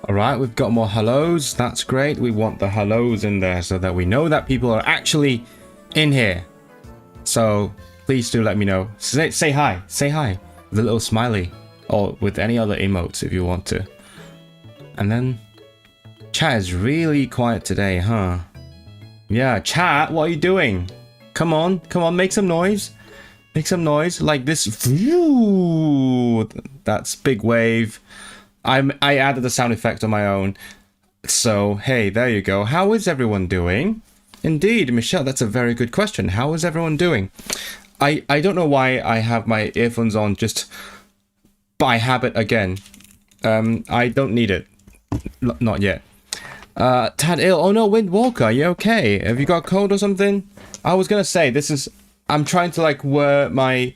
All right, we've got more hellos. That's great. We want the hellos in there so that we know that people are actually in here. So please do let me know. Say hi. Say hi with a little smiley or with any other emotes if you want to. And then chat is really quiet today, huh? Yeah, chat, what are you doing? Come on, make some noise. Make some noise like this. That's big wave. I added the sound effect on my own. So, hey, there you go. How is everyone doing? Indeed, Michelle, that's a very good question. How is everyone doing? I don't know why I have my earphones on just by habit again. I don't need it. Not yet. Tad ill. Oh no, Windwalker, are you okay? Have you got a cold or something? I was gonna say, I'm trying to like wear my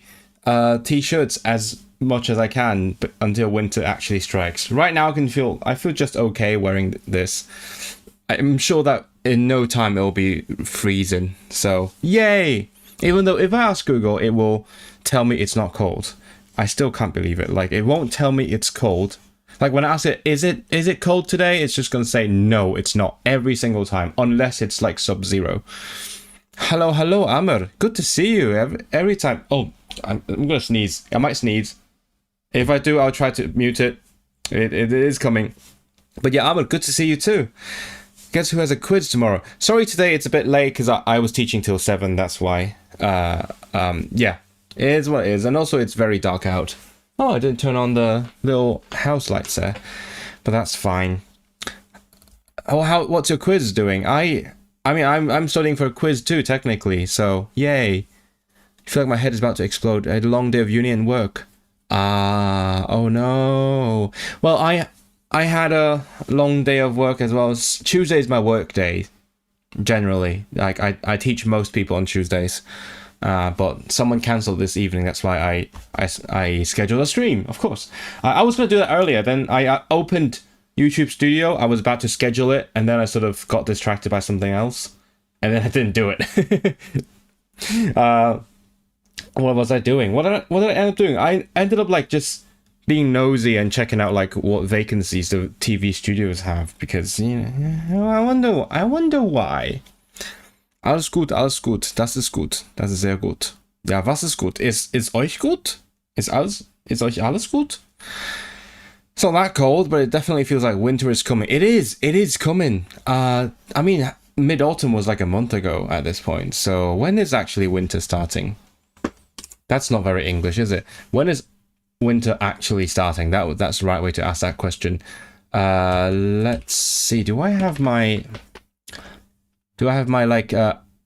t-shirts as much as I can until winter actually strikes. Right now I feel just okay wearing this. I'm sure that in no time it'll be freezing. So yay! Even though if I ask Google, it will tell me it's not cold. I still can't believe it. Like, it won't tell me it's cold. Like when I ask it, is it cold today? It's just gonna say no, it's not every single time, unless it's like sub-zero. Hello, Amr. Good to see you every time. Oh, I'm gonna sneeze. I might sneeze. If I do, I'll try to mute it. It is coming. But yeah, Amr, good to see you too. Guess who has a quiz tomorrow? Sorry, today it's a bit late because I was teaching till 7. That's why. Yeah, it is what it is, and also it's very dark out. Oh, I didn't turn on the little house lights there, but that's fine. Oh, what's your quiz doing? I mean, I'm studying for a quiz too, technically. So yay! I feel like my head is about to explode. I had a long day of uni and work. Oh no. Well, I had a long day of work as well. Tuesday is my work day. Generally, like I teach most people on Tuesdays. But someone cancelled this evening. That's why I scheduled a stream. Of course, I was going to do that earlier. Then I opened YouTube Studio. I was about to schedule it, and then I sort of got distracted by something else, and then I didn't do it. What was I doing? What did I end up doing? I ended up like just being nosy and checking out like what vacancies the TV studios have, because you know, I wonder why. Alles gut, das ist gut, das ist sehr gut. Ja, was ist gut? Ist euch gut? Ist euch alles gut? It's not that cold, but it definitely feels like winter is coming. It is coming. I mean, mid-autumn was like a month ago at this point, so when is actually winter starting? That's not very English, is it? When is winter actually starting? That's the right way to ask that question. Let's see. Do I have my like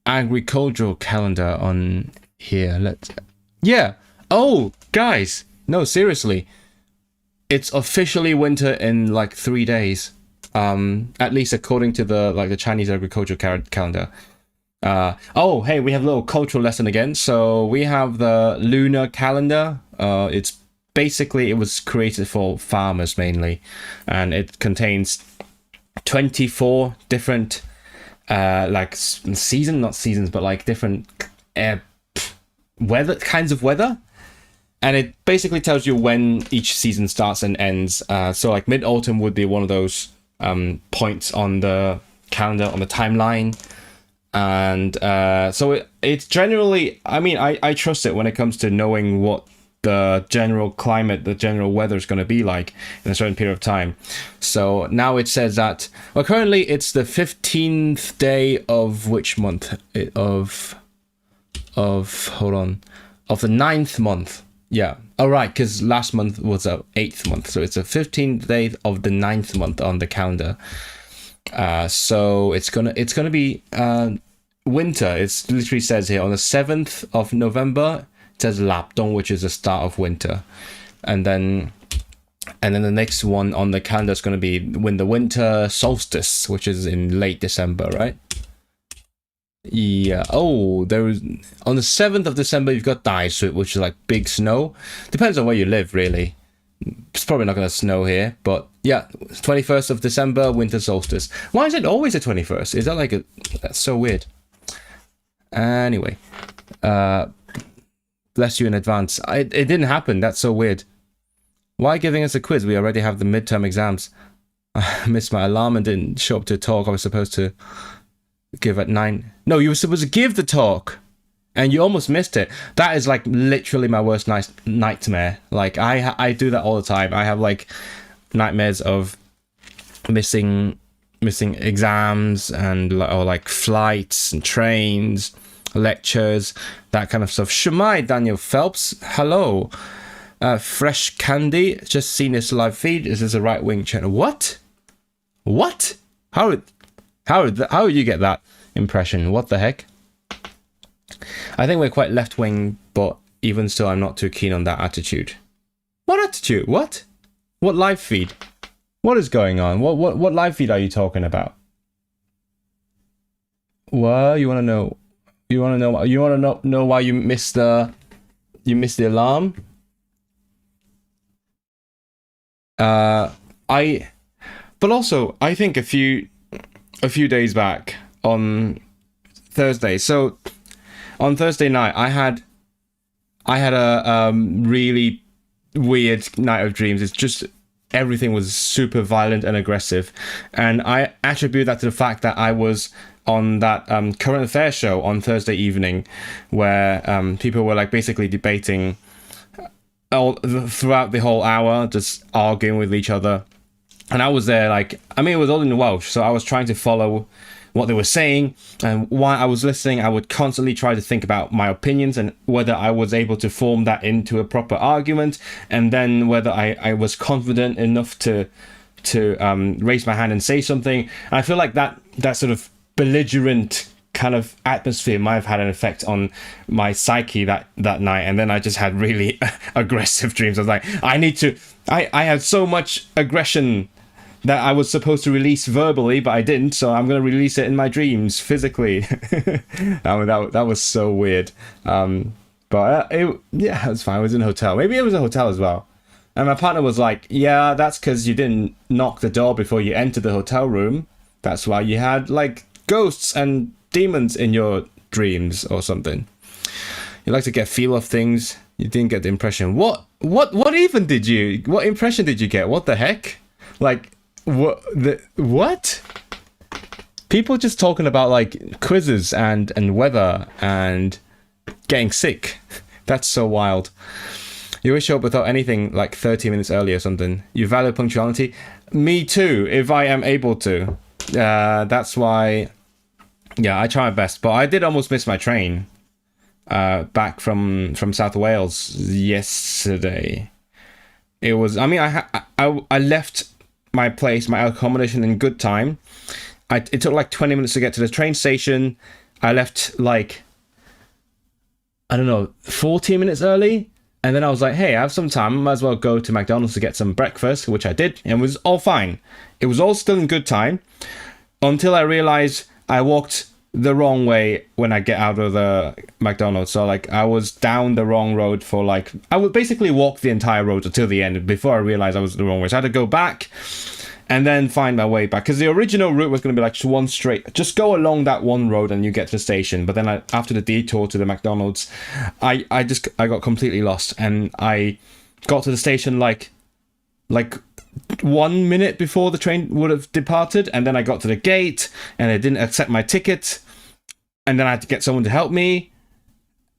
agricultural calendar on here? Yeah. Oh, guys. No, seriously. It's officially winter in like 3 days. At least according to the Chinese agricultural calendar. Oh, hey, we have a little cultural lesson again. So we have the lunar calendar. It was created for farmers mainly, and it contains 24 different like not seasons, but like different kinds of weather, and it basically tells you when each season starts and ends. So like mid-autumn would be one of those points on the calendar, on the timeline. And so it's generally, I mean, I trust it when it comes to knowing what the general climate, the general weather is going to be like in a certain period of time. So now it says that, well, currently it's the 15th day of which month? Of the 9th month. Yeah. All right, because last month was the 8th month. So it's the 15th day of the 9th month on the calendar. So it's gonna be winter. It literally says here on the 7th of November. It says Lapdong, which is the start of winter, and then the next one on the calendar is going to be when the winter solstice, which is in late December, right? Yeah. Oh, on the 7th of December you've got Daisui, which is like big snow. Depends on where you live, really. It's probably not going to snow here, but yeah, 21st of December, winter solstice. Why is it always the 21st? Is that like that's so weird. Anyway, bless you in advance. It didn't happen. That's so weird. Why giving us a quiz? We already have the midterm exams. I missed my alarm and didn't show up to talk. I was supposed to give at 9. No, you were supposed to give the talk. And you almost missed it. That is like literally my worst nightmare. Like I do that all the time. I have like nightmares of missing exams and or like flights and trains, lectures, that kind of stuff. Shemai Daniel Phelps, hello. Fresh Candy, just seen this live feed. Is this a right wing channel? What? How would you get that impression? What the heck? I think we're quite left wing, but even still, I'm not too keen on that attitude. What attitude? What live feed? What is going on? What live feed are you talking about? Well, you want to know? You want to know why you missed the alarm? But also, I think a few days back on Thursday. So on Thursday night, I had a really weird night of dreams. It's just everything was super violent and aggressive, and I attribute that to the fact that I was on that current affairs show on Thursday evening, where people were like basically debating throughout the whole hour, just arguing with each other. And I was there, like, I mean, it was all in Welsh, so I was trying to follow what they were saying, and while I was listening, I would constantly try to think about my opinions and whether I was able to form that into a proper argument, and then whether I was confident enough to raise my hand and say something. And I feel like that sort of belligerent kind of atmosphere might have had an effect on my psyche that night, and then I just had really aggressive dreams. I was like, I had so much aggression that I was supposed to release verbally, but I didn't, so I'm going to release it in my dreams physically. that was so weird. But it was fine. I was in a hotel. Maybe it was a hotel as well. And my partner was like, yeah, that's because you didn't knock the door before you entered the hotel room. That's why you had like ghosts and demons in your dreams or something. You like to get a feel of things. You didn't get the impression. What impression did you get? What the heck? Like, what? People just talking about like quizzes and weather and getting sick. That's so wild. You always show up without anything like 30 minutes early or something. You value punctuality. Me too, if I am able to. That's why, yeah, I try my best. But I did almost miss my train back from South Wales yesterday. It was, I mean, I left my place, my accommodation in good time. It took like 20 minutes to get to the train station. I left like, I don't know, 14 minutes early. And then I was like, hey, I have some time. I might as well go to McDonald's to get some breakfast, which I did. And it was all fine. It was all still in good time until I realized I walked the wrong way when I get out of the McDonald's. So like I was down the wrong road for like, I would basically walk the entire road until the end before I realized I was the wrong way. So I had to go back and then find my way back, because the original route was going to be like one straight, just go along that one road and you get to the station. But then after the detour to the McDonald's, I got completely lost, and I got to the station like 1 minute before the train would have departed, and then I got to the gate and they didn't accept my ticket, and then I had to get someone to help me,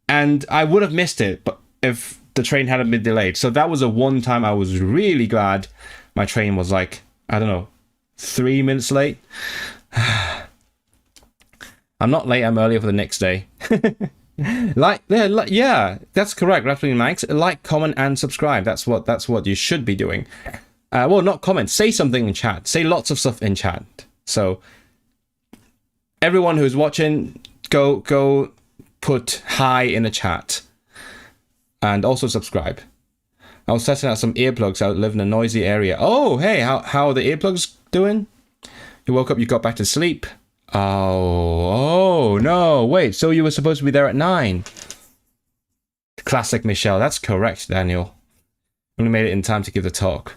and I would have missed it but if the train hadn't been delayed. So that was a one time I was really glad my train was like, I don't know, 3 minutes late. I'm not late, I'm earlier for the next day. Yeah, that's correct. Rattling Max, like, comment, and subscribe. That's what you should be doing. Well, not comment. Say something in chat. Say lots of stuff in chat. So everyone who's watching, go put hi in the chat, and also subscribe. I was testing out some earplugs. I live in a noisy area. Oh, hey, how are the earplugs doing? You woke up, you got back to sleep. Oh, no, wait, so you were supposed to be there at 9. Classic Michelle, that's correct, Daniel. Only made it in time to give the talk.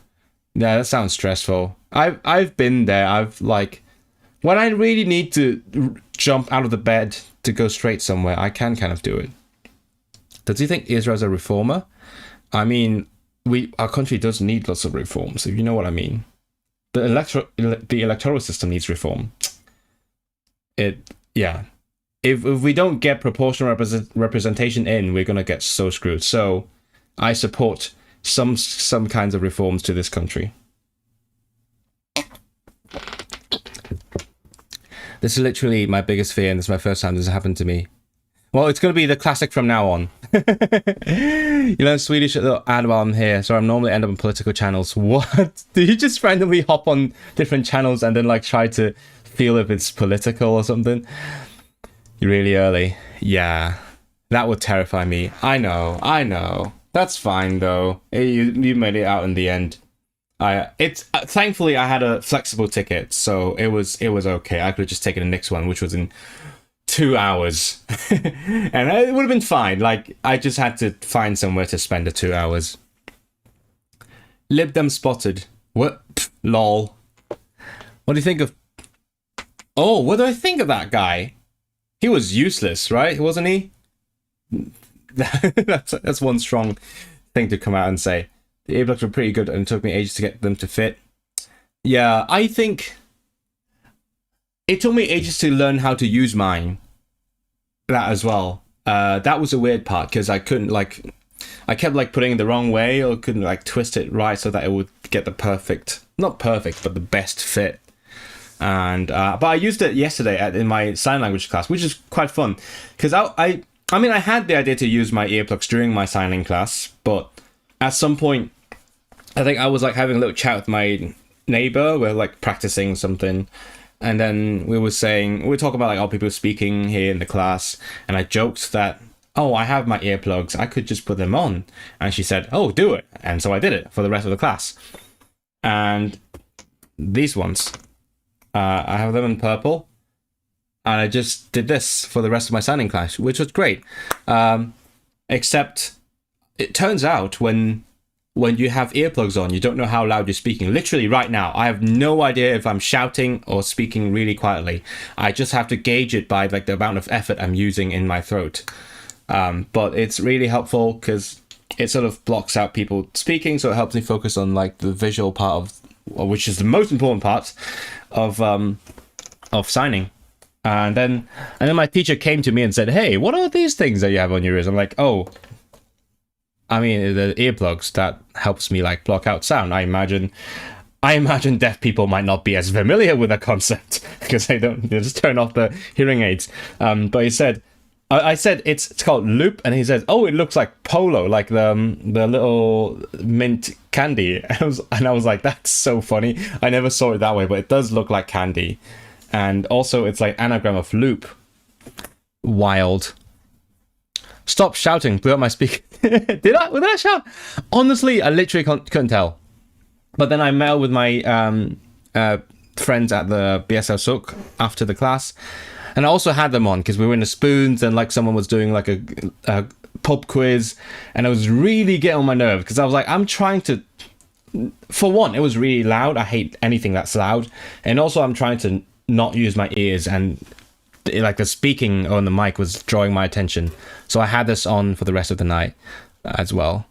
Yeah, that sounds stressful. I've been there. I've like, when I really need to jump out of the bed to go straight somewhere, I can kind of do it. Does he think Israel's a reformer? I mean, our country does need lots of reforms, if you know what I mean. the electoral system needs reform. Yeah. If we don't get proportional representation in, we're gonna get so screwed. So I support some kinds of reforms to this country. This is literally my biggest fear, and this is my first time this has happened to me. Well, it's going to be the classic from now on. You learn Swedish and while I'm here, so I'm normally end up on political channels. What? Do you just randomly hop on different channels and then like try to feel if it's political or something? Really early. Yeah, that would terrify me. I know. That's fine though. You made it out in the end. Thankfully I had a flexible ticket, so it was okay. I could have just taken the next one, which was in 2 hours, and it would have been fine. Like I just had to find somewhere to spend the 2 hours. Lib Dem spotted. What? Pff, lol. What do you think of? Oh, what do I think of that guy? He was useless, right? Wasn't he? That's one strong thing to come out and say. The earplugs were pretty good, and it took me ages to get them to fit. Yeah, I think it took me ages to learn how to use mine. That as well. That was a weird part because I couldn't I kept like putting it the wrong way, or couldn't like twist it right so that it would get the not perfect, but the best fit. And but I used it yesterday in my sign language class, which is quite fun because I mean I had the idea to use my earplugs during my signing class, but at some point I think I was like having a little chat with my neighbor. We're like practicing something, and then we were talking about like all people speaking here in the class, and I joked that, oh, I have my earplugs, I could just put them on. And she said, oh, do it. And so I did it for the rest of the class. And these ones, I have them in purple, and I just did this for the rest of my signing class, which was great. Except it turns out when you have earplugs on, you don't know how loud you're speaking. Literally right now, I have no idea if I'm shouting or speaking really quietly. I just have to gauge it by like the amount of effort I'm using in my throat. But it's really helpful because it sort of blocks out people speaking, so it helps me focus on like the visual part which is the most important part of signing. And then my teacher came to me and said, hey, what are these things that you have on your ears? I'm like, oh, I mean, the earplugs, that helps me like block out sound. I imagine deaf people might not be as familiar with the concept because they just turn off the hearing aids. But he said, I said it's called loop, and he says, oh, it looks like polo, like the little mint candy. And I was like, that's so funny. I never saw it that way, but it does look like candy. And also it's like anagram of loop. Wild. Stop shouting, blew up my speaker. Did I shout? Honestly, I literally couldn't tell. But then I met up with my friends at the BSL Sook after the class, and I also had them on because we were in the spoons, and like someone was doing like a pub quiz, and it was really getting on my nerves because I was like, I'm trying to. For one, it was really loud. I hate anything that's loud, and also I'm trying to not use my ears, and like the speaking on the mic was drawing my attention, so I had this on for the rest of the night as well.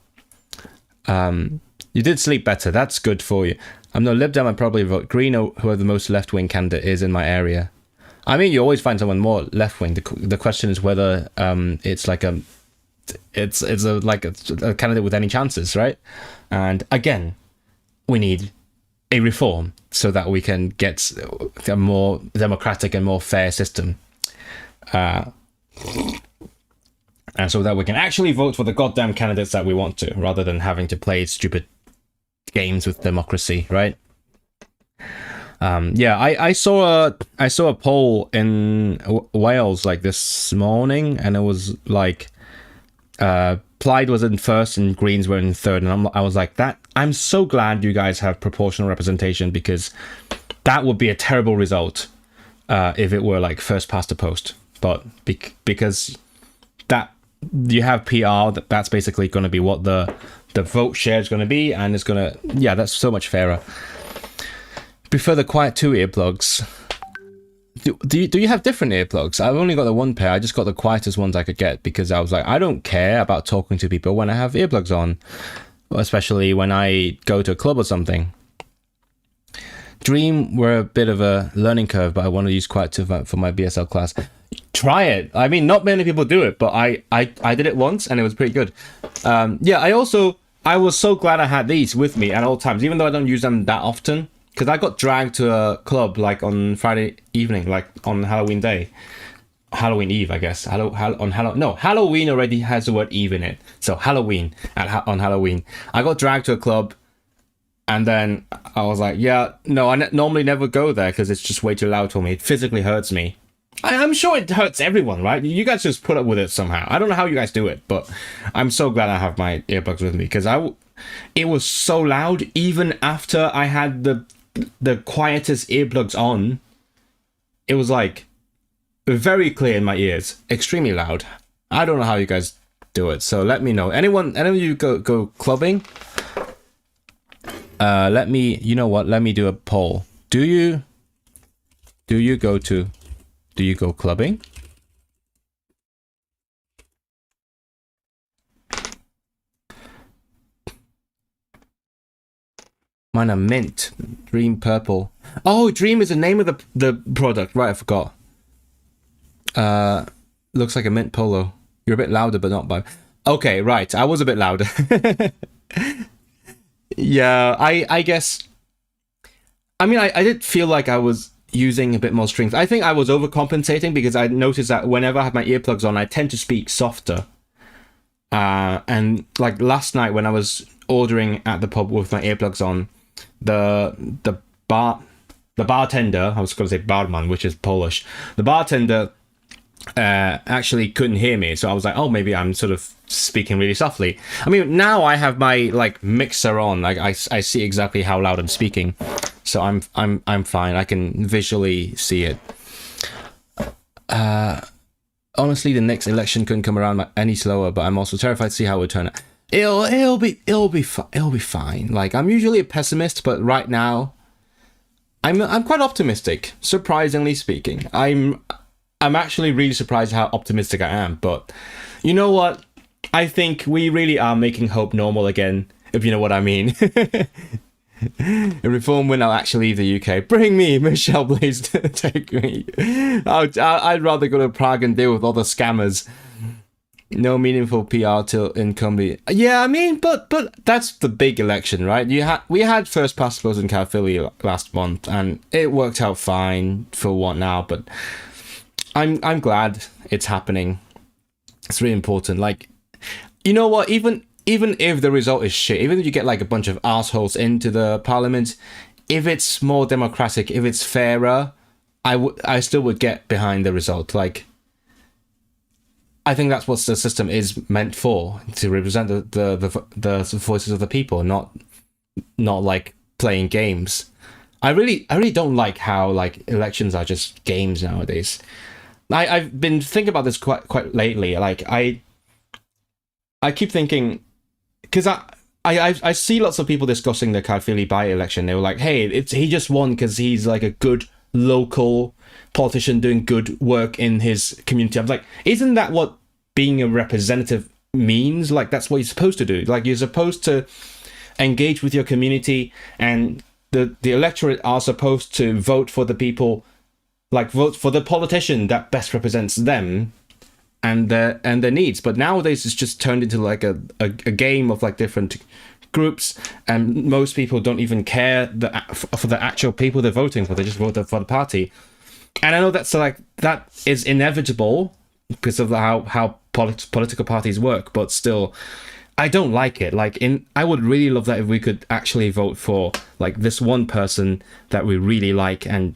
You did sleep better. That's good for you. I'm no Lib Dem. I probably vote Green, or whoever the most left-wing candidate is in my area. I mean, you always find someone more left-wing. The question is whether it's like a candidate with any chances, right? And again, we need a reform so that we can get a more democratic and more fair system. And so that we can actually vote for the goddamn candidates that we want to, rather than having to play stupid games with democracy, right? Yeah, I saw a poll in Wales like this morning, and it was like Plaid was in first and Greens were in third, and I was like, I'm so glad you guys have proportional representation, because that would be a terrible result if it were like first past the post. But because that you have PR, that's basically going to be what the vote share is going to be, and it's going to, yeah, that's so much fairer. Prefer the Quiet 2 earplugs. Do you have different earplugs? I've only got the one pair. I just got the quietest ones I could get because I was like, I don't care about talking to people when I have earplugs on, especially when I go to a club or something. Dream were a bit of a learning curve, but I want to use Quiet for my BSL class. Try it. I mean, not many people do it, but I did it once and it was pretty good. Yeah, I was so glad I had these with me at all times, even though I don't use them that often, because I got dragged to a club like on Friday evening, like on Halloween day. Halloween Eve, I guess. Halloween already has the word Eve in it. So Halloween, on Halloween. I got dragged to a club, and then I was like, yeah, no, I normally never go there because it's just way too loud for me. It physically hurts me. I'm sure it hurts everyone, right? You guys just put up with it somehow. I don't know how you guys do it, but I'm so glad I have my earbuds with me, because it was so loud even after I had the quietest earplugs on. It was like very clear in my ears, extremely loud. I don't know how you guys do it, so let me know. Any of you go clubbing? Let me do a poll. Do you go clubbing? Mine are mint. Dream purple. Oh, Dream is the name of the product. Right, I forgot. Looks like a mint polo. You're a bit louder, but not by... Okay, right. I was a bit louder. Yeah, I guess... I mean, I did feel like I was using a bit more strength. I think I was overcompensating because I noticed that whenever I have my earplugs on, I tend to speak softer. And like last night when I was ordering at the pub with my earplugs on, the bartender, I was going to say barman, which is Polish. The bartender actually couldn't hear me, so I was like, oh, maybe I'm sort of speaking really softly. I mean, now I have my like mixer on, like I see exactly how loud I'm speaking, so I'm fine. I can visually see it. Honestly, the next election couldn't come around any slower, but I'm also terrified to see how it will turn out. It'll be fine. Like, I'm usually a pessimist, but right now I'm quite optimistic, surprisingly speaking. I'm actually really surprised how optimistic I am, but you know what? I think we really are making hope normal again, if you know what I mean. A reform when I'll actually leave the UK. Bring me, Michelle, please take me. I'd rather go to Prague and deal with all the scammers. No meaningful PR till incumbent. Yeah, I mean, but that's the big election, right? We had first past the post in Caerphilly last month, and it worked out fine for what now. But I'm glad it's happening. It's really important. Like, you know what? Even if the result is shit, even if you get like a bunch of assholes into the parliament, if it's more democratic, if it's fairer, I still would get behind the result. Like, I think that's what the system is meant for, to represent the voices of the people, not like playing games. I really don't like how like elections are just games nowadays. I've been thinking about this quite lately. Like I keep thinking, because I see lots of people discussing the Caerphilly by-election. They were like, hey, he just won because he's like a good local politician doing good work in his community. I'm like, isn't that what being a representative means? Like, that's what you're supposed to do. Like, you're supposed to engage with your community, and the electorate are supposed to vote for the people, like vote for the politician that best represents them and their needs. But nowadays it's just turned into like a game of like different groups, and most people don't even care for the actual people they're voting for. They just vote for the party. And I know that's like, that is inevitable because of how political parties work, but still, I don't like it. Like, I would really love that if we could actually vote for like this one person that we really like and,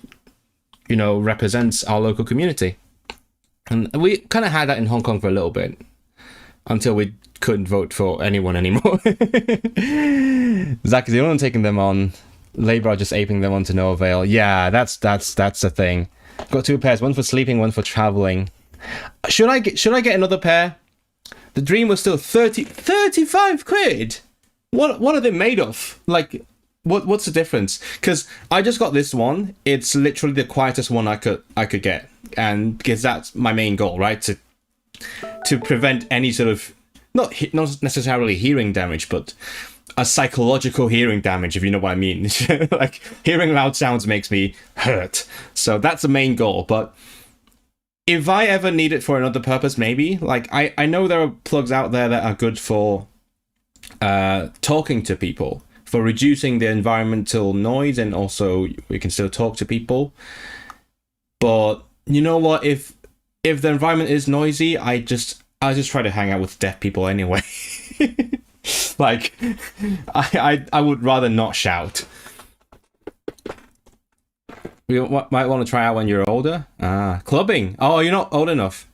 you know, represents our local community. And we kind of had that in Hong Kong for a little bit, until we couldn't vote for anyone anymore. Zach is the only one taking them on. Labour are just aping them on to no avail. Yeah, that's the thing. Got two pairs, one for sleeping, one for travelling. Should I get another pair? The Dream was still 35 quid. What are they made of? Like, what's the difference? Because I just got this one. It's literally the quietest one I could get, and because that's my main goal, right? To prevent any sort of not necessarily hearing damage, but a psychological hearing damage, if you know what I mean. Like, hearing loud sounds makes me hurt. So that's the main goal. But if I ever need it for another purpose, maybe. Like, I know there are plugs out there that are good for talking to people, for reducing the environmental noise, and also we can still talk to people. But you know what? If the environment is noisy, I just try to hang out with deaf people anyway. Like, I would rather not shout. You might want to try out when you're older. Clubbing. Oh, you're not old enough.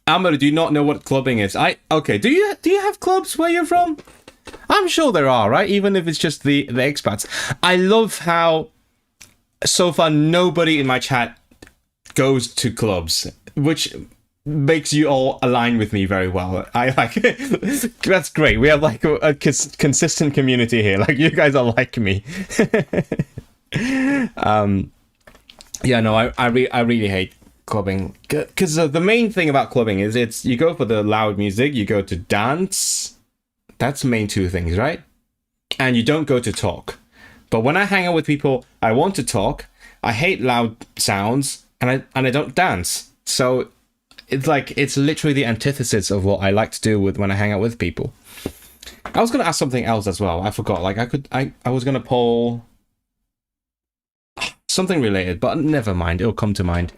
Amber, do you not know what clubbing is? Okay. Do you have clubs where you're from? I'm sure there are, right? Even if it's just the expats. I love how so far nobody in my chat goes to clubs, which makes you all align with me very well. I like it. That's great. We have like a consistent community here. Like, you guys are like me. Yeah, no, I really hate clubbing, because the main thing about clubbing is you go for the loud music, you go to dance. That's the main two things, right? And you don't go to talk. But when I hang out with people, I want to talk. I hate loud sounds, and I don't dance. So it's literally the antithesis of what I like to do when I hang out with people. I was gonna ask something else as well. I forgot. Like, I was gonna poll something related, but never mind. It'll come to mind.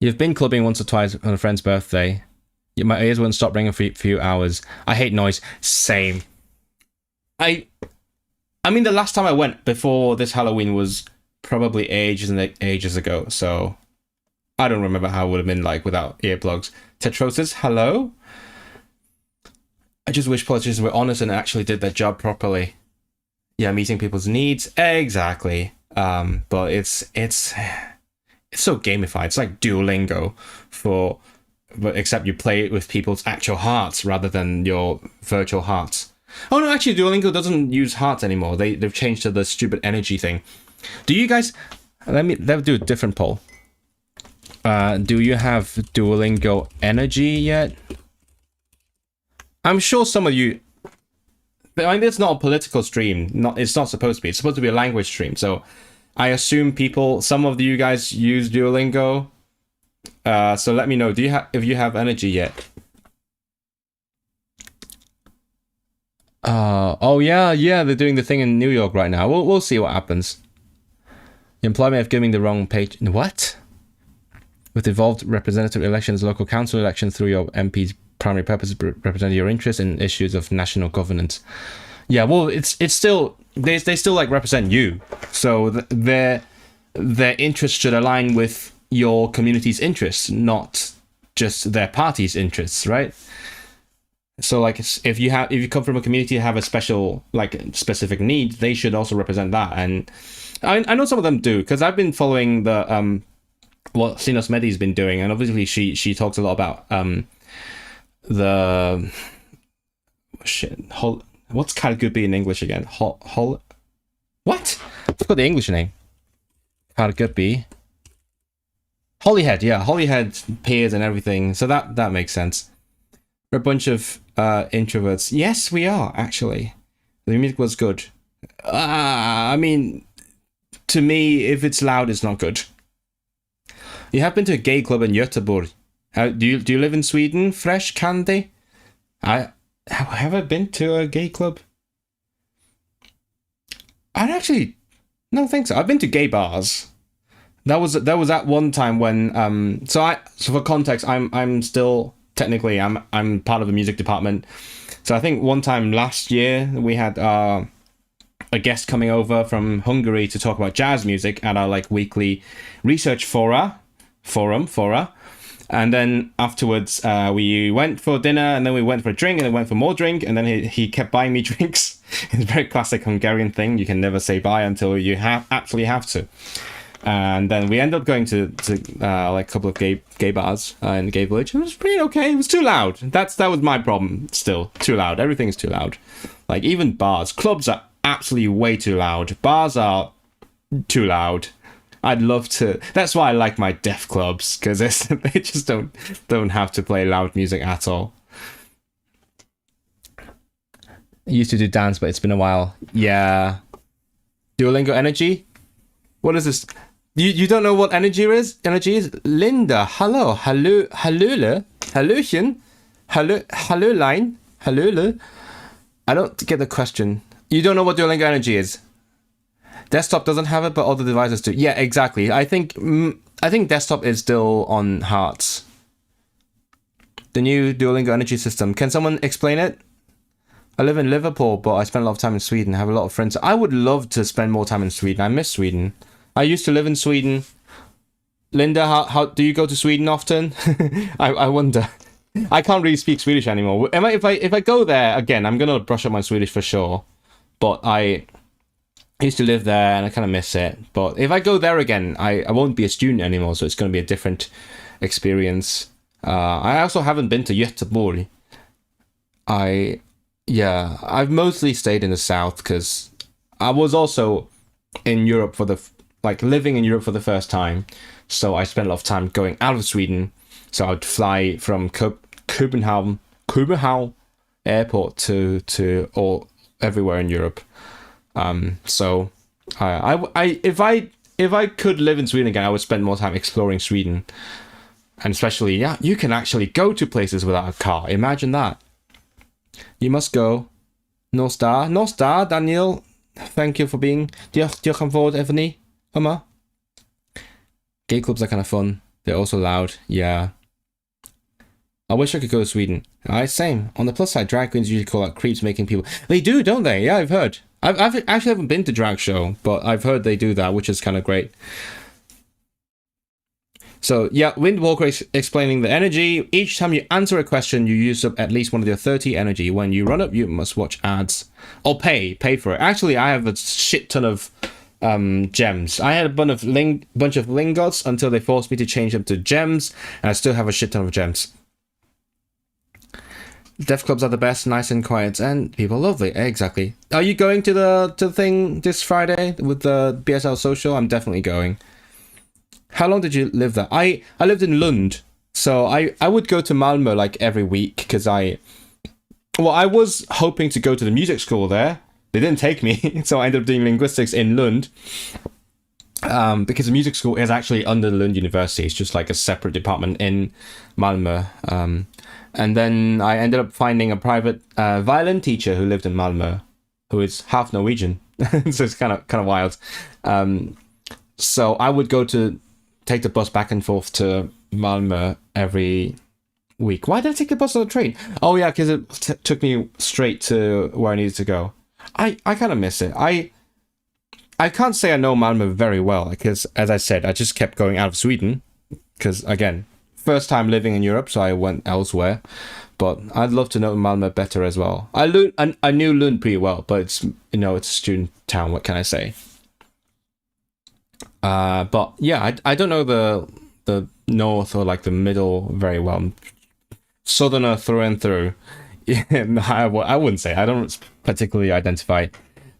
You've been clubbing once or twice on a friend's birthday. My ears wouldn't stop ringing for a few hours. I hate noise. Same. I mean, the last time I went before this Halloween was probably ages and ages ago, so I don't remember how it would have been like without earplugs. Tetrosis, hello? I just wish politicians were honest and actually did their job properly. Yeah, meeting people's needs. Exactly. But it's so gamified. It's like Duolingo but except you play it with people's actual hearts rather than your virtual hearts. Oh no, actually Duolingo doesn't use hearts anymore. They've changed to the stupid energy thing. Do you guys... Let's do a different poll. Do you have Duolingo energy yet? I'm sure some of you... I mean, it's not a political stream. It's not supposed to be. It's supposed to be a language stream. So I assume some of you guys use Duolingo. So let me know. If you have energy yet? Oh yeah, they're doing the thing in New York right now. We'll see what happens. The employment of giving the wrong page. What? With evolved representative elections, local council elections through your MP's primary purpose is representing your interests in issues of national governance. Yeah, well, it's still they still like represent you. So their interests should align with your community's interests, not just their party's interests, right? So like, if you come from a community that have a specific need, they should also represent that. And I know some of them do, because I've been following the what Sinos Medi's been doing, and obviously she talks a lot about the what's Kargubi in English again? What? I forgot the English name. Kargubi. Holyhead, yeah, Holyhead piers and everything. So that makes sense. We're a bunch of introverts. Yes, we are, actually. The music was good. I mean, to me, if it's loud, it's not good. You have been to a gay club in Göteborg. Do you live in Sweden? Fresh Candy? Have I been to a gay club? I actually don't think so. I've been to gay bars. That was at one time when so for context, I'm still technically I'm part of the music department. So I think one time last year we had a guest coming over from Hungary to talk about jazz music at our like weekly research forum. And then afterwards we went for dinner, and then we went for a drink, and then went for more drink, and then he kept buying me drinks. It's a very classic Hungarian thing. You can never say bye until you actually have to. And then we ended up going to like a couple of gay bars in the gay village. It was pretty okay. It was too loud. That was my problem. Still too loud. Everything's too loud. Like even bars, clubs are absolutely way too loud. Bars are too loud. I'd love to. That's why I like my deaf clubs, because they just don't have to play loud music at all. I used to do dance, but it's been a while. Yeah. Duolingo energy? What is this? You don't know what energy is? Energy is? Linda, hello. Hallule? Hallöchen? Hallulein? Hallule? I don't get the question. You don't know what Duolingo energy is? Desktop doesn't have it, but other devices do. Yeah, exactly. I think desktop is still on Hearts. The new Duolingo energy system. Can someone explain it? I live in Liverpool, but I spend a lot of time in Sweden. I have a lot of friends. I would love to spend more time in Sweden. I miss Sweden. I used to live in Sweden. Linda, how do you go to Sweden often? I wonder. I can't really speak Swedish anymore. If I go there again, I'm gonna brush up my Swedish for sure. But I used to live there and I kind of miss it. But if I go there again, I won't be a student anymore, so it's going to be a different experience. I also haven't been to Göteborg. I've mostly stayed in the south because I was also in Europe living in Europe for the first time. So I spent a lot of time going out of Sweden. So I would fly from Copenhagen airport to all everywhere in Europe. So if I could live in Sweden again, I would spend more time exploring Sweden. And especially, you can actually go to places without a car. Imagine that. You must go. No star, Daniel. Thank you for being. Diolch am fod efo ni, yma. Gay clubs are kind of fun. They're also loud. Yeah. I wish I could go to Sweden. Same. On the plus side, drag queens usually call out creeps, making people. They do, don't they? Yeah, I've heard. I've actually haven't been to drag show, but I've heard they do that, which is kind of great. So yeah, Windwalker explaining the energy. Each time you answer a question, you use up at least one of your 30 energy. When you run up, you must watch ads or pay for it. Actually, I have a shit ton of gems. I had a bunch of lingots until they forced me to change them to gems, and I still have a shit ton of gems. Deaf clubs are the best, nice and quiet, and people lovely. Exactly. Are you going to the thing this Friday with the BSL social? I'm definitely going. How long did you live there? I lived in Lund, so I would go to Malmö like every week because I was hoping to go to the music school there. They didn't take me, so I ended up doing linguistics in Lund. Because the music school is actually under the Lund University. It's just like a separate department in Malmö. And then I ended up finding a private violin teacher who lived in Malmö, who is half Norwegian. So it's kind of wild. So I would take the bus back and forth to Malmö every week. Why did I take the bus or the train? Oh yeah, because it took me straight to where I needed to go. I kind of miss it. I can't say I know Malmö very well because, as I said, I just kept going out of Sweden because, again, first time living in Europe, so I went elsewhere. But I'd love to know Malmö better as well. I knew Lund pretty well, but it's a student town. What can I say? But yeah, I don't know the north or like the middle very well. Southerner through and through. Yeah, I wouldn't say. I don't particularly identify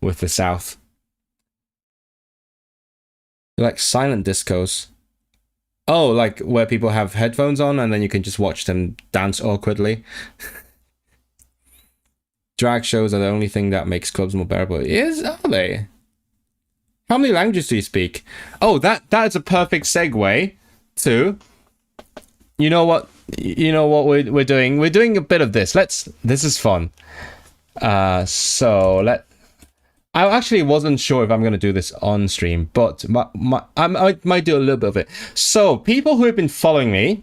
with the south. Like silent discos. Oh, like where people have headphones on and then you can just watch them dance awkwardly. Drag shows are the only thing that makes clubs more bearable. Are they? How many languages do you speak? Oh, that is a perfect segue to. You know what we're doing? We're doing a bit of this. This is fun. I actually wasn't sure if I'm going to do this on stream, but I might do a little bit of it. So people who have been following me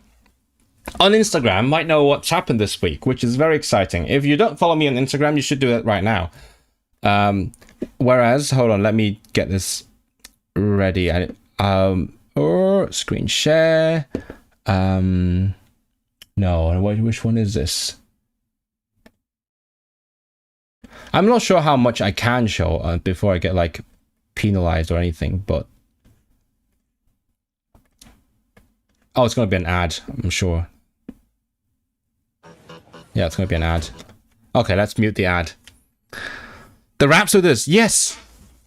on Instagram might know what's happened this week, which is very exciting. If you don't follow me on Instagram, you should do it right now. Whereas, hold on, let me get this ready. Or screen share. No, which one is this? I'm not sure how much I can show before I get like penalized or anything, but it's gonna be an ad, I'm sure. Yeah, it's gonna be an ad. Okay, let's mute the ad. The Rhapsodist, yes.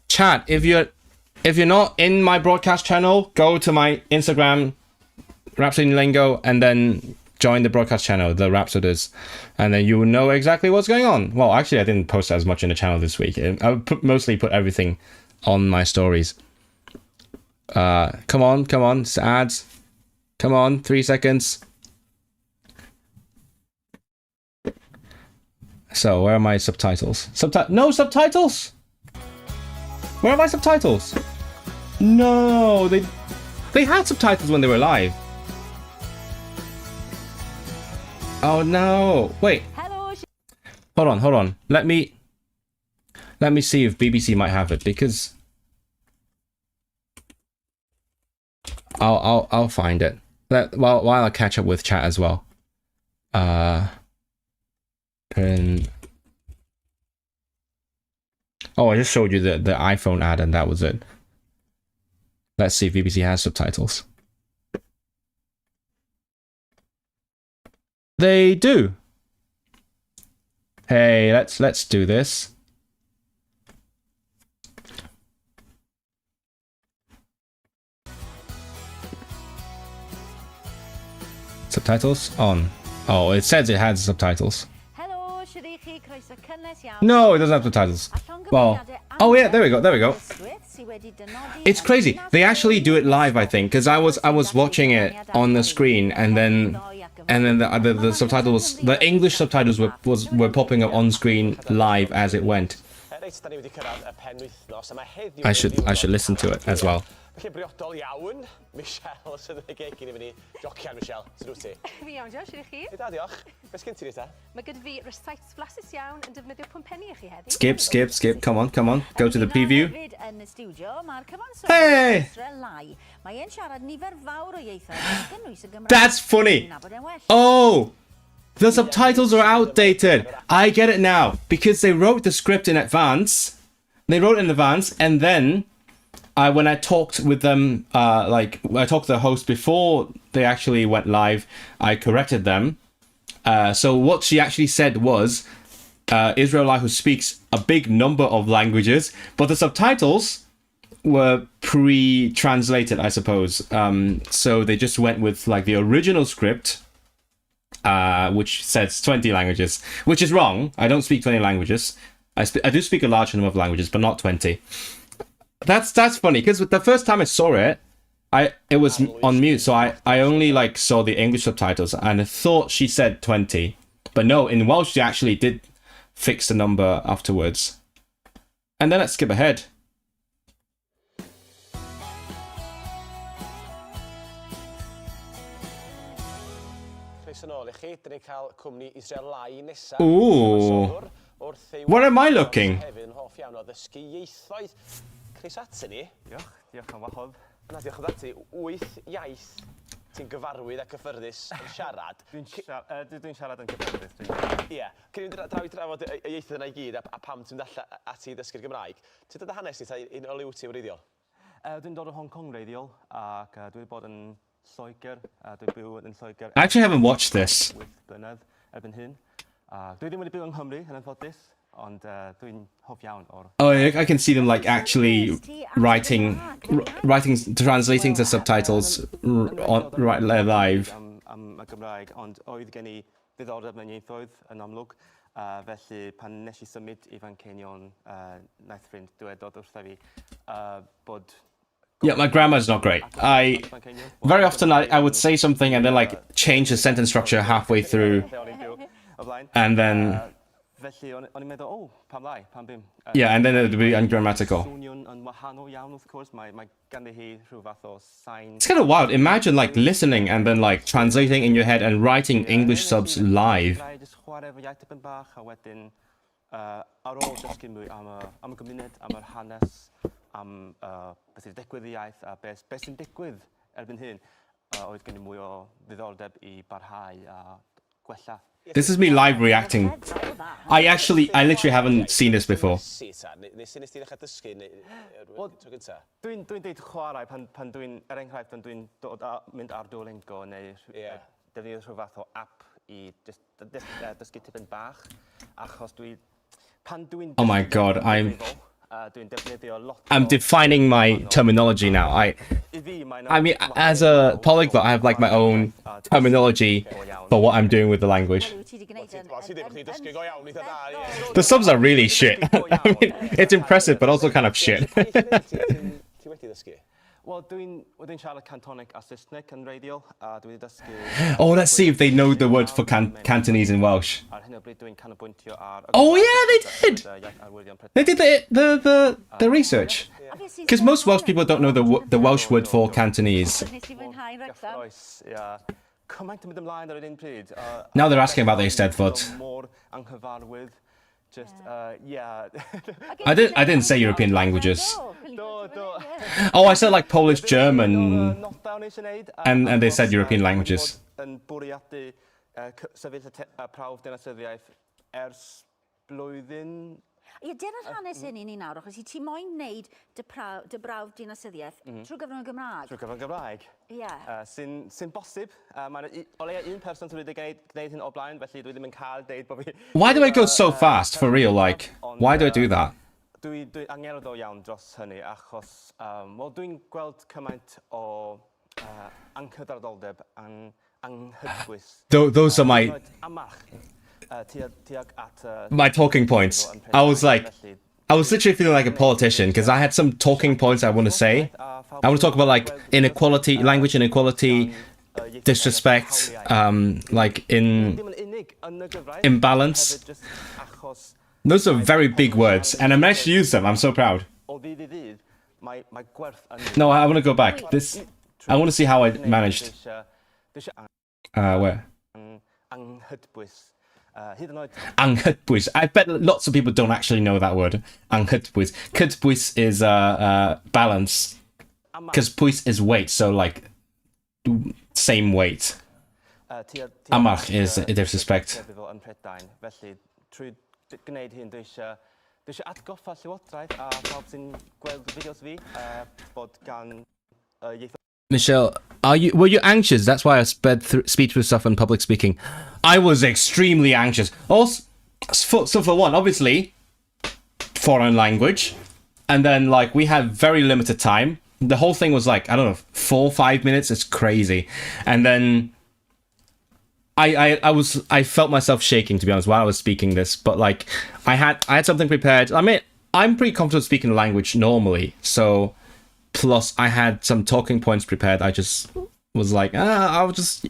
Chat, if you're not in my broadcast channel, go to my Instagram, Rhapsody Lingo, and then join the broadcast channel, the Rhapsoders, and then you will know exactly what's going on. Well, actually, I didn't post as much in the channel this week. I mostly put everything on my stories. Come on, ads. Come on, 3 seconds. So, where are my subtitles? No subtitles! Where are my subtitles? No, they had subtitles when they were live. Oh no! Wait. Hello. Hold on. Let me see if BBC might have it, because I'll find it. While I catch up with chat as well. Oh, I just showed you the iPhone ad and that was it. Let's see if BBC has subtitles. They do. Hey, let's do this. Subtitles on. Oh, it says it has subtitles. No, it doesn't have subtitles. Well, oh yeah, there we go. It's crazy. They actually do it live, I think, because I was watching it on the screen, and then the subtitles, the English subtitles were popping up on screen live as it went. I should listen to it as well. Briodol iawn, Michelle, sydd yn geg i ni fyny. Jocian, Michelle, sydd wyt ti? Fi iawn, diolch, ydych chi? Da, diolch. Beth sgen ti ni ta? Mae gyda fi recites flasus iawn yn defnyddio pwmpenni i chi heddi. Skip, come on. Go to the preview. Hey! That's funny! Oh! The subtitles are outdated. I get it now. Because they wrote the script in advance. And then when I talked with them, I talked to the host before they actually went live, I corrected them. So what she actually said was, Israelite who speaks a big number of languages, but the subtitles were pre-translated, I suppose. So they just went with like the original script, which says 20 languages, which is wrong. I don't speak 20 languages. I do speak a large number of languages, but not 20. That's funny, because the first time I saw it, it was on mute, so I only like saw the English subtitles, and I thought she said 20, but no, in Welsh she actually did fix the number afterwards. And then let's skip ahead. Ooh, what am I looking? Chris atyn ni. Diolch am wahodd. Na, diolch am ati. 8 iaith ti'n gyfarwydd a cyffyrddus yn siarad. Dwi'n siarad yn gyffyrddus. Ie. Cyn i drafod y ieithoedd yna i gyd a pam ti'n dall ati ddysgu'r Gymraeg. Ti'n dod â hanes ni, un o liw ti o wreiddiol? Dwi'n dod o Hong Kong wreiddiol, ac dwi wedi bod yn Lloegr. Dwi'n byw yn Lloegr. I actually haven't watched this. Blynedd erbyn hyn. Dwi ddim wedi byw yng Nghymru yn anffodus. Oh, I can see them like actually translating the subtitles right live. Am y Gymraeg, ond oedd gen I ddiddordeb mewn ieithoedd yn amlwg, felly pan nes I symud I Fancenion, naeth ffrind dywedod wrtha fi bod... Yeah, my grammar's not great. Very often I would say something and then like change the sentence structure halfway through, and then... Yeah, and then it would be ungrammatical. It's kind of wild. Imagine like listening and then like translating in your head and writing English subs live. This is me live reacting. I literally haven't seen this before. Dwi'n deud chwarae pan dwi'n, enghraifft, pan dwi'n mynd ar Duolingo neu defnyddio rhyw fath o app I dysgu tipyn bach, achos pan dwi'n... Oh my god, I'm defining my terminology now. I mean, as a polyglot, I have like my own terminology for what I'm doing with the language. The subs are really shit. I mean, it's impressive, but also kind of shit. Wel, dwi'n siarad Cantoneg a Saesneg yn radial, a dwi wedi dysgu... Oh, let's see if they know the word for Cantonese in Welsh. Ar hyn o bryd dwi'n canolbwyntio ar... Oh yeah, they did! They did the research. Because most Welsh people don't know the Welsh word for Cantonese. Now they're asking about the Eisteddfod. Just, yeah. I didn't say European languages. Oh, I said like Polish, German, and they said European languages. Ie, dyna'r hanes hyn i ni nawr, achos i ti moyn wneud dy brawf dinasyddiaeth trwy gyfrwng y Gymraeg. Trwy gyfrwng Gymraeg? Ie. Sy'n bosib. O leia un person sydd wedi gwneud hyn o blaen, felly dwi ddim yn cael deud bod fi... Why do I go so fast, for real, like? Why do I do that? Dwi angerdd o iawn dros hynny, achos wel, dwi'n gweld cymaint o anghydraddoldeb, anghydbwys. Those are my talking points. I was literally feeling like a politician because I had some talking points I want to say. I want to talk about like inequality, language inequality, disrespect, like imbalance. Those are very big words, and I managed to use them. I'm so proud. No, I want to go back. I want to see how I managed. Where? Anghydbwys. I bet lots of people don't actually know that word. Anghydbwys. Cydbwys is balance. Because pwys is weight, so like same weight. Amach is disrespect. Michelle, were you anxious? That's why I sped speed through stuff on public speaking. I was extremely anxious. Also, so for one, obviously, foreign language, and then like we had very limited time. The whole thing was like, I don't know, 4 or 5 minutes. It's crazy. And then I felt myself shaking, to be honest, while I was speaking this. But like I had something prepared. I mean, I'm pretty comfortable speaking the language normally, so. Plus, I had some talking points prepared. I just was like, I was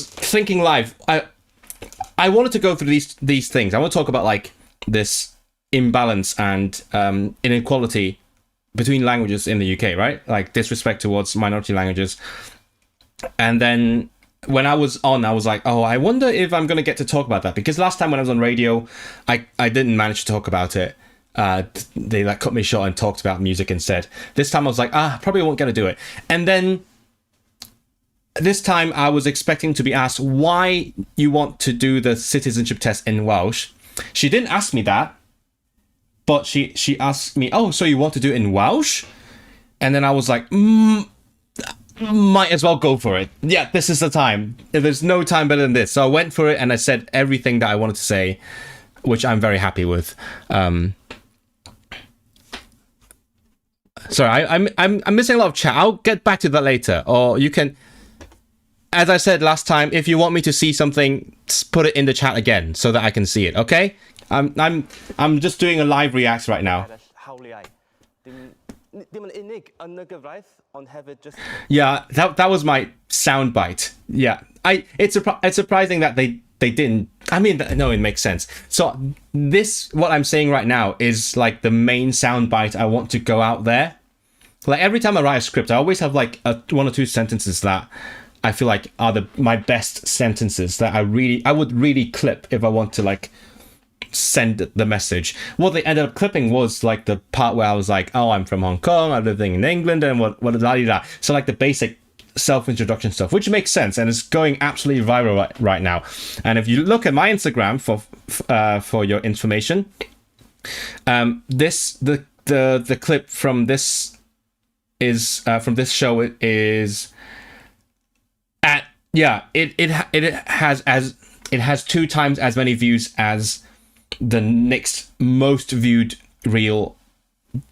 thinking live. I wanted to go through these things. I want to talk about like this imbalance and inequality between languages in the UK, right? Like disrespect towards minority languages. And then when I was on, I was like, oh, I wonder if I'm going to get to talk about that. Because last time when I was on radio, I didn't manage to talk about it. They like cut me short and talked about music instead. This time I was like, probably won't get to do it. And then this time I was expecting to be asked why you want to do the citizenship test in Welsh. She didn't ask me that, but she asked me, oh, so you want to do it in Welsh? And then I was like, might as well go for it. Yeah, this is the time. There's no time better than this. So I went for it and I said everything that I wanted to say, which I'm very happy with. Sorry, I'm missing a lot of chat. I'll get back to that later. Or you can, as I said last time, if you want me to see something, put it in the chat again so that I can see it. Okay? I'm just doing a live react right now. Yeah, that was my soundbite. Yeah, it's surprising that they didn't. I mean, no, it makes sense. So what I'm saying right now is like the main soundbite I want to go out there. Like every time I write a script, I always have like 1 or 2 sentences that I feel like are my best sentences that I would really clip if I want to like send the message. What they ended up clipping was like the part where I was like, oh, I'm from Hong Kong, I'm living in England, and what da. So like the basic self-introduction stuff, which makes sense and is going absolutely viral right now. And if you look at my Instagram for your information, the clip from this is from this show is at it has 2 times as many views as the next most viewed real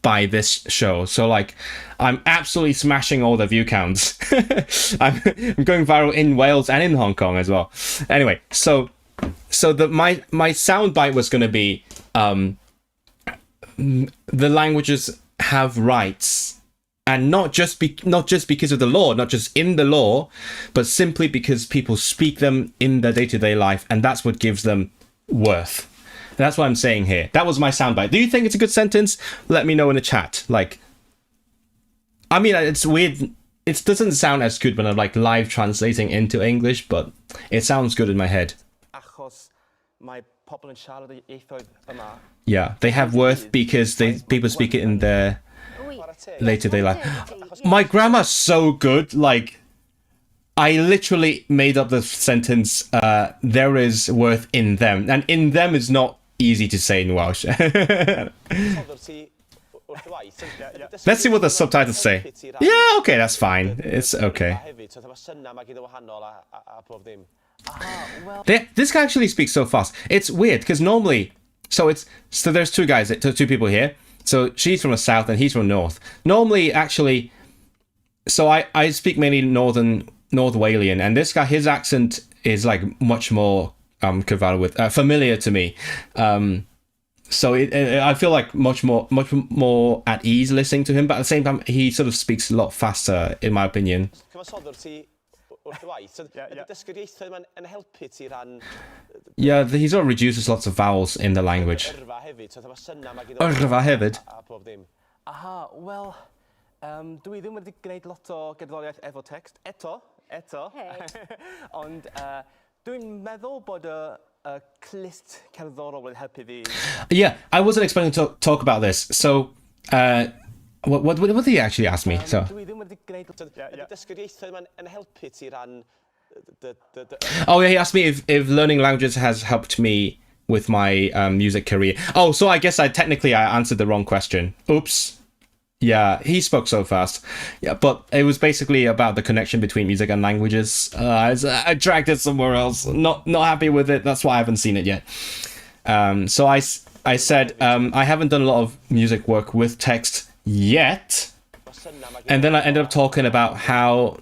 by this show. So like I'm absolutely smashing all the view counts. I'm going viral in Wales and in Hong Kong as well. Anyway, so my soundbite was going to be the languages have rights, and not just because of the law, not just in the law, but simply because people speak them in their day-to-day life, and that's what gives them worth. That's what I'm saying here. That was my soundbite. Do you think it's a good sentence? Let me know in the chat. Like, I mean, it's weird. It doesn't sound as good when I'm like live translating into English, but it sounds good in my head. Achos mae pobl yn siarad y ieithoedd yma. Yeah, they have worth because people speak it in their day-to-day life. My grammar's so good. Like, I literally made up the sentence, there is worth in them. And in them is not easy to say in Welsh. Let's see what the subtitles say. Yeah, okay, that's fine. It's okay. This guy actually speaks so fast. It's weird, because normally... So there's two guys, two people here. So she's from the south and he's from the north. Normally, actually... So I speak mainly North Walian, and this guy, his accent is like much more familiar to me. So I feel like much more at ease listening to him, but at the same time he sort of speaks a lot faster, in my opinion. Yeah, he sort of reduces lots of vowels in the language. Yrfa hefyd. Aha, wel, dwi ddim wedi gwneud lot o gerddoriaeth efo text. Eto. Ond dwi'n meddwl bod y clist cerddorol wedi helpu fi. Yeah, I wasn't expecting to talk about this. So, what did he actually ask me? So. Oh yeah, he asked me if learning languages has helped me with my music career. Oh, so I guess I answered the wrong question. Oops. Yeah, he spoke so fast. Yeah, but it was basically about the connection between music and languages. I dragged it somewhere else. Not happy with it. That's why I haven't seen it yet. So I said I haven't done a lot of music work with text yet. And then I ended up talking about how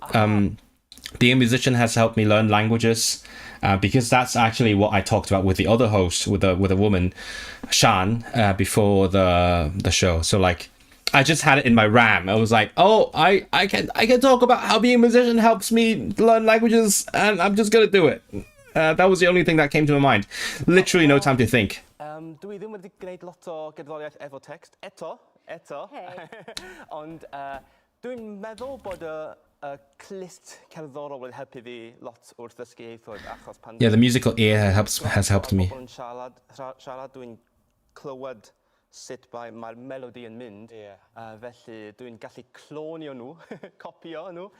being a musician has helped me learn languages. Because that's actually what I talked about with the other host, with a woman, Shan, before the show. So like, I just had it in my RAM. I was like, oh, I can talk about how being a musician helps me learn languages, and I'm just gonna do it. That was the only thing that came to my mind. Literally no time to think. Dwi ddim wedi gwneud lot o gerddoriaeth efo text. Eto. Ond dwi'n meddwl bod y clist cerddorol wedi helpu fi lot wrth ddysgu ieithoedd, achos pan... Yeah, the musical ear has helped me. Siarad, dwi'n clywed sut mae'r melodi yn mynd, felly dwi'n gallu clonio nhw, copio nhw.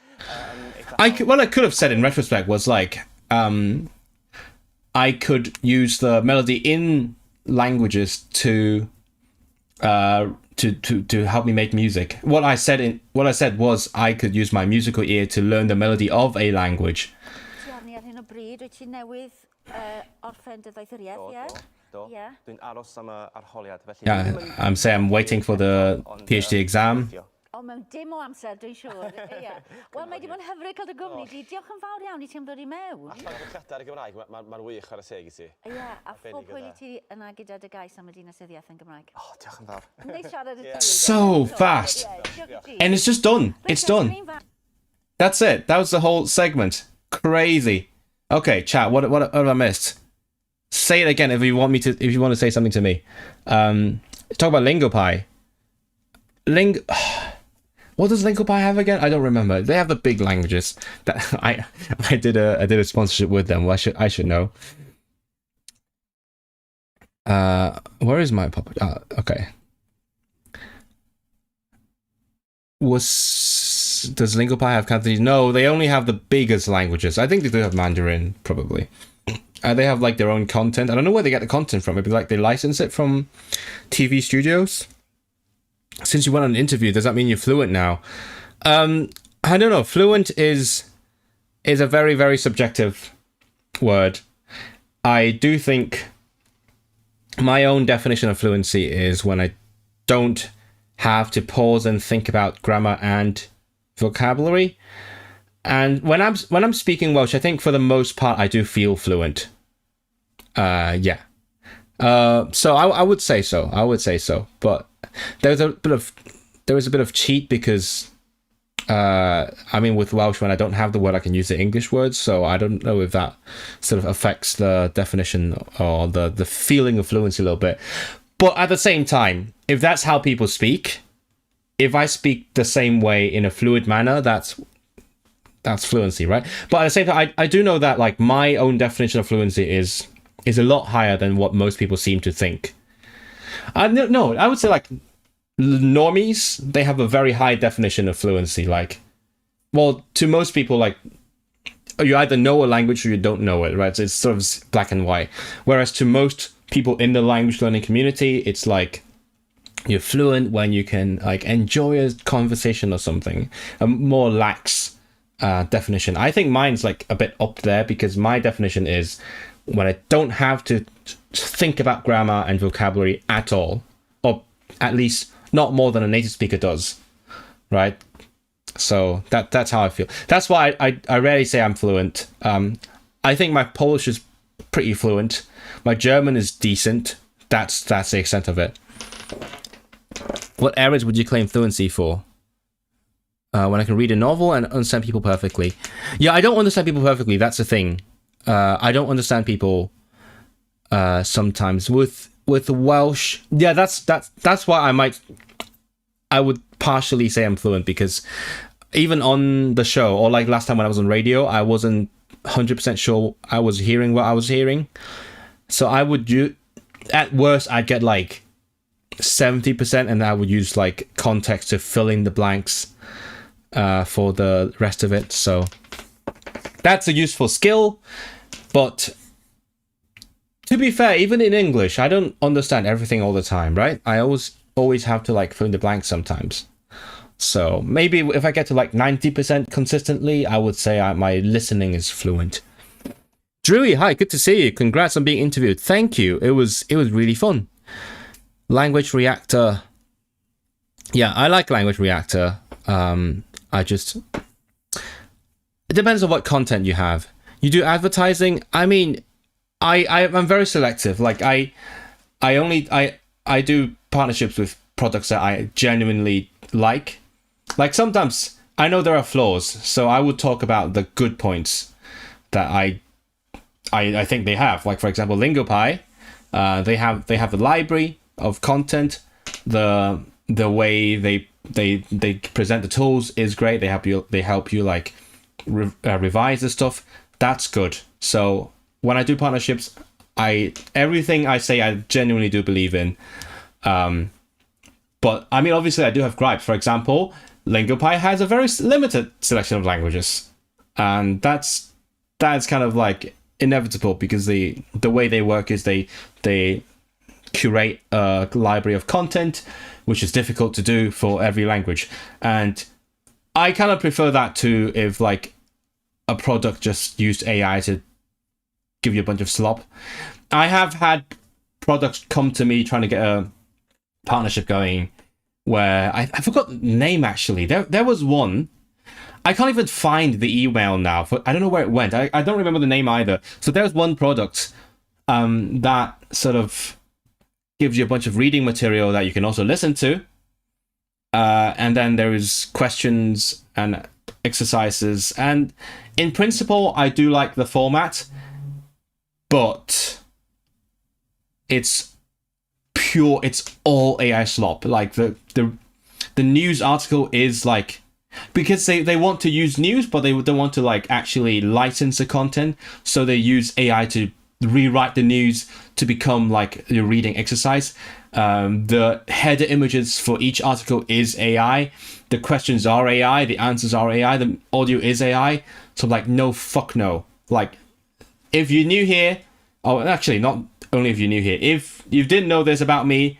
What I could have said in retrospect was like, I could use the melody in languages to help me make music. What I said was I could use my musical ear to learn the melody of a language. Ti arni ar hyn o bryd, wyt ti newydd orffen dy ddaethuriaeth, ie? Yeah. Yeah, I'm waiting for the PhD exam. O, mewn dim o amser, dwi'n siŵr. Wel, mae di bod yn hyfryd cael dy gwmni di. Diolch yn fawr iawn i ti'n dod i mewn. Allan o'r credau ar y Gymraeg, mae'n wych ar y seg i ti. Ie, a phob hwyl i ti yna gyda dy gais am y dinasyddiaeth yn Gymraeg. O, diolch yn fawr. Neis siarad y ti. So fast. And it's just done. It's done. That's it. That was the whole segment. Crazy. Okay, chat, what have I missed? Say it again if you want to say something to me. Talk about Lingopie. What does Lingopie have again? I don't remember. They have the big languages that I did a sponsorship with them. Well, I should know. Where is my puppet? Okay. Does Lingopie have Cantonese? No, they only have the biggest languages. I think they do have Mandarin, probably. They have like their own content. I don't know where they get the content from. Maybe like they license it from TV studios. Since you went on an interview, does that mean you're fluent now? I don't know. Fluent is a very, very subjective word. I do think my own definition of fluency is when I don't have to pause and think about grammar and vocabulary. And when I'm speaking Welsh, I think for the most part I do feel fluent. Yeah. So I would say so. But there was a bit of cheat because I mean, with Welsh, when I don't have the word, I can use the English words. So I don't know if that sort of affects the definition or the feeling of fluency a little bit. But at the same time, if that's how people speak, if I speak the same way in a fluid manner, that's fluency, right? But at the same time, I do know that like my own definition of fluency is a lot higher than what most people seem to think. No, I would say like normies, they have a very high definition of fluency. Like, well, to most people, like, you either know a language or you don't know it, right? So it's sort of black and white. Whereas to most people in the language learning community, it's like you're fluent when you can like enjoy a conversation or something. A more lax definition. I think mine's like a bit up there because my definition is when I don't have to think about grammar and vocabulary at all, or at least not more than a native speaker does, right? So that's how I feel. That's why I rarely say I'm fluent. I think my Polish is pretty fluent. My German is decent. That's the extent of it. What areas would you claim fluency for? When I can read a novel and understand people perfectly. Yeah, I don't understand people perfectly. That's the thing. I don't understand people sometimes with Welsh. Yeah, that's why I would partially say I'm fluent, because even on the show, or like last time when I was on radio, I wasn't 100% sure I was hearing what I was hearing. So I would at worst I'd get like 70%, and I would use like context to fill in the blanks for the rest of it. So that's a useful skill, but to be fair, even in English, I don't understand everything all the time, right? I always have to like fill in the blanks sometimes. So maybe if I get to like 90% consistently, I would say my listening is fluent. Drewy, hi, good to see you. Congrats on being interviewed. Thank you. It was really fun. Language Reactor. Yeah, I like Language Reactor. It depends on what content you have. You do advertising. I mean, I'm very selective. Like I do partnerships with products that I genuinely like. Like sometimes I know there are flaws, so I would talk about the good points that I think they have. Like for example, LingoPie, they have the library of content. The way they present the tools is great. They help you like revise the stuff. That's good. So when I do partnerships, everything I say I genuinely do believe in. But I mean, obviously I do have gripes. For example, LingoPie has a very limited selection of languages, and that's kind of like inevitable because the way they work is they curate a library of content, which is difficult to do for every language. And I kind of prefer that to if like a product just used AI to give you a bunch of slop. I have had products come to me trying to get a partnership going where I forgot the name actually. There was one. I can't even find the email now. I don't know where it went. I don't remember the name either. So there's one product that sort of gives you a bunch of reading material that you can also listen to. And then there is questions and exercises. And in principle, I do like the format, but it's all AI slop. Like the news article is like, because they want to use news, but they don't want to like actually license the content, so they use AI to rewrite the news to become like your reading exercise. The header images for each article is AI, the questions are AI, the answers are AI, the audio is AI. So like, no, fuck no. Like, if you're new here, oh, actually not only if you're new here, if you didn't know this about me,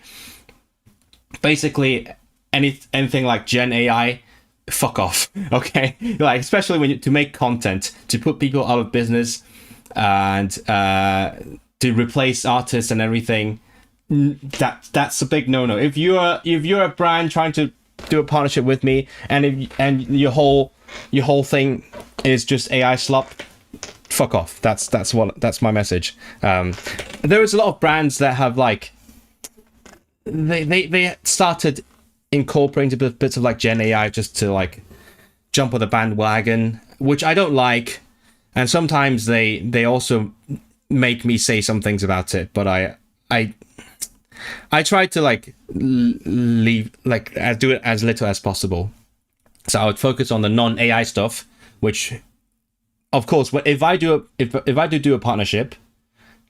basically anything like Gen AI, fuck off. Okay, like especially to make content to put people out of business and to replace artists and everything. that's a big no-no. If you're a brand trying to do a partnership with me, and your whole thing is just AI slop, fuck off. That's my message. There is a lot of brands that have like they started incorporating bits of like Gen AI just to like jump on the bandwagon, which I don't like, and sometimes they also make me say some things about it, but I try to like leave like do it as little as possible. So I would focus on the non-AI stuff, which, of course, if I do a partnership,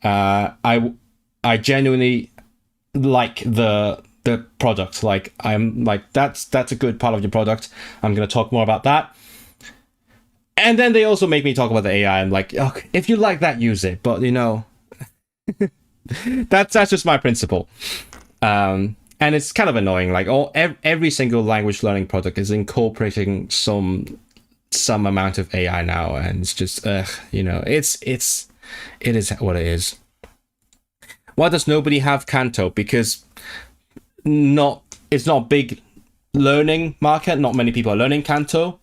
I genuinely like the product. Like I'm like that's a good part of your product. I'm gonna talk more about that. And then they also make me talk about the AI. I'm like, okay, if you like that, use it. But you know, that's just my principle. And it's kind of annoying. Like every single language learning product is incorporating some amount of AI now, and it's just you know, it is what it is. Why does nobody have Canto? Because it's not a big learning market. Not many people are learning Canto.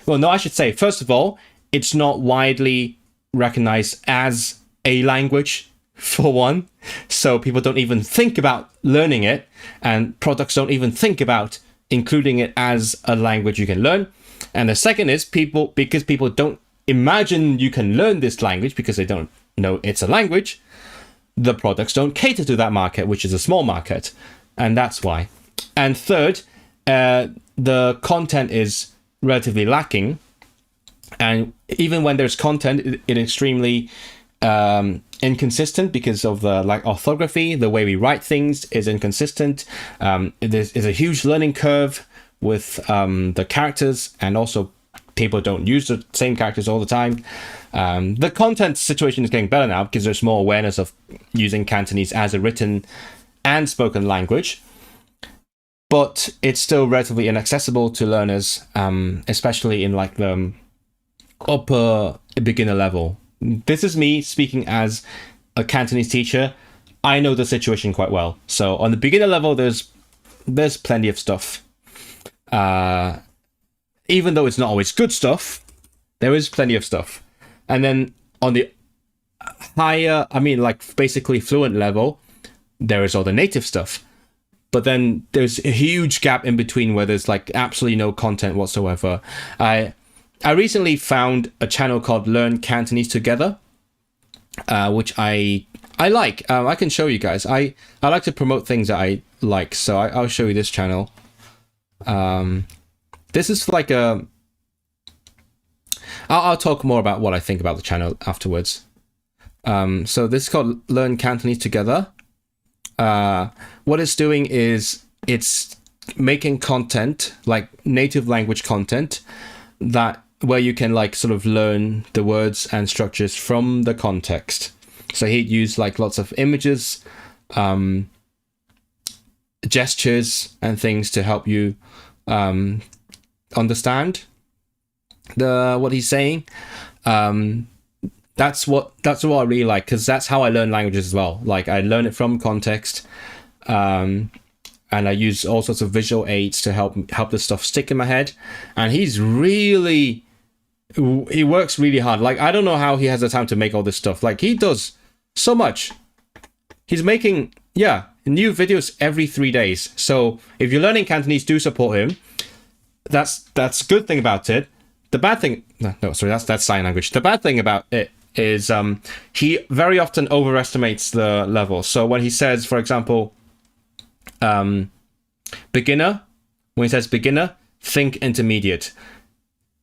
Well, no, I should say, first of all, it's not widely recognized as a language, for one. So people don't even think about learning it, and products don't even think about including it as a language you can learn. And the second is because people don't imagine you can learn this language because they don't know it's a language, the products don't cater to that market, which is a small market. And that's why. And third, the content is relatively lacking, and even when there's content, it's extremely inconsistent because of the like orthography. The way we write things is inconsistent. There's a huge learning curve with the characters, and also people don't use the same characters all the time. The content situation is getting better now because there's more awareness of using Cantonese as a written and spoken language. But it's still relatively inaccessible to learners, especially in like the upper beginner level. This is me speaking as a Cantonese teacher. I know the situation quite well. So on the beginner level, there's plenty of stuff. Even though it's not always good stuff, there is plenty of stuff. And then on the higher, I mean, like basically fluent level, there is all the native stuff. But then there's a huge gap in between where there's like absolutely no content whatsoever. I recently found a channel called Learn Cantonese Together, which I like. I can show you guys. I like to promote things that I like, so I'll show you this channel. This is like I'll talk more about what I think about the channel afterwards. So this is called Learn Cantonese Together. What it's doing is it's making content, like native language content, that where you can like sort of learn the words and structures from the context. So he'd use like lots of images, gestures and things to help you understand what he's saying. That's what I really like, because that's how I learn languages as well. Like I learn it from context, and I use all sorts of visual aids to help the stuff stick in my head. And he works really hard. Like I don't know how he has the time to make all this stuff. Like he does so much. He's making new videos every 3 days. So if you're learning Cantonese, do support him. That's a good thing about it. The bad thing, that's sign language. The bad thing about it is he very often overestimates the level. So when he says, for example, beginner, when he says beginner, think intermediate.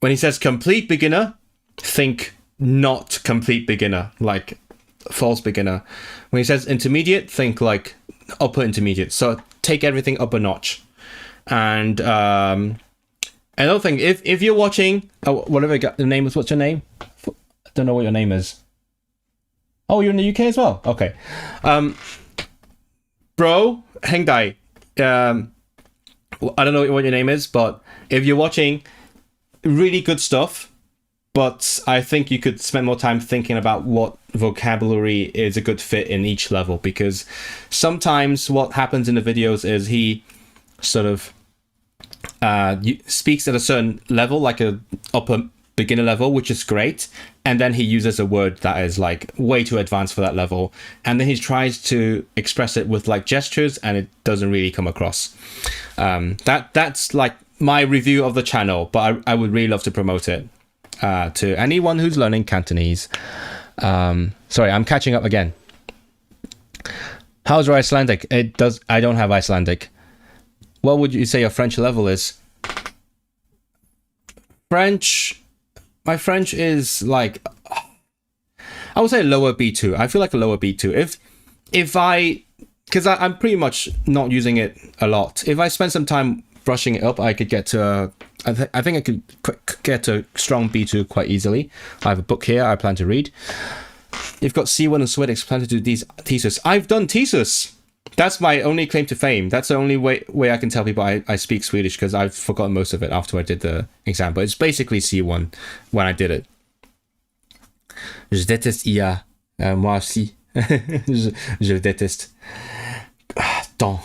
When he says complete beginner, think not complete beginner, like false beginner. When he says intermediate, think like upper intermediate. So take everything up a notch. And another thing, if you're watching, whatever the name is, what's your name? I don't know what your name is. Oh, you're in the UK as well? Okay. Bro, Hengdai, I don't know what your name is, but if you're watching, really good stuff, but I think you could spend more time thinking about what vocabulary is a good fit in each level, because sometimes what happens in the videos is he sort of speaks at a certain level, like a upper beginner level, which is great, and then he uses a word that is like way too advanced for that level, and then he tries to express it with like gestures, and it doesn't really come across. That's like my review of the channel, but I would really love to promote it to anyone who's learning Cantonese. Sorry, I'm catching up again. How's your Icelandic? I don't have Icelandic. What would you say your French level is? My French is like, I would say lower B2. I feel like a lower B2. Because I'm pretty much not using it a lot. If I spend some time brushing it up, I could get to I think I could get to strong B2 quite easily. I have a book here I plan to read. You've got C1 and Swedish, plan to do these thesis. I've done thesis. That's my only claim to fame. That's the only way I can tell people I speak Swedish, because I've forgotten most of it after I did the exam. But it's basically C1 when I did it. Je déteste IA. Moi aussi. je déteste. Don't.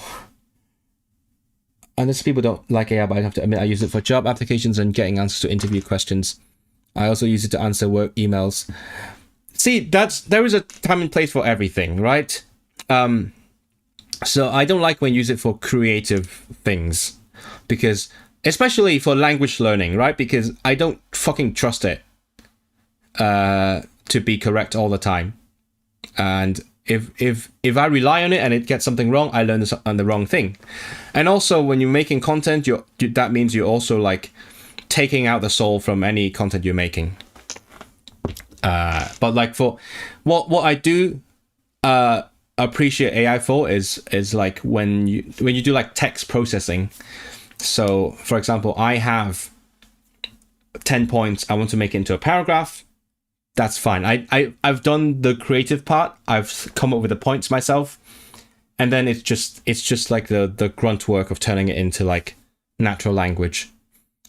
Unless people don't like AI, but I have to admit I use it for job applications and getting answers to interview questions. I also use it to answer work emails. See, there is a time and place for everything, right? So I don't like when you use it for creative things, because especially for language learning, right? Because I don't fucking trust it to be correct all the time. And if I rely on it and it gets something wrong, I learn the wrong thing. And also, when you're making content, that means you're also like taking out the soul from any content you're making. But like for what I do appreciate AI for is like when you do like text processing. So for example, I have 10 points, I want to make it into a paragraph. That's fine. I've done the creative part. I've come up with the points myself, and then it's just like the grunt work of turning it into like natural language,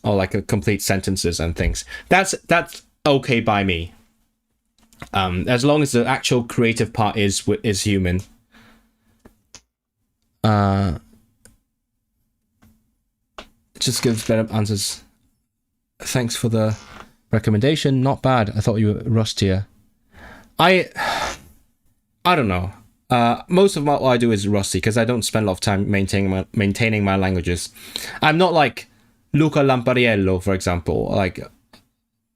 or like a complete sentences and things. That's okay by me. As long as the actual creative part is human. Just gives better answers. Thanks for the recommendation. Not bad. I thought you were rustier. I don't know. Most of what I do is rusty because I don't spend a lot of time maintaining my languages. I'm not like Luca Lampariello, for example. Like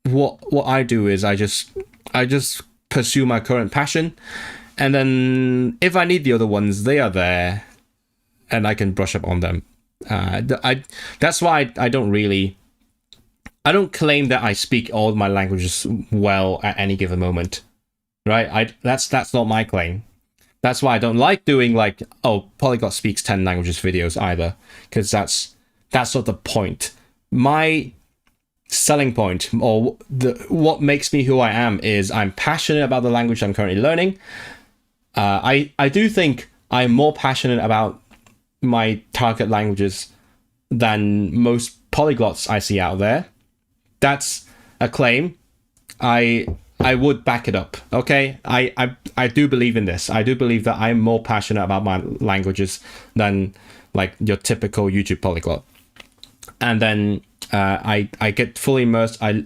what I do is I just pursue my current passion, and then if I need the other ones, they are there, and I can brush up on them. That's why I don't claim that I speak all my languages well at any given moment, right? That's not my claim. That's why I don't like doing like, oh, Polyglot speaks 10 languages videos either, because that's not the point. My selling point, or what makes me who I am, is I'm passionate about the language I'm currently learning. I do think I'm more passionate about my target languages than most polyglots I see out there. That's a claim. I would back it up, okay? I do believe in this. I do believe that I'm more passionate about my languages than like your typical YouTube polyglot. And then I get fully immersed. I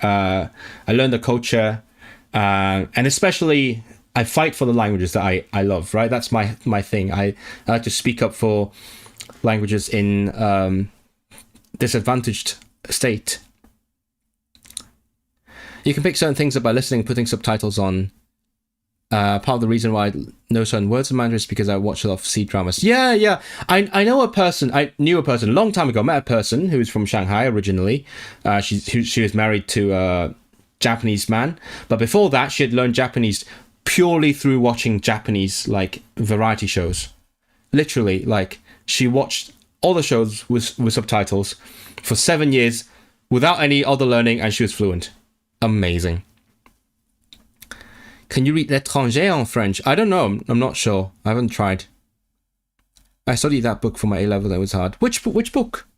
learn the culture, and especially I fight for the languages that I love, right? That's my thing. I like to speak up for languages in disadvantaged state. You can pick certain things up by listening, putting subtitles on. Part of the reason why I know certain words in Mandarin is because I watch a lot of C-dramas. Yeah. I knew a person a long time ago. Met a person who was from Shanghai originally. She was married to a Japanese man. But before that, she had learned Japanese purely through watching Japanese like variety shows. Literally, like she watched all the shows with subtitles for 7 years without any other learning, and she was fluent. Amazing. Can you read L'étranger en French? I don't know. I'm not sure. I haven't tried. I studied that book for my A-level. It was hard. Which book?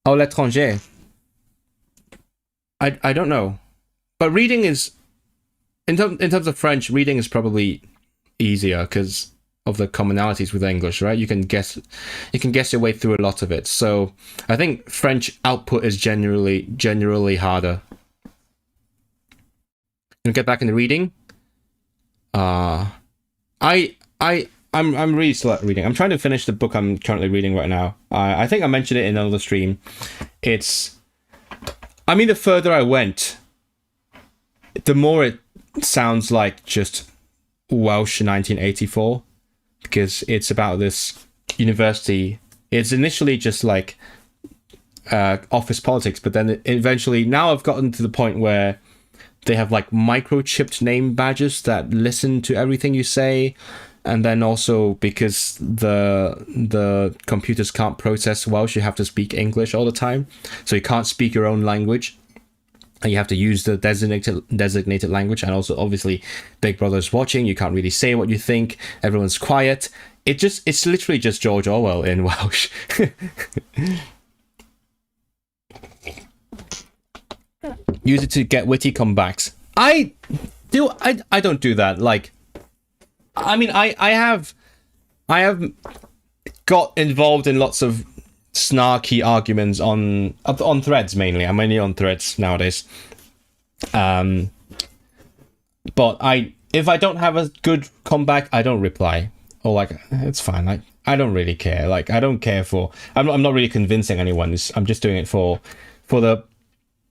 Oh, L'étranger. I don't know. But reading is in terms of French, reading is probably easier because of the commonalities with English, right? You can guess your way through a lot of it. So I think French output is generally harder. And get back into reading. I'm really slow at reading. I'm trying to finish the book I'm currently reading right now. I think I mentioned it in another stream. The further I went, the more it sounds like just Welsh 1984, because it's about this university. It's initially just like office politics, but then eventually, now I've gotten to the point where they have like microchipped name badges that listen to everything you say. And then also, because the computers can't process Welsh, you have to speak English all the time. So you can't speak your own language. And you have to use the designated language. And also, obviously, Big Brother's watching. You can't really say what you think. Everyone's quiet. It's literally just George Orwell in Welsh. Use it to get witty comebacks. I don't do that. Like, I mean, I have got involved in lots of snarky arguments on Threads mainly. I'm mainly on Threads nowadays. But if I don't have a good comeback, I don't reply. Or like, it's fine. I don't really care. Like, I don't care for. I'm not really convincing anyone. I'm just doing it for the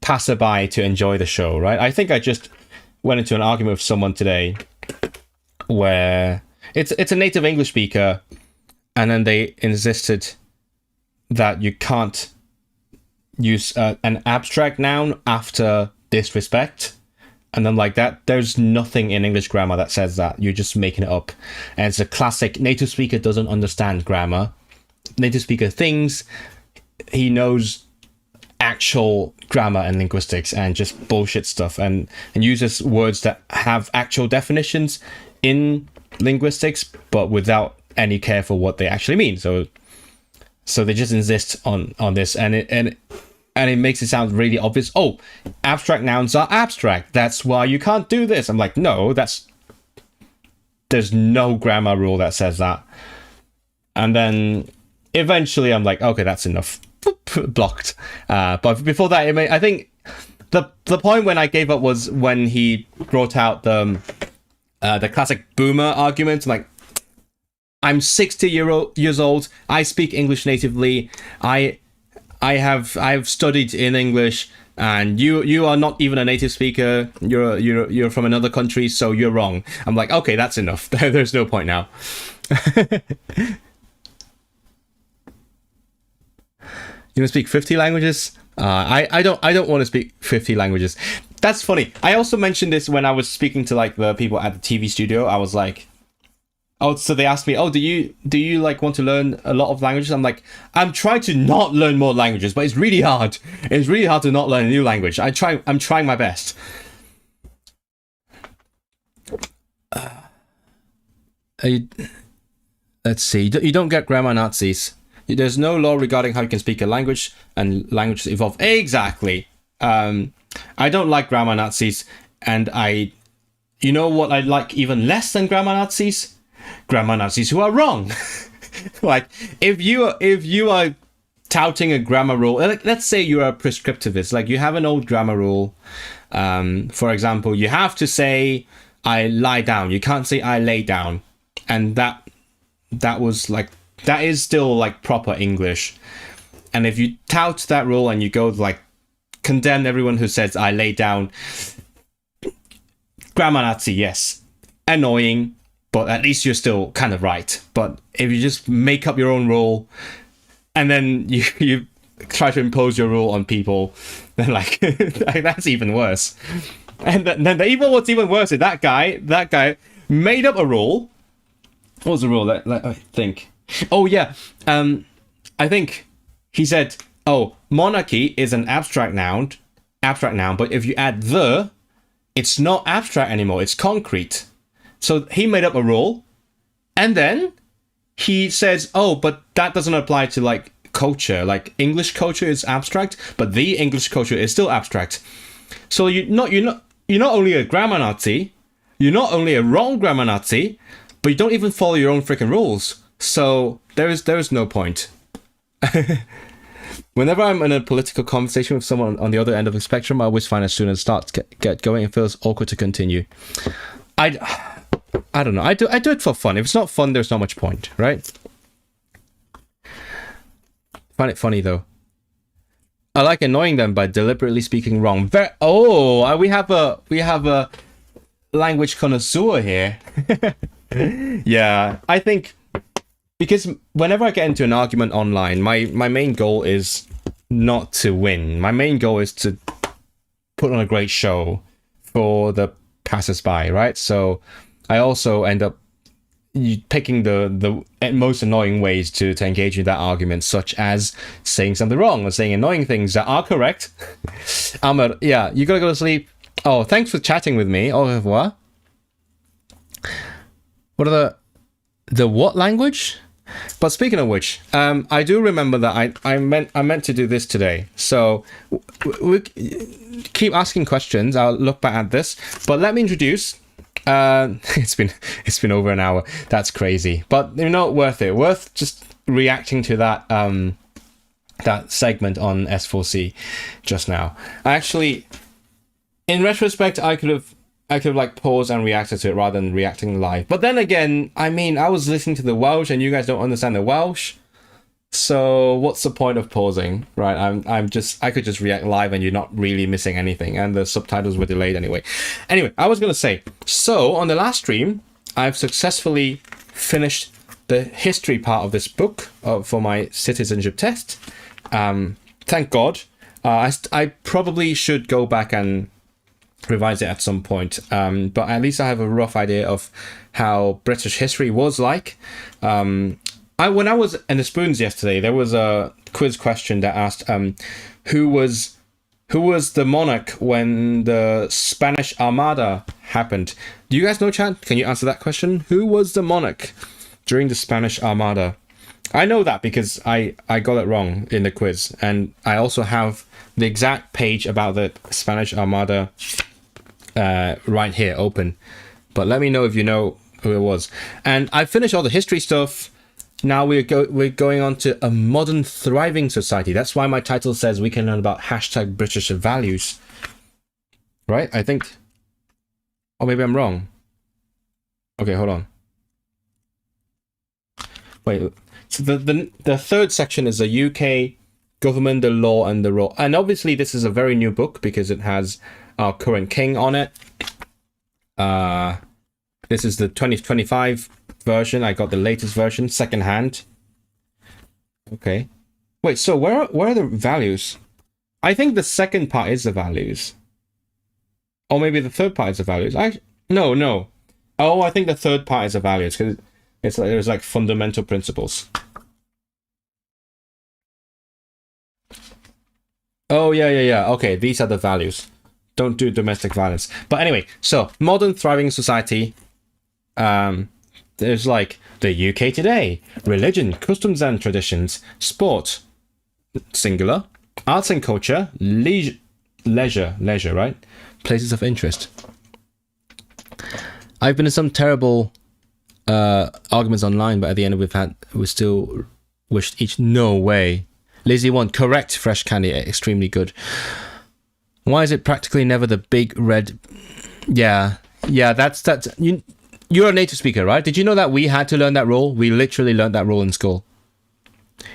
passerby to enjoy the show, right? I think I just went into an argument with someone today where it's a native English speaker, and then they insisted that you can't use an abstract noun after disrespect, and then like that, there's nothing in English grammar that says that. You're just making it up, and it's a classic. Native speaker doesn't understand grammar. Native speaker thinks he knows actual grammar and linguistics and just bullshit stuff, and uses words that have actual definitions in linguistics, but without any care for what they actually mean. So they just insist on this, and it makes it sound really obvious. Oh, abstract nouns are abstract. That's why you can't do this. I'm like, no, there's no grammar rule that says that. And then eventually I'm like, okay, that's enough. Blocked. But before that, I think the point when I gave up was when he brought out the classic boomer argument. Like, I'm 60 years old. I speak English natively. I have studied in English, and you are not even a native speaker. You're from another country, so you're wrong. I'm like, okay, that's enough. There's no point now. You want to speak 50 languages? I don't want to speak 50 languages. That's funny. I also mentioned this when I was speaking to like the people at the TV studio. I was like, oh, so they asked me, oh, do you like want to learn a lot of languages? I'm like, I'm trying to not learn more languages, but it's really hard. It's really hard to not learn a new language. I'm trying my best. Let's see. You don't get grammar Nazis. There's no law regarding how you can speak a language, and languages evolve. Exactly. I don't like grammar Nazis, and you know what I like even less than grammar Nazis? Grammar Nazis who are wrong. Like, if you are touting a grammar rule, like, let's say you're a prescriptivist, like you have an old grammar rule. For example, you have to say I lie down. You can't say I lay down, and that was like. That is still like proper English. And if you tout that rule and you go like condemn everyone who says I lay down, grammar Nazi, yes. Annoying, but at least you're still kind of right. But if you just make up your own rule and then you try to impose your rule on people, then like that's even worse. And then what's even worse is that guy made up a rule. What was the rule? Let I think. Oh yeah, I think he said, oh, monarchy is an abstract noun, but if you add the, it's not abstract anymore, it's concrete. So he made up a rule, and then he says, oh, but that doesn't apply to like culture, like English culture is abstract, but the English culture is still abstract. So you're not only a grammar Nazi, You're not only a wrong grammar Nazi, but you don't even follow your own freaking rules. So there is no point. Whenever I'm in a political conversation with someone on the other end of the spectrum, I always find as soon as it starts get going, it feels awkward to continue. I don't know. I do it for fun. If it's not fun, there's not much point, right? Find it funny though. I like annoying them by deliberately speaking wrong. We have a language connoisseur here. Yeah, I think because whenever I get into an argument online, my main goal is not to win. My main goal is to put on a great show for the passers-by, right? So I also end up picking the most annoying ways to engage in that argument, such as saying something wrong or saying annoying things that are correct. Yeah, you gotta go to sleep. Oh, thanks for chatting with me. Au revoir. What are the what language? But speaking of which, I do remember that I meant to do this today. So we keep asking questions. I'll look back at this, but let me introduce. It's been over an hour. That's crazy, but worth it. Worth just reacting to that that segment on S4C just now. Actually, in retrospect, I could have like paused and reacted to it rather than reacting live. But then again, I mean, I was listening to the Welsh and you guys don't understand the Welsh. So what's the point of pausing, right? I could just react live and you're not really missing anything. And the subtitles were delayed anyway. Anyway, I was going to say, so on the last stream, I've successfully finished the history part of this book for my citizenship test. Thank God. I probably should go back and revise it at some point, but at least I have a rough idea of how British history was like. When I was in the Spoons yesterday, there was a quiz question that asked who was the monarch when the Spanish Armada happened. Do you guys know, chat? Can you answer that question? Who was the monarch during the Spanish Armada? I know that because I got it wrong in the quiz, and I also have the exact page about the Spanish Armada right here open. But let me know if you know who it was. And I finished all the history stuff. Now we're going on to a modern thriving society. That's why my title says we can learn about hashtag British values. Right? I think. Or maybe I'm wrong. Okay, hold on. Wait. So the third section is the UK government, the law, and the role. And obviously this is a very new book because it has our current king on it. This is the 2025 version. I got the latest version, secondhand. Okay. Wait, so where are the values? I think the second part is the values. Or maybe the third part is the values. No. Oh, I think the third part is the values because there's like fundamental principles. Oh, yeah. Okay, these are the values. Don't do domestic violence. But anyway, so modern thriving society. There's like the UK today, religion, customs and traditions, sport, singular, arts and culture, leisure, right? Places of interest. I've been in some terrible arguments online, but at the end we still wished each. No way. Lazy one, correct. Fresh candy, extremely good. Why is it practically never the big red? Yeah, that's you're a native speaker, right? Did you know that we had to learn that rule? We literally learned that rule in school.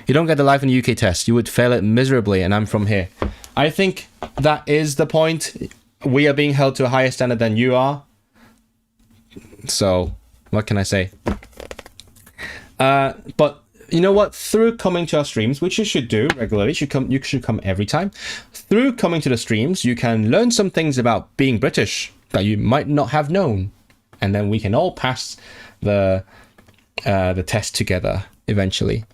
You don't get the life in the UK test. You would fail it miserably, and I'm from here. I think that is the point. We are being held to a higher standard than you are. So, what can I say? But you know what? Through coming to our streams, which you should do regularly, you should come every time. Through coming to the streams, you can learn some things about being British that you might not have known, and then we can all pass the test together eventually.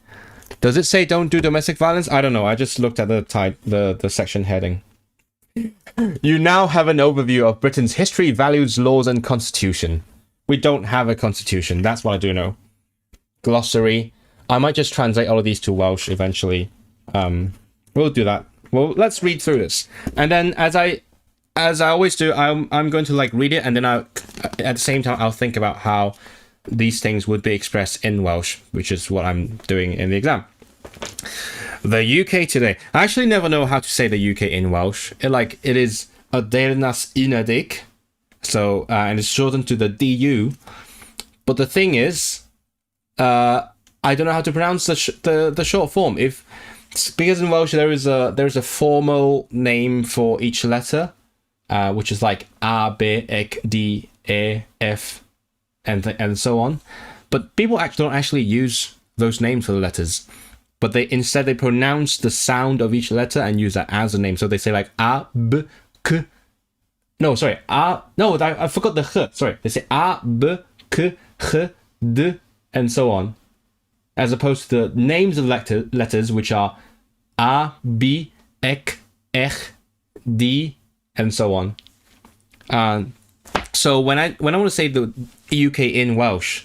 Does it say don't do domestic violence? I don't know. I just looked at the section heading. You now have an overview of Britain's history, values, laws, and constitution. We don't have a constitution. That's what I do know. Glossary. I might just translate all of these to Welsh eventually. We'll do that. Well, let's read through this. And then as I as I always do, I'm going to like read it, and then at the same time I'll think about how these things would be expressed in Welsh, which is what I'm doing in the exam. The UK today. I actually never know how to say the UK in Welsh. It is a Deyrnas Unedig, so and it's shortened to the DU. But the thing is, I don't know how to pronounce the short form. Because in Welsh there is a formal name for each letter, which is like A, B, E, D, E, F, and so on. But people don't actually use those names for the letters. But they pronounce the sound of each letter and use that as a name. So they say like A, B, K. No, sorry. I forgot the H. Sorry. They say A, B, K, H, D, and so on. As opposed to the names of letters, which are A, B, Ek, Ech, D, and so on. So when I want to say the UK in Welsh,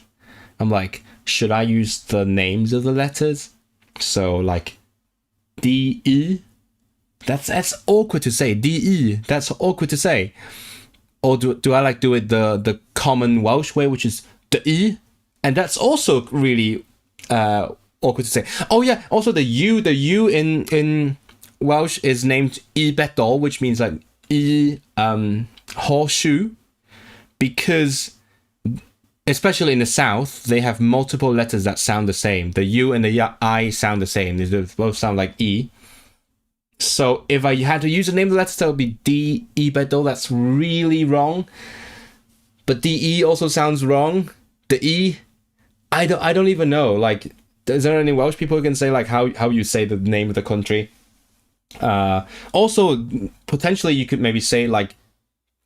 I'm like, should I use the names of the letters? So like DE, that's awkward to say. DE, that's awkward to say. Or do I like do it the common Welsh way, which is the E, and that's also really awkward to say. Oh yeah, also the U in Welsh is named I Bedol, which means like I horseshoe, because especially in the south, they have multiple letters that sound the same. The U and the I sound the same. They both sound like E. So if I had to use the name of the letter, that would be D, E, Bedol. That's really wrong. But DE also sounds wrong. The E, I don't even know. Like, is there any Welsh people who can say like how you say the name of the country? Also, potentially you could maybe say like,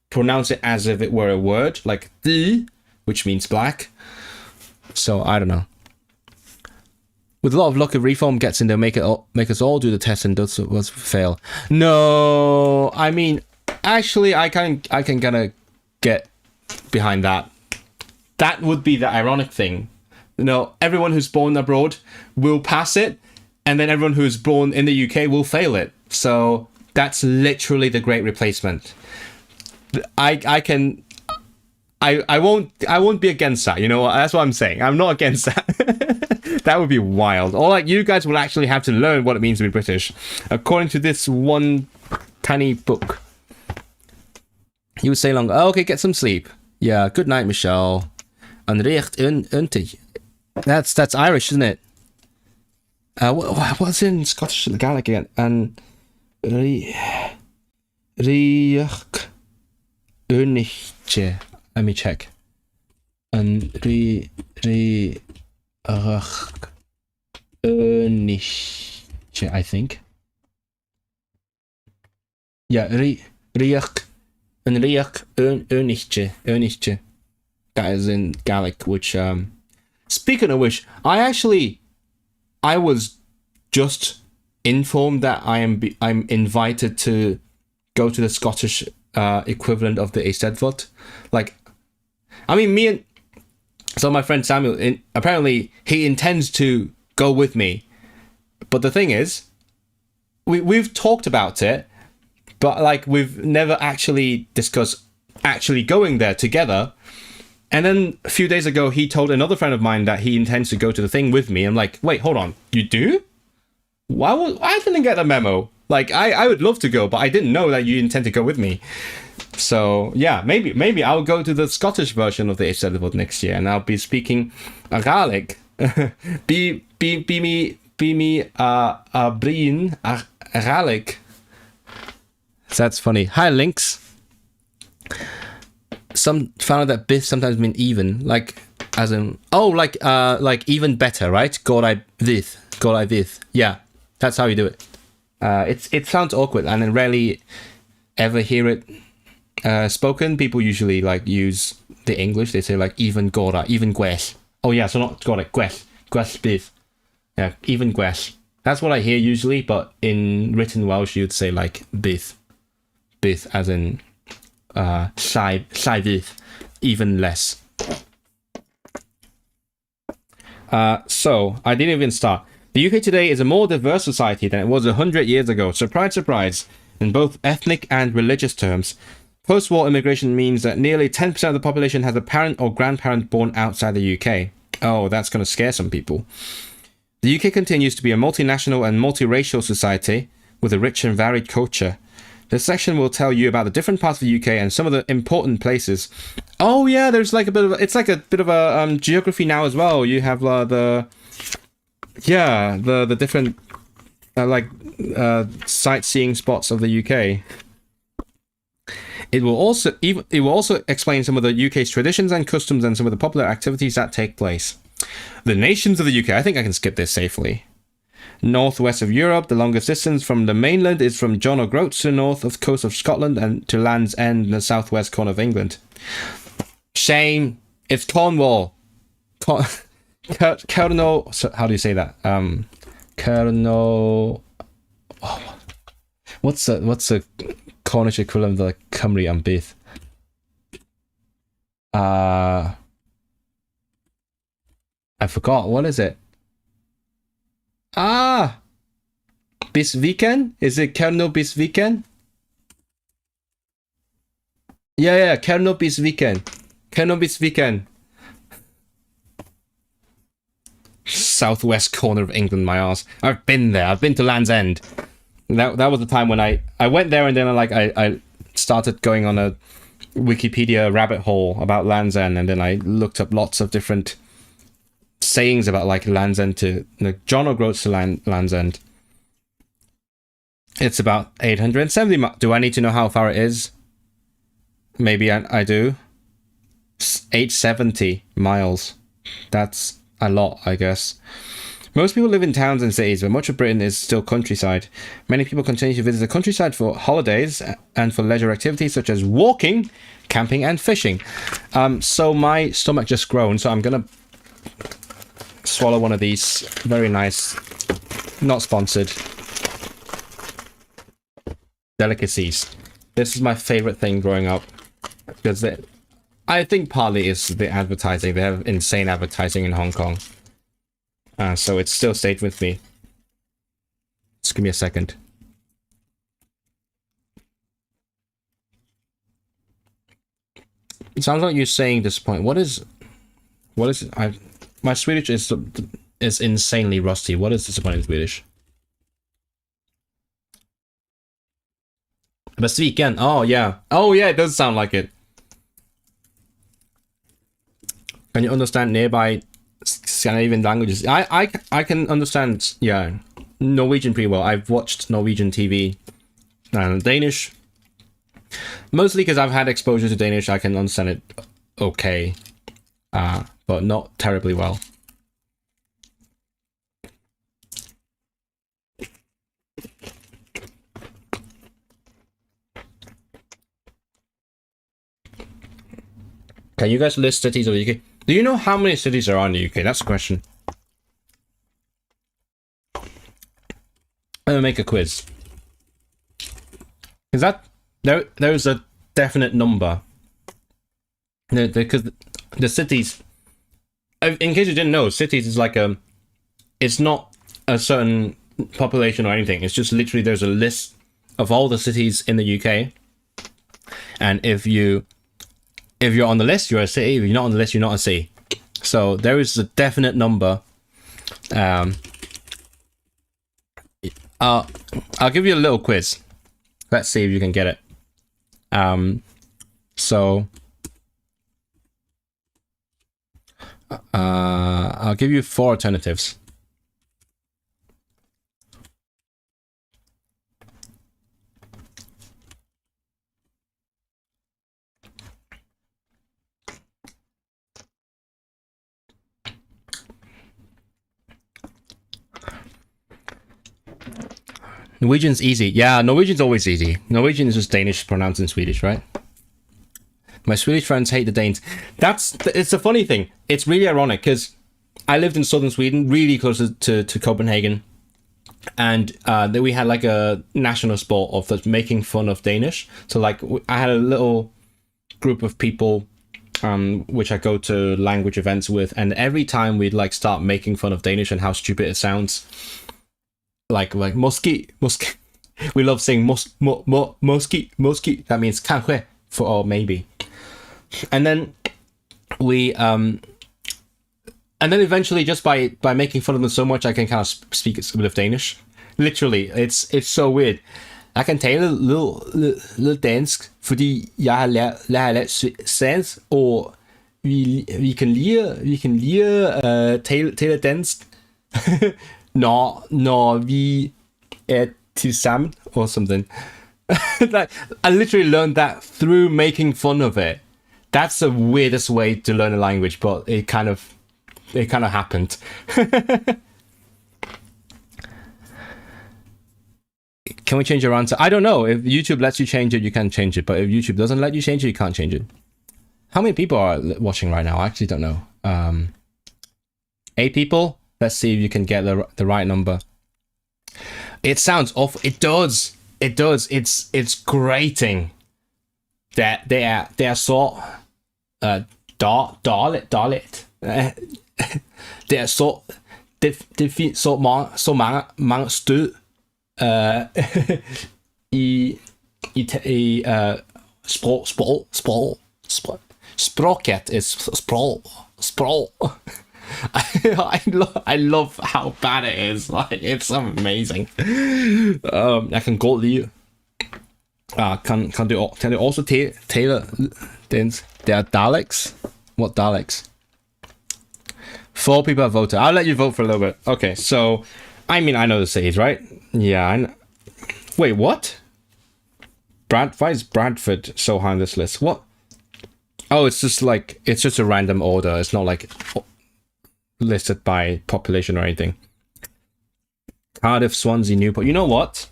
pronounce it as if it were a word, like the, which means black. So I don't know. With a lot of luck, if reform gets in, they'll make us all do the test and does was fail. No, I mean, actually, I can kind of get behind that. That would be the ironic thing. You know, everyone who's born abroad will pass it, and then everyone who's born in the UK will fail it. So that's literally the great replacement. I won't be against that, you know. That's what I'm saying. I'm not against that. That would be wild. Or like you guys will actually have to learn what it means to be British, according to this one tiny book. You would say longer. Oh, okay, get some sleep. Yeah, good night, Michelle. Unrecht untig. That's Irish, isn't it? What's in Scottish Gaelic again? And riach uniche. Let me check. And uniche, I think. Yeah, riach uniche. That is in Gaelic, which speaking of which, I was just informed that I'm invited to go to the Scottish equivalent of the Eisteddfod. Like, I mean, my friend Samuel, apparently he intends to go with me. But the thing is, we've talked about it, but like we've never actually discussed actually going there together. And then a few days ago, he told another friend of mine that he intends to go to the thing with me. I'm like, wait, hold on, you do? I didn't get the memo. Like, I would love to go, but I didn't know that you intend to go with me. So yeah, maybe I'll go to the Scottish version of the Eisteddfod next year, and I'll be speaking Gaelic. Be me brin Gaelic. That's funny. Hi, Lynx. Some found out that bith sometimes mean even, like as in like even better, right? God I vith. Yeah, that's how you do it. It sounds awkward, and I rarely ever hear it spoken. People usually like use the English. They say like even gora, even gwell. Oh yeah, so not gora, gwell bith. Yeah, even gwell. That's what I hear usually, but in written Welsh you'd say like bith as in llai bith, even less. So I didn't even start. The UK today is a more diverse society than it was 100 years ago. Surprise, surprise. in both ethnic and religious terms. Post-war immigration means that nearly 10% of the population has a parent or grandparent born outside the UK. Oh, that's going to scare some people. The UK continues to be a multinational and multiracial society with a rich and varied culture. This section will tell you about the different parts of the UK and some of the important places. Oh yeah, there's like a bit of a, it's like a bit of a geography now as well. You have the different sightseeing spots of the UK. It will also explain some of the UK's traditions and customs and some of the popular activities that take place. The nations of the UK, I think I can skip this safely. Northwest of Europe, the longest distance from the mainland is from John O'Groats to the north of the coast of Scotland and to Land's End in the southwest corner of England. Shame, it's Cornwall. Colonel, how do you say that? Colonel. Oh, what's the Cornish equivalent of like Cymru and Bith? I forgot. What is it? Bisviken? Is it Colonel Bisviken? Yeah, Colonel Bisviken. Colonel Bisviken. Southwest corner of England, my arse. I've been there. I've been to Land's End. That was the time when I went there, and then I started going on a Wikipedia rabbit hole about Land's End, and then I looked up lots of different sayings about like Land's End to John O'Groats to Land's End. It's about 870 miles. Do I need to know how far it is? Maybe I do. 870 miles. That's a lot, I guess. Most people live in towns and cities, but much of Britain is still countryside. Many people continue to visit the countryside for holidays and for leisure activities such as walking, camping, and fishing. So my stomach just groaned, so I'm gonna swallow one of these very nice, not sponsored, delicacies. This is my favorite thing growing up, because I think partly it's the advertising. They have insane advertising in Hong Kong. So it still stayed with me. Just give me a second. It sounds like you're saying disappointed. What is my Swedish is insanely rusty. What is disappointing in Swedish? Besviken. Oh yeah, it does sound like it. Can you understand nearby Scandinavian languages? I can understand, yeah, Norwegian pretty well. I've watched Norwegian TV and Danish. Mostly because I've had exposure to Danish, I can understand it okay, but not terribly well. Can you guys list cities of the UK? Do you know how many cities there are in the UK? That's the question. I'm gonna make a quiz. Is that there's a definite number? Because the cities, in case you didn't know, cities is like it's not a certain population or anything. It's just literally there's a list of all the cities in the UK, and if you're on the list, you're a city. If you're not on the list, you're not a city. So there is a definite number. I'll give you a little quiz. Let's see if you can get it. I'll give you 4 alternatives. Norwegian's easy. Yeah, Norwegian's always easy. Norwegian is just Danish pronounced in Swedish, right? My Swedish friends hate the Danes. It's a funny thing. It's really ironic because I lived in southern Sweden, really close to Copenhagen. And then we had like a national sport of making fun of Danish. So like I had a little group of people which I go to language events with. And every time we'd like start making fun of Danish and how stupid it sounds. Like Moski. We love saying moski. That means 看会 for or maybe. And then and then eventually, just by making fun of them so much, I can kind of speak a bit of Danish. Literally, it's so weird. Jeg kan tale lidt dansk, fordi jeg har lært sans, og vi kan lige tale dansk, når vi er sammen or something. Like, I literally learned that through making fun of it. That's the weirdest way to learn a language, but it kind of happened. Can we change your answer? I don't know. If YouTube lets you change it, you can change it. But if YouTube doesn't let you change it, you can't change it. How many people are watching right now? I actually don't know. 8 people. Let's see if you can get the right number. It sounds awful. It does. It does. It's grating. That they are so dårligt. Det er så det findes så mange stød i språket is sprog. I love how bad it is. Like, it's amazing. Jeg kan godt lide. Kan du også tale dansk? Der er Daleks. What Daleks? 4 people have voted. I'll let you vote for a little bit. Okay, so I mean, I know the cities, right? Yeah, I know. Wait, what? Why is Bradford so high on this list? What? Oh, it's just a random order. It's not like listed by population or anything. Cardiff, Swansea, Newport. You know what?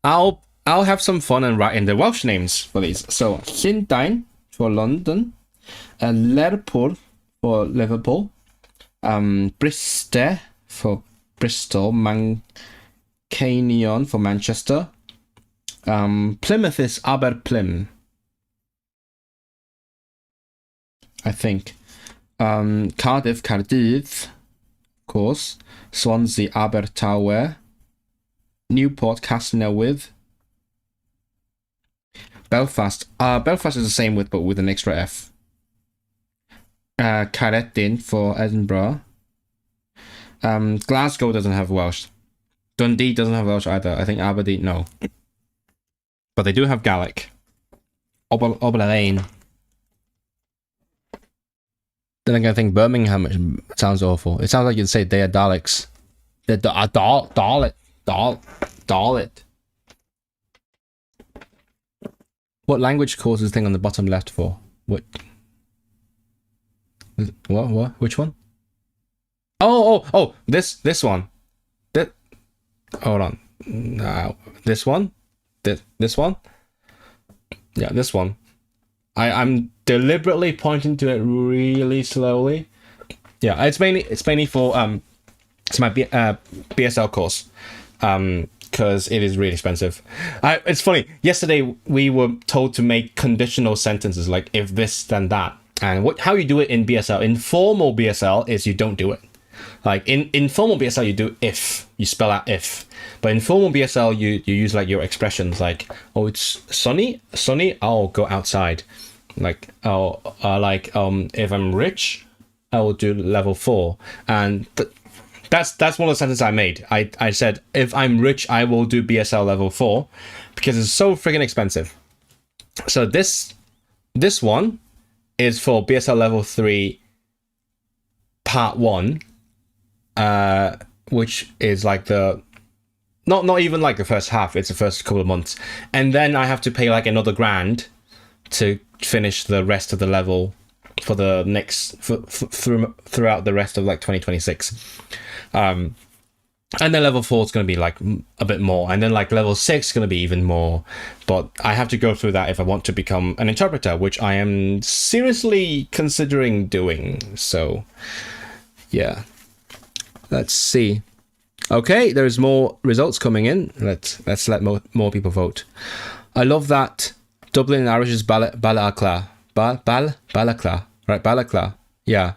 I'll have some fun and write in the Welsh names for these. So Llundain for London, Lerpwl for Liverpool, Bristol for Bristol, Manceinion for Manchester, Plymouth is Aberplym, I think, Cardiff, Cardiff, of course, Swansea, Abertawe, Newport, Castleknock, Belfast. Belfast is the same but with an extra F. Caeredin for Edinburgh. Glasgow doesn't have Welsh. Dundee doesn't have Welsh either. I think Aberdeen, no. But they do have Gaelic. Oberlane. Then again, I think Birmingham sounds awful. It sounds like you'd say they are Daleks. They're Dalit. What language course is the thing on the bottom left for? What? Which one? Oh! This one. Hold on. Now this one. This one. Yeah, this one. I'm deliberately pointing to it really slowly. Yeah, it's mainly for it's my BSL course. Because it is really expensive. It's funny. Yesterday we were told to make conditional sentences like if this then that, and how you do it in BSL. Informal BSL is you don't do it. Like in informal BSL you do if, you spell out if, but in formal BSL you use like your expressions like, oh, it's sunny, I'll go outside. Like if I'm rich, I will do level 4, and that's one of the sentences I made. I said, if I'm rich, I will do BSL level 4 because it's so freaking expensive. So this one is for BSL level 3 part 1, which is like the not even like the first half, it's the first couple of months. And then I have to pay like another $1,000 to finish the rest of the level for the next throughout the rest of like 2026. And then level 4 is going to be like a bit more, and then like level 6 is going to be even more, but I have to go through that if I want to become an interpreter, which I am seriously considering doing. So yeah, let's see. Okay, there's more results coming in. Let's let more people vote. I love that Dublin in Irish is Balacla, right? Balacla, yeah,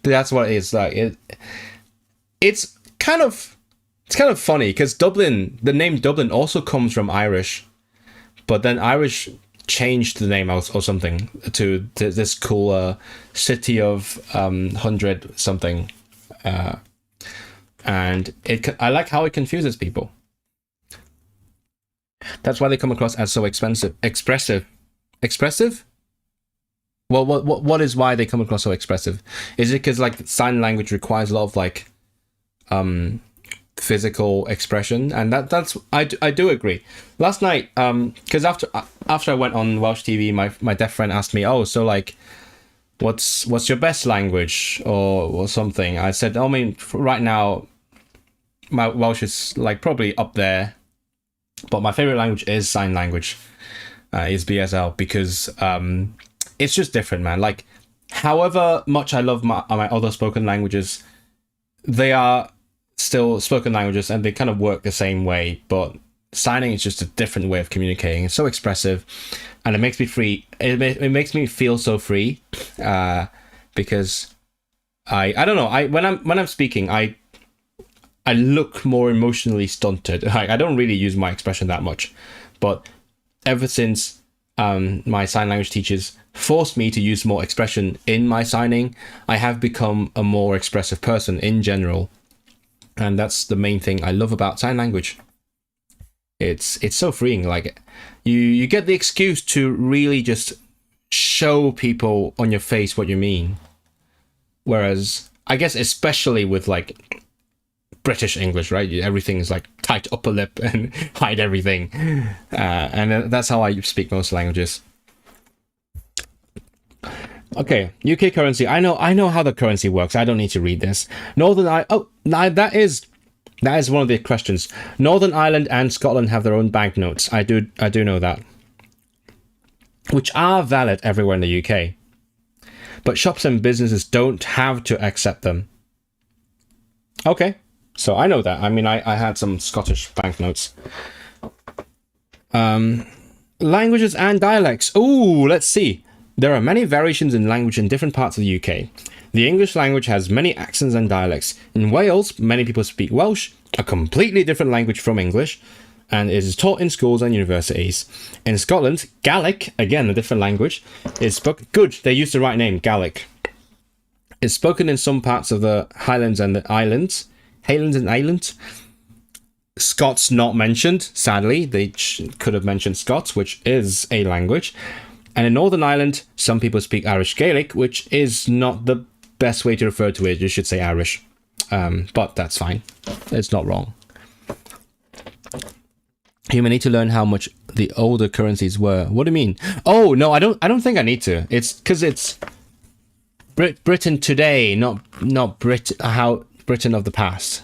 that's what it is. Like it's kind of It's kind of funny because Dublin, the name Dublin also comes from Irish, but then Irish changed the name or something to this cool city of 100 something, and I like how it confuses people. That's why they come across as so expressive. Well, what is why they come across so expressive? Is it because like sign language requires a lot of like physical expression? And that's I do agree. Last night, because after I went on Welsh TV, my deaf friend asked me, oh, so like, what's your best language or something? I said, I mean, right now, my Welsh is like probably up there, but my favorite language is sign language, is BSL, because it's just different, man. Like, however much I love my other spoken languages, they are still spoken languages and they kind of work the same way, but signing is just a different way of communicating. It's so expressive and it makes me free. It makes me feel so free, because I don't know, when I'm speaking, I look more emotionally stunted. I don't really use my expression that much, but ever since my sign language teachers forced me to use more expression in my signing, I have become a more expressive person in general. And that's the main thing I love about sign language. It's so freeing. Like, you get the excuse to really just show people on your face what you mean. Whereas, I guess especially with like British English, right? Everything is like tight upper lip and hide everything. And that's how I speak most languages. Okay, UK currency. I know how the currency works. I don't need to read this. That is one of the questions. Northern Ireland and Scotland have their own banknotes. I do know that, which are valid everywhere in the UK. But shops and businesses don't have to accept them. Okay, so I know that. I mean, I had some Scottish banknotes. Languages and dialects. Ooh, let's see. There are many variations in language in different parts of the UK. The English language has many accents and dialects. In Wales, many people speak Welsh, a completely different language from English, and it is taught in schools and universities. In Scotland, Gaelic, again a different language, is spoken. Good, they used the right name, Gaelic. It's spoken in some parts of the Highlands and the Islands. Highlands and Islands. Scots not mentioned, sadly. They could have mentioned Scots, which is a language. And in Northern Ireland, some people speak Irish Gaelic, which is not the best way to refer to it. You should say Irish. But that's fine. It's not wrong. You may need to learn how much the older currencies were. What do you mean? Oh, no, I don't think I need to. It's because it's Britain today, not Britain of the past.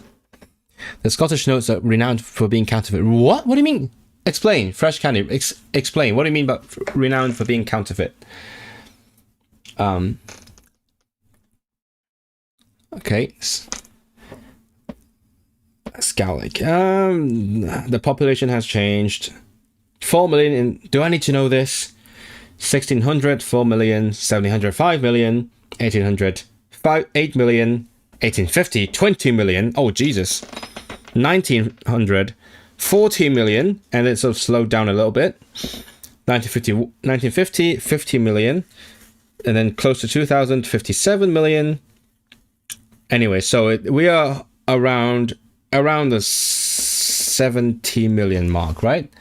The Scottish notes are renowned for being counterfeit. What? What do you mean? Explain. Fresh candy. Explain. What do you mean by renowned for being counterfeit? Okay. Gaelic. The population has changed. 4 million in... Do I need to know this? 1600, 4 million, 1700, 5 million, 1800, 8 million, 1850, 20 million. Oh, Jesus. 1900, 40 million, and it sort of slowed down a little bit. 1950, 50 million, and then close to 2000, 57 million. Anyway, so we are around the 70 million mark, right?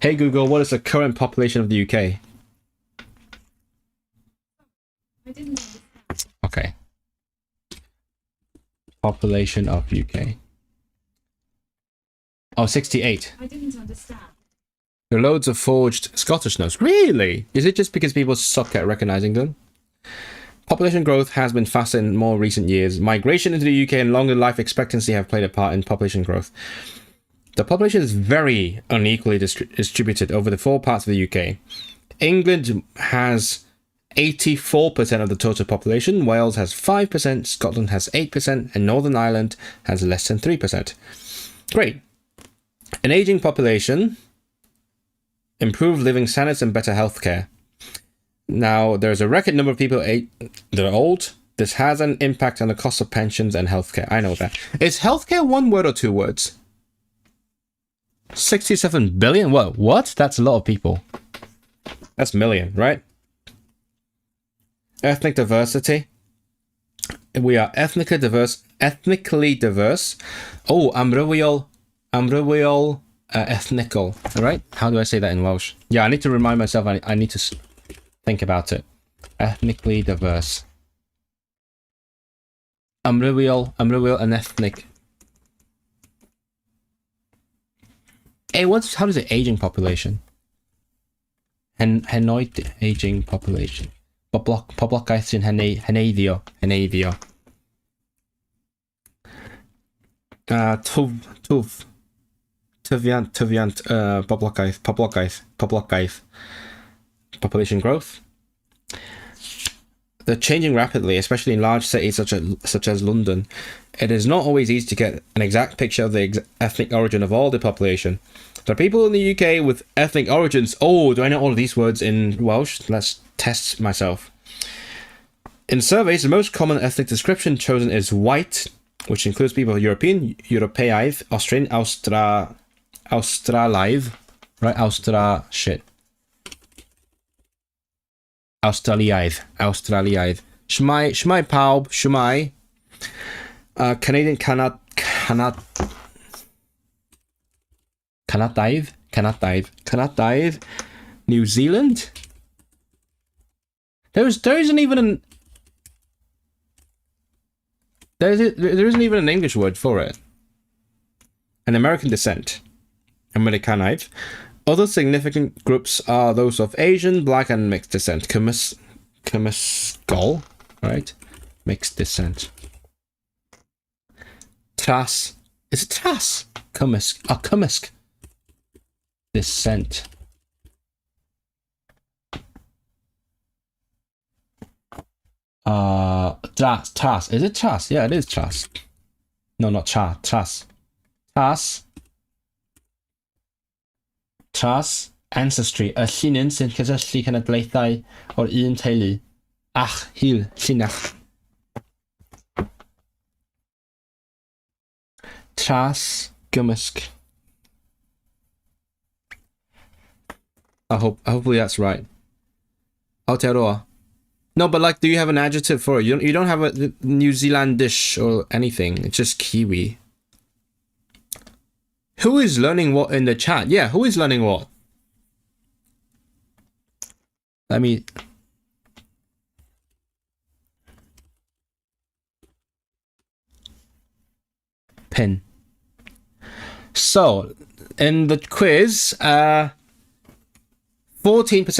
Hey Google, what is the current population of the UK? I didn't understand. Okay. Population of UK. Oh, 68. I didn't understand. There are loads of forged Scottish notes. Really? Is it just because people suck at recognizing them? Population growth has been faster in more recent years. Migration into the UK and longer life expectancy have played a part in population growth. The population is very unequally distributed over the 4 parts of the UK. England has 84% of the total population, Wales has 5%, Scotland has 8%, and Northern Ireland has less than 3%. Great. An aging population, improved living standards, and better healthcare. Now, there's a record number of people that are old, This has an impact on the cost of pensions and healthcare. I know that. Is healthcare one word or two words? 67 billion? What? That's a lot of people. That's million, right? Ethnic diversity. We are ethnically diverse. Oh, amrywiol ethnical. All right? How do I say that in Welsh? Yeah, I need to remind myself. I need to think about it. Ethnically diverse. Amrywiol and ethnic. Hey, how does it aging population? Henoed aging population. Poblogaeth sy'n heneiddio. Tyfiant, poblogaeth. Population growth. They're changing rapidly, especially in large cities such as London. It is not always easy to get an exact picture of the ethnic origin of all the population. There are people in the UK with ethnic origins. Oh, do I know all of these words in Welsh? Let's test myself. In surveys, the most common ethnic description chosen is white, which includes people European, Europeaidd, Australian, Australaidd, right? Australiaidd. Shmai pawb, shmai. Canadian, Canadaidd. New Zealand. There isn't even an English word for it. An American descent. Americanaidd. Other significant groups are those of Asian, Black, and mixed descent. Cymysgol, right? Mixed descent. Tras. Is it Tras? Cymysg. Descent. Tras. Is it Tras? Yeah, it is Tras. No, not Tras. Tras. Ancestry. Y llinyn sy'n cysylltu cenedlaethau o'r un teulu. Hil, llinach. Tras. Gymysg. Hopefully that's right. Aotearoa. No, but like, do you have an adjective for it? You don't have a New Zealandish or anything. It's just Kiwi. Who is learning what in the chat? Yeah, who is learning what? Let me... Pin. So, in the quiz, 14%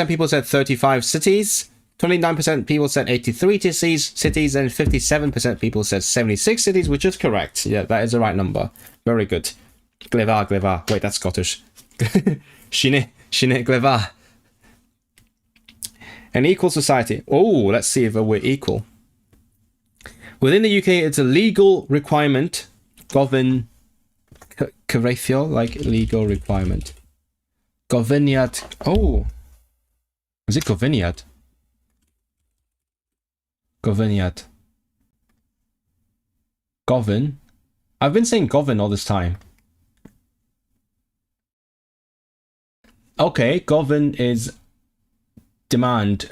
people said 35 cities. 29% people said 83 cities, and 57% people said 76 cities, which is correct. Yeah, that is the right number. Very good. Glevar. Wait, that's Scottish. Shine Glevar. An equal society. Oh, let's see if we're equal. Within the UK, it's a legal requirement. Gofyn cyfreithiol, like legal requirement. Gofyniad. Oh. Is it gofyniad? Gofyniad. Govern. I've been saying govern all this time. Okay, govern is demand,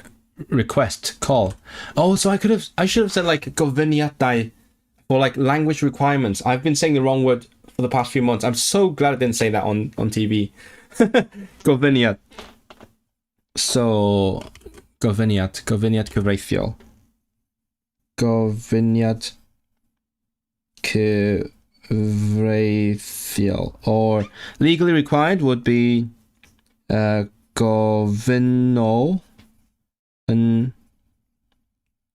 request, call. Oh, so I should have said like gofyniadau for like language requirements. I've been saying the wrong word for the past few months. I'm so glad I didn't say that on TV. Gofyniad. So gofyniad cyfreithiol. Gofyniad cyfreithiol, or legally required would be gofynno yn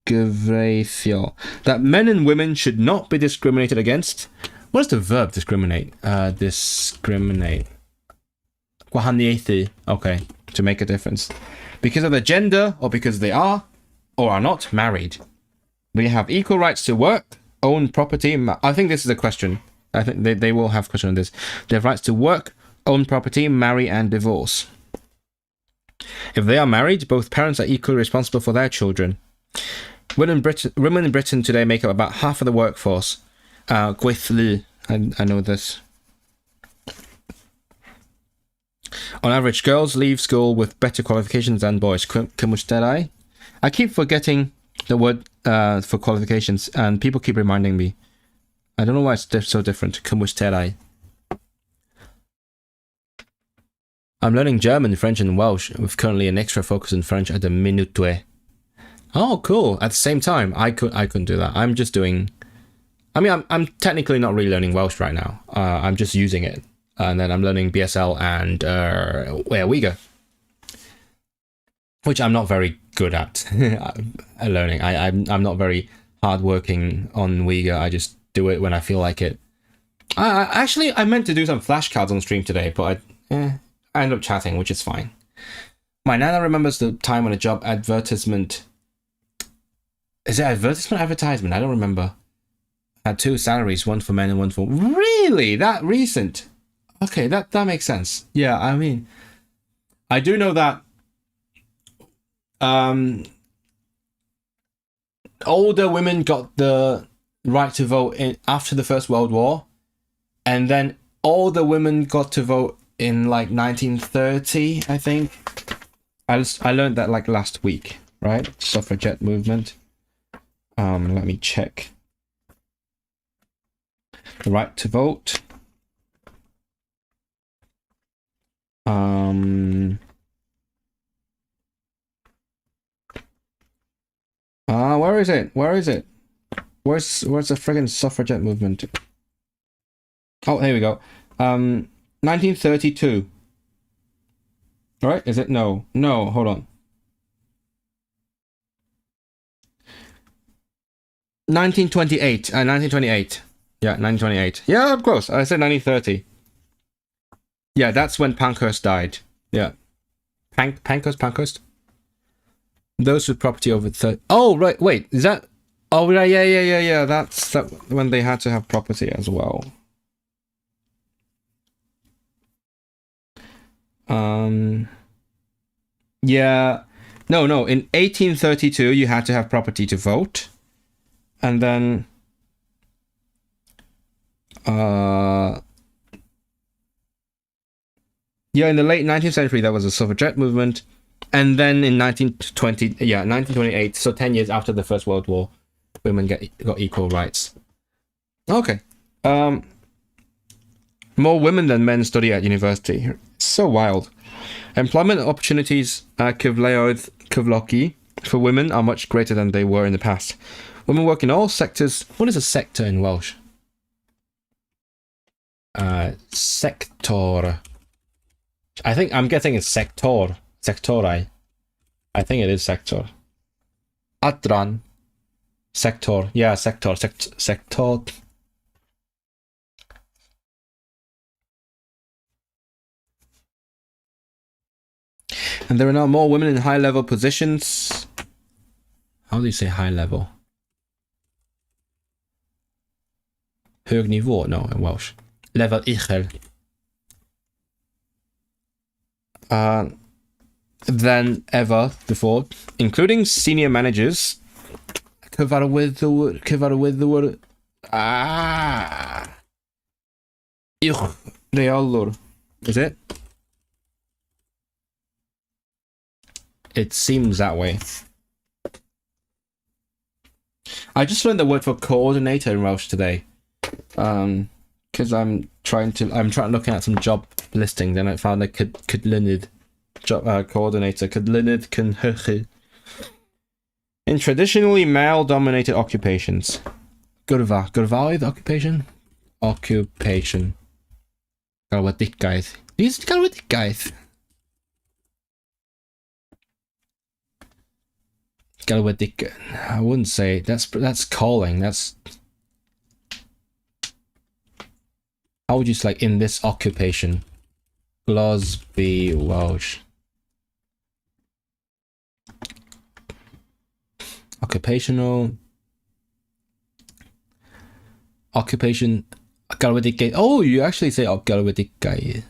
gyfreithiol, that men and women should not be discriminated against. What is the verb discriminate? Discriminate. Gwahaniaethu. Okay, to make a difference. Because of their gender, or because they are or are not married. They have equal rights to work, own property. I think this is a question. I think they will have a question on this. They have rights to work, own property, marry, and divorce. If they are married, both parents are equally responsible for their children. Women in Britain today make up about half of the workforce. Gweithlu, I know this. On average, girls leave school with better qualifications than boys. Cymwysteri? I keep forgetting the word for qualifications, and people keep reminding me. I don't know why it's so different. Cymwysteri. I'm learning German, French, and Welsh, with currently an extra focus in French at the minutue. Oh, cool! At the same time, I couldn't do that. I'm just doing. I mean, I'm technically not really learning Welsh right now. I'm just using it, and then I'm learning BSL and Uyghur, which I'm not very good at learning. I'm not very hardworking on Uyghur. I just do it when I feel like it. Actually, I meant to do some flashcards on stream today, but I end up chatting, which is fine. My nana remembers the time when a job advertisement. Is it advertisement? I don't remember. Had 2 salaries, one for men and one for... Really? That recent? Okay, that makes sense. Yeah, I mean... I do know that... older women got the right to vote after the First World War. And then older women got to vote in like 1930, I think. I learned that like last week, right? Suffragette movement. Let me check. The right to vote. Where is it? Where's the friggin' suffragette movement? Oh, here we go. 1932. Right? Is it? No, hold on. 1928. 1928. Yeah, 1928. Yeah, of course. I said 1930. Yeah, that's when Pankhurst died. Yeah. Pankhurst? Those with property over 30... Oh, right, wait. Is that... Oh, right, yeah. That's when they had to have property as well. Yeah. No. In 1832, you had to have property to vote. And then... Yeah, in the late 19th century, there was a suffragette movement. And then in 1928, so 10 years after the First World War, women got equal rights. Okay. More women than men study at university. So wild. Employment opportunities at Cyfleoedd for women are much greater than they were in the past. Women work in all sectors. What is a sector in Welsh? Sector. I think I'm guessing it's sector. Sectori. I think it is sector. Adran. Sector. Yeah, sector. Sector. And there are now more women in high-level positions. How do you say high-level? Hög nivå? No, in Welsh. Level uchel. Than ever before, including senior managers. Cyfarwyddwr. Uwchreolwr. Is it? It seems that way. I just learned the word for coordinator in Welsh today. Because I'm looking at some job listings and I found a cydlynydd job coordinator, cydlynydd cynhyrchu. In traditionally male-dominated occupations. Gyrfaoedd occupation? Occupation. Galwedigaeth. Is it galwedigaeth? Galwedig. I wouldn't say that's calling. That's. How would you say like in this occupation? Glasby Welsh. Occupational. Occupation. Galwedigaeth. Oh, you actually say galwedigaeth.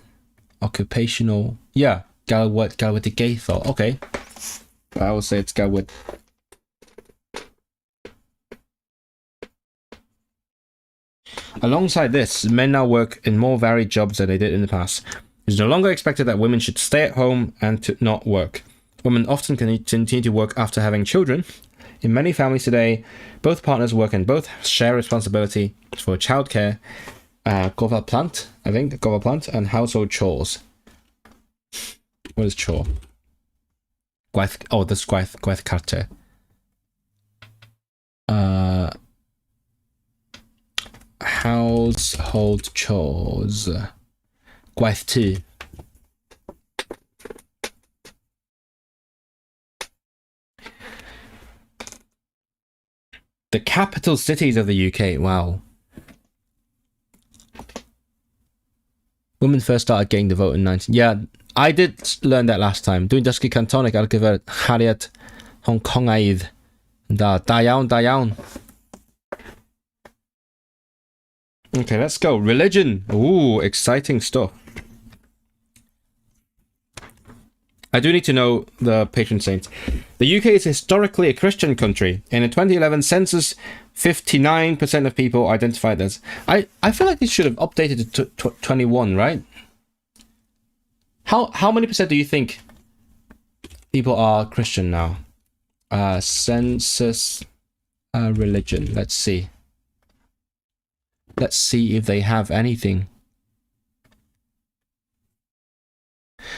Occupational. Yeah. Galwedigaeth. Okay. I would say it's Galwed. Alongside this, men now work in more varied jobs than they did in the past. It is no longer expected that women should stay at home and to not work. Women often continue to work after having children. In many families today, both partners work and both share responsibility for childcare, gofal plant, and household chores. What is chore? This is gwaith carter. Household chores. Gwaith tu. The capital cities of the UK. Wow. Women first started getting the vote in 19... Yeah, I did learn that last time. Dwi'n dysgu Cantoneg ar gyfer Hariad Hong Kongaidd. Da iawn. Okay, let's go. Religion. Ooh, exciting stuff. I do need to know the patron saints. The UK is historically a Christian country. In a 2011 census, 59% of people identified as... I feel like it should have updated to 21, right? How many percent do you think people are Christian now? Census religion. Let's see. Let's see if they have anything.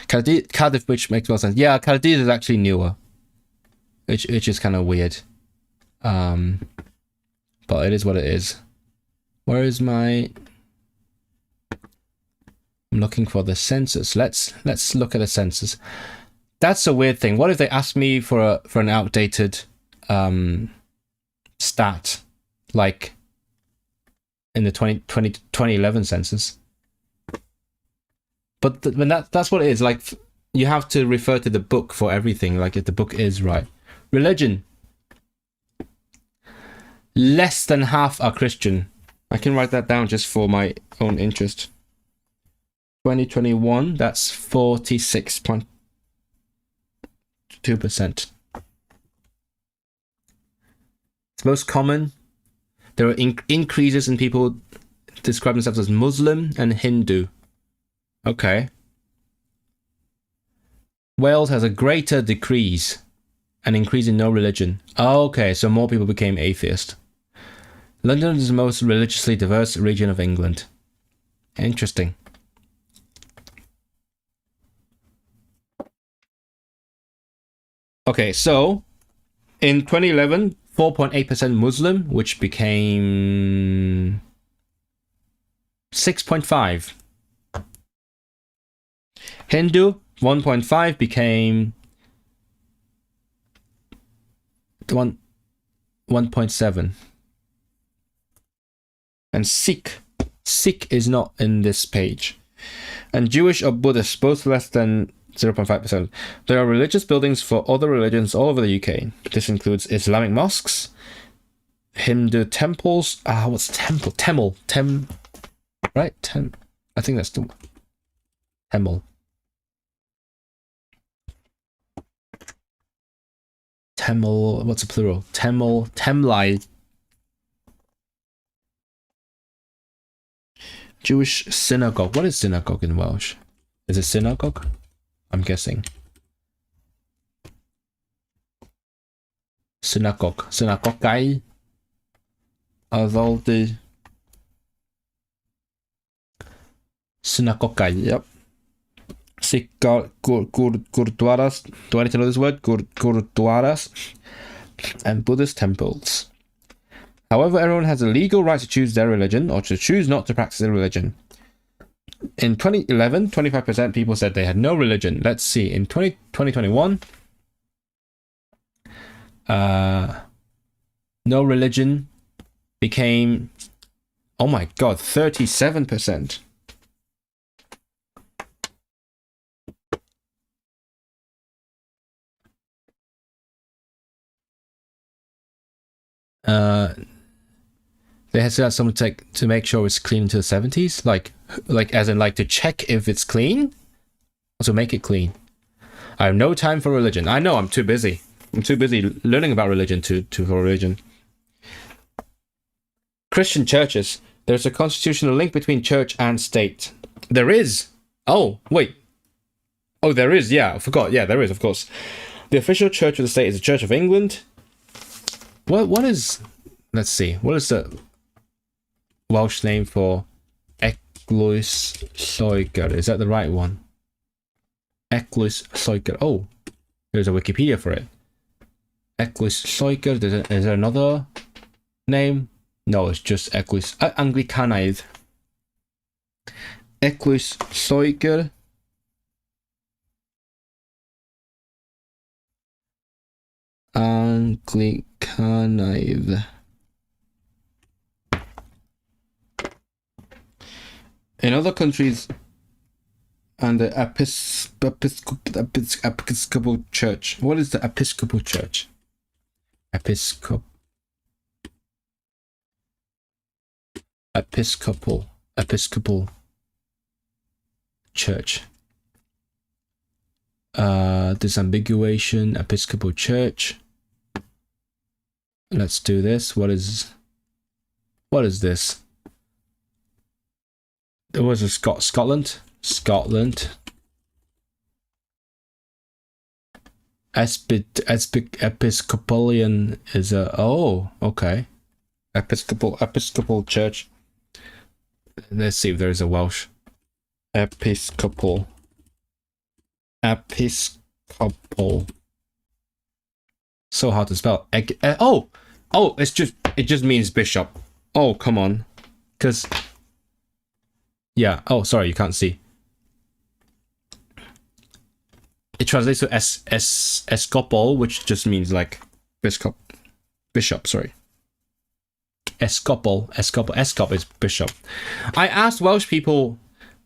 Cardiff, which makes more sense. Yeah, Cardiff is actually newer, which is kind of weird. But it is what it is. Where is my... I'm looking for the census. Let's look at the census. That's a weird thing. What if they ask me for an outdated stat, like in the 2011 census? But when that's what it is. Like, you have to refer to the book for everything. Like, if the book is right. Religion. Less than half are Christian. I can write that down just for my own interest. 2021, that's 46.2%. It's most common. There are increases in people describe themselves as Muslim and Hindu. Okay. Wales has a greater decrease, an increase in no religion. Okay, so more people became atheist. London is the most religiously diverse region of England. Interesting. Okay, so in 2011, 4.8% Muslim, which became 6.5. Hindu, 1.5 became 1.7. And Sikh is not in this page. And Jewish or Buddhist, both less than 0.5%. There are religious buildings for other religions all over the UK. This includes Islamic mosques, Hindu temples. What's temple? Right? I think that's the temple. Temple, what's a plural? Temlai. Jewish synagogue. What is synagogue in Welsh? Is it synagogue? I'm guessing. Synagogue. Synagogai. Addoldy. Synagogai, yep. Gurdwaras. Do I need to know this word? Gurdwaras. And Buddhist temples. However, everyone has a legal right to choose their religion or to choose not to practice their religion. In 2011, 25% people said they had no religion. Let's see. In 2021, no religion became, oh my god, 37%. They had to have someone to make sure it's clean into the 70s, like as in like to check if it's clean, or to make it clean. I have no time for religion. I know, I'm too busy. I'm too busy learning about religion for religion. Christian churches. There's a constitutional link between church and state. There is. Oh, wait. Oh, there is. Yeah, I forgot. Yeah, there is, of course. The official church of the state is the Church of England. What is... Let's see. What is the Welsh name for Eglwys Lloegr? Is that the right one? Eglwys Lloegr. Oh, there's a Wikipedia for it. Eglwys Lloegr. Is there another name? No, it's just Eglwys. Anglicanaidd. Eglwys Lloegr. Anglicanaidd. In other countries, and the Episcopal Church. What is the Episcopal Church? Episcopal Church. Disambiguation, Episcopal Church. Let's do this. What is this? There was a Scotland. Episcopalian is a... Oh, okay. Episcopal Church. Let's see if there is a Welsh. Episcopal. So hard to spell. Oh, it just means bishop. Oh, come on. Because... Yeah. Oh, sorry, you can't see. It translates to escopol, which just means like bishop. Sorry. Escop is bishop. I asked Welsh people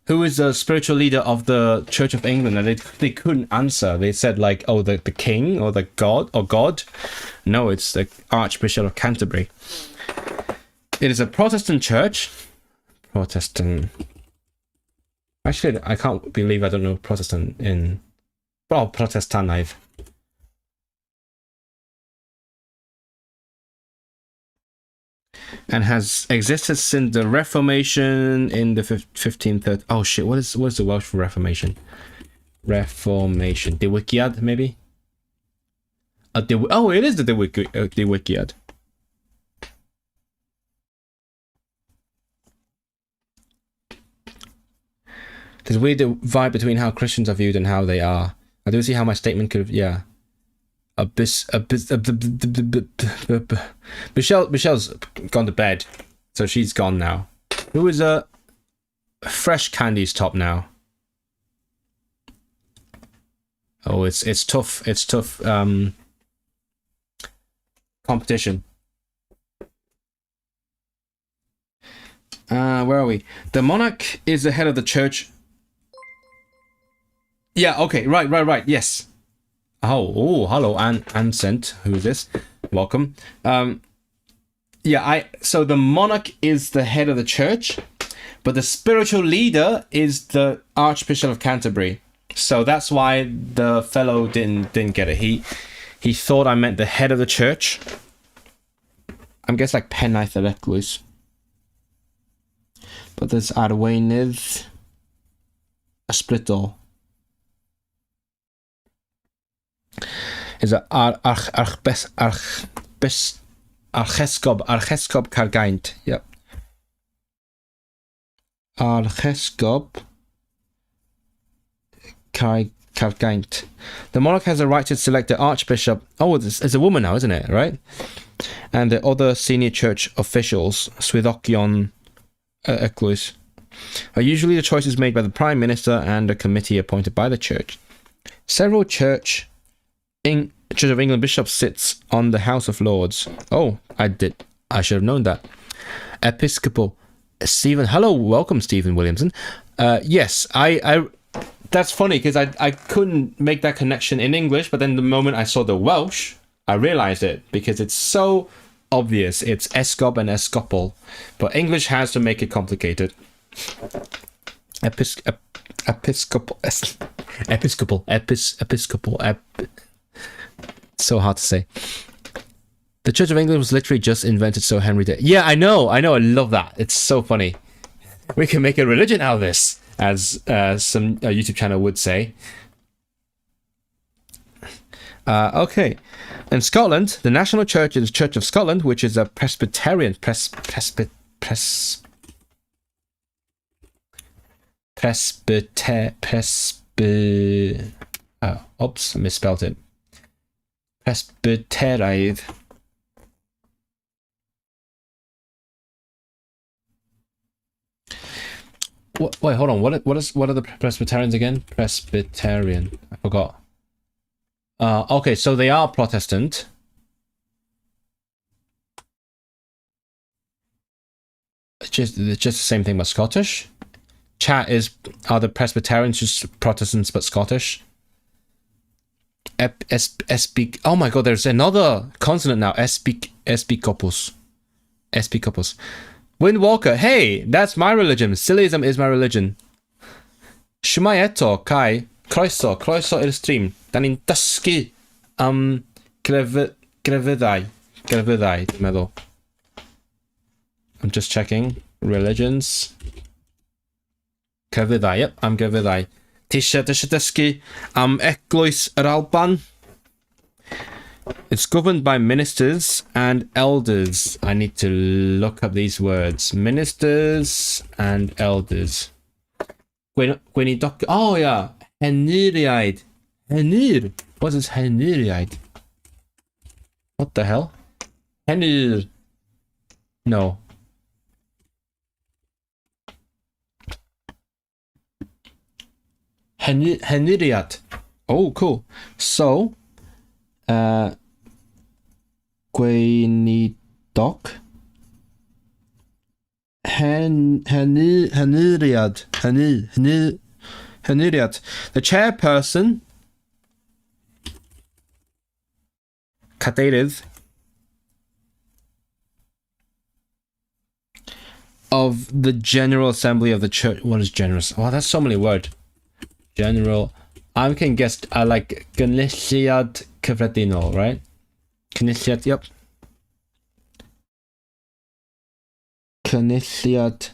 who is the spiritual leader of the Church of England, and they couldn't answer. They said like, oh, the king or the god or God. No, it's the Archbishop of Canterbury. It is a Protestant church. Protestant. Actually, I can't believe I don't know Protestant in... Oh, Protestanaidd. And has existed since the Reformation in the 1530s. Oh shit, what is the Welsh for Reformation? Reformation. Diwygiad, maybe? Oh, it is the Diwygiad. There's a weird vibe between how Christians are viewed and how they are. I do see how my statement could have... Yeah. Michelle's gone to bed, so she's gone now. Who is Fresh Candy's top now? Oh, it's tough. It's tough. Competition. Where are we? The monarch is the head of the church. Yeah. Okay. Right. Yes. Oh, hello, Ancent. Who is this? Welcome. So the monarch is the head of the church, but the spiritual leader is the Archbishop of Canterbury. So that's why the fellow didn't get it. He thought I meant the head of the church. I'm guess like Pennaeth yr Eglwys. But there's Arweinydd Ysbrydol. Is a Archesgob Cargaint. Yep. Archesgob Cargaint. The monarch has a right to select the archbishop. Oh, it's a woman now, isn't it? Right? And the other senior church officials, Swyddogion Eglwys. Usually the choice is made by the Prime Minister and a committee appointed by the church. Several Church of England bishops sits on the House of Lords. Oh, I should have known that. Episcopal Stephen. Hello, welcome, Stephen Williamson. Yes, I that's funny because I couldn't make that connection in English, but then the moment I saw the Welsh, I realized it because it's so obvious. It's esgob and escopal, but English has to make it complicated. Episcopal. So hard to say. The Church of England was literally just invented so Henry did. Yeah, I know. I love that. It's so funny. We can make a religion out of this, as some YouTube channel would say. Okay. In Scotland, the national church is the Church of Scotland, which is a Presbyterian oops, I misspelled it. Presbyterian. Wait, hold on. What are the Presbyterians again? Presbyterian. I forgot. Okay, so they are Protestant. It's just the same thing but Scottish. Chat are the Presbyterians just Protestants but Scottish? Oh my god, there's another consonant now. Episcopus. Wind Walker, hey, that's my religion. Sillyism is my religion. Shmai eto, Kai. Croeso i'r stream. Da ni'n dysgu grefyddau, dwi'n meddwl. I'm just checking. Religions. Grefyddau, yep, am grefyddau. Tisio dysgu eglwys yr Alban. It's governed by ministers and elders. I need to look up these words. Ministers and elders. Oh yeah. Heniriaid. Henir. What is Heniriaid? What the hell? Henir. No. Heniriad. Oh, cool. So, Gweinidoc. Heniriad. Heniriad. The chairperson, cadeirydd, of the General Assembly of the Church. What is generous? Oh, that's so many words. General. I can guess. I like Cynulliad Cyffredinol, right? Cynulliad, yep. Cynulliad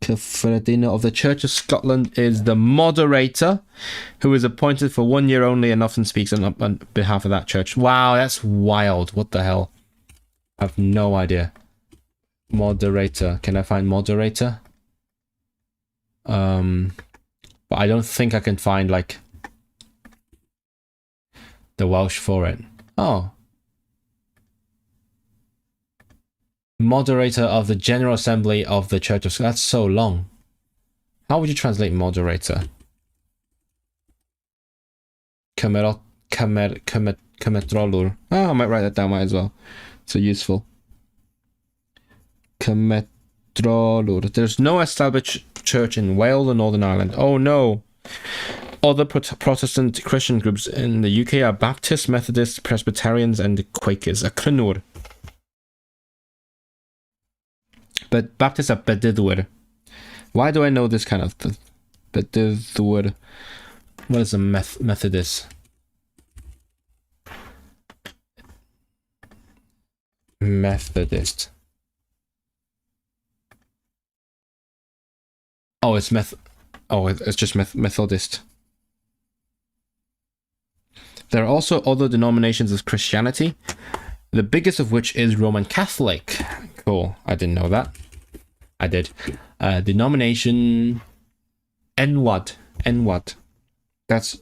Cyffredinol of the Church of Scotland is the moderator, who is appointed for 1 year only and often speaks on behalf of that church. Wow, that's wild. What the hell? I have no idea. Moderator. Can I find moderator? But I don't think I can find like the Welsh for it. Oh. Moderator of the General Assembly of the Church of Scotland. That's so long. How would you translate moderator? Cymetrolwr. Oh, I might write that down, might as well. So useful. Cymetrolwr. There's no established church in Wales or Northern Ireland. Oh no. Other Protestant Christian groups in the UK are Baptists, Methodists, Presbyterians, and Quakers. A crynwr. But Baptists are Bedyddwyr. Why do I know this kind of thing? Bedyddwyr. What is a Methodist? Methodist. Oh, it's it's just Methodist. There are also other denominations of Christianity, the biggest of which is Roman Catholic. Cool, I didn't know that. I did. Denomination Enwad. That's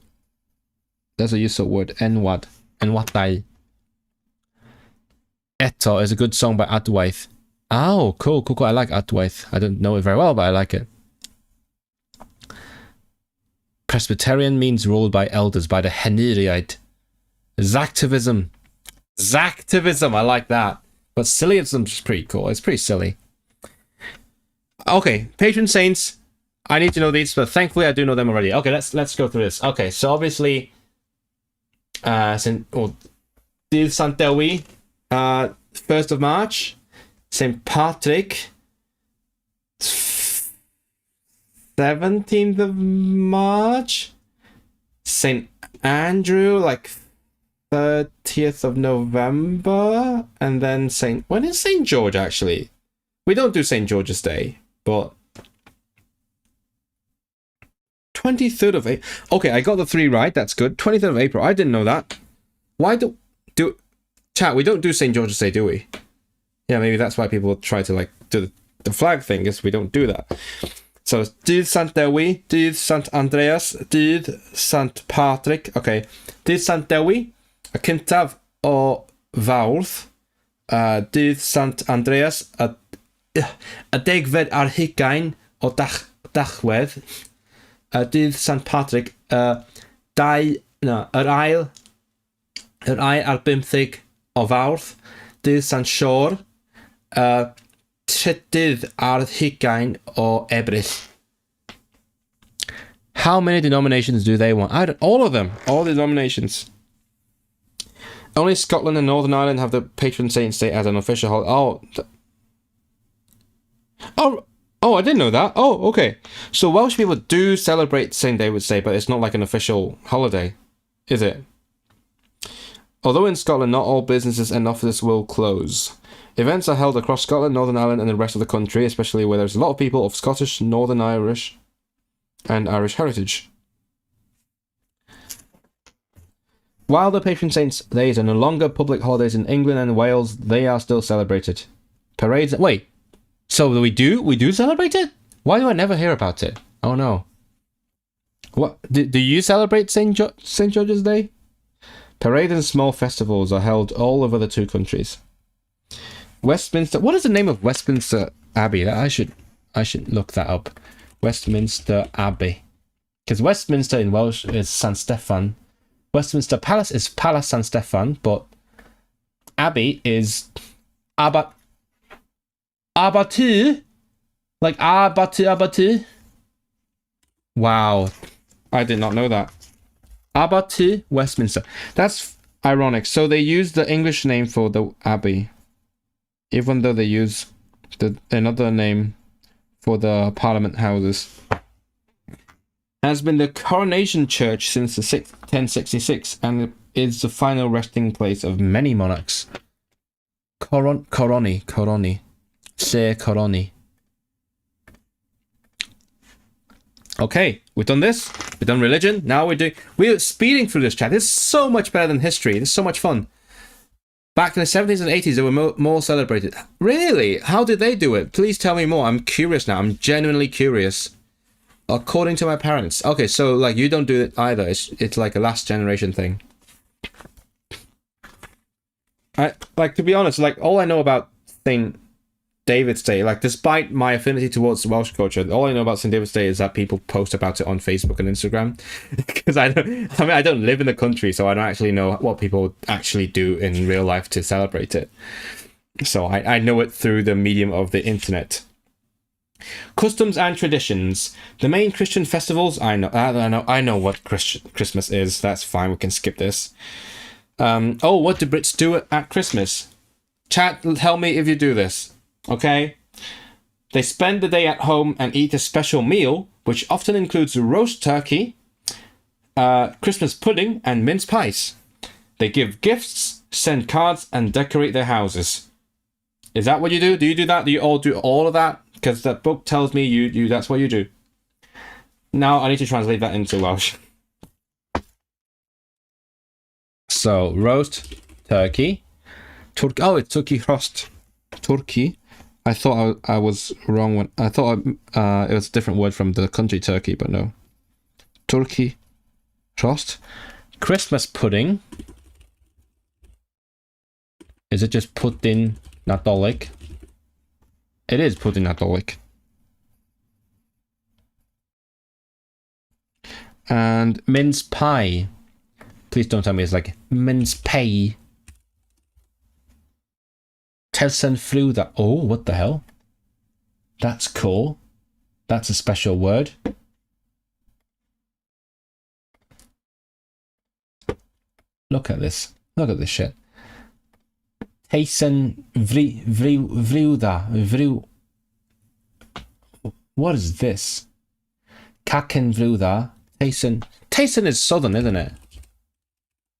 a useful word. Enwad. Enwadau. Eto is a good song by Adwaith. Oh, cool. I like Adwaith. I don't know it very well, but I like it. Presbyterian means ruled by elders, by the Heniriaid. Zactivism, I like that. But sillyism is pretty cool. It's pretty silly. Okay, patron saints. I need to know these, but thankfully I do know them already. Okay, let's go through this. Okay, so obviously, Dydd Sant Dewi, 1st of March, St. Patrick, 17th of March, St. Andrew, like 30th of November, and then when is St. George actually? We don't do St. George's Day, but 23rd of April. Okay, I got the 3 right. That's good. 23rd of April. I didn't know that. Why do chat? We don't do St. George's Day, do we? Yeah, maybe that's why people try to like do the flag thing. Is we don't do that. So Dydd Sant Dewi, Dydd Sant Andreas, Dydd Sant Patrick. Okay, Dydd Sant Dewi, y cyntaf o Fawrth, Dydd Sant Andreas, y 10fed ar 20 o Dachwedd, Dydd Sant Patrick, yr ail ar 15 o Fawrth, Dydd Sant Siôr, trydydd ar 20 o Ebrill. How many denominations do they want? All of them. All the denominations. Only Scotland and Northern Ireland have the patron saint's day as an official holiday. Oh, I didn't know that. Oh, okay. So Welsh people do celebrate St. David's Day, but it's not like an official holiday, is it? Although in Scotland, not all businesses and offices will close. Events are held across Scotland, Northern Ireland, and the rest of the country, especially where there's a lot of people of Scottish, Northern Irish, and Irish heritage. While the patron saints' days are no longer public holidays in England and Wales, they are still celebrated. Parades. Wait. So we do celebrate it? Why do I never hear about it? Oh no. What do you celebrate St. George's Day? Parades and small festivals are held all over the 2 countries. Westminster. What is the name of Westminster Abbey? I should look that up. Westminster Abbey. Because Westminster in Welsh is San Steffan. Westminster Palace is Palace San Steffan, but Abbey is Abbatu. Like Abbatu. Wow. I did not know that. Abbatu, Westminster. That's ironic. So they use the English name for the Abbey, even though they use another name for the Parliament houses. Has been the coronation church since 1066 and is the final resting place of many monarchs. Coroni. Se Coroni. Okay, we've done this. We've done religion. Now we're speeding through this chat. This is so much better than history. This is so much fun. Back in the 70s and 80s, they were more celebrated. Really? How did they do it? Please tell me more. I'm curious now. I'm genuinely curious. According to my parents. Okay, so like you don't do it either. It's like a last generation thing. To be honest, like all I know about St. David's Day, like despite my affinity towards Welsh culture, all I know about St. David's Day is that people post about it on Facebook and Instagram. Because I don't live in the country, so I don't actually know what people actually do in real life to celebrate it. So I know it through the medium of the internet. Customs and traditions. The main Christian festivals. I know what Christmas is. That's fine. We can skip this. What do Brits do at Christmas? Chat, tell me if you do this. Okay? They spend the day at home and eat a special meal, which often includes roast turkey, Christmas pudding, and mince pies. They give gifts, send cards, and decorate their houses. Is that what you do? Do you do that? Do you all do all of that? Because that book tells me you that's what you do. Now I need to translate that into Welsh. So, roast turkey. It's turkey roast. Turkey. I thought I was wrong when I thought it was a different word from the country Turkey, but no. Turkey roast. Christmas pudding. Is it just pudding Nadolig? It is pudding Nadolig. And mince pie. Please don't tell me it's like mince pie. Telsen fruda. Oh, what the hell? That's cool. That's a special word. Look at this. Look at this shit. Telsen fruda. What is this? Kaken fruda. Telsen is southern, isn't it?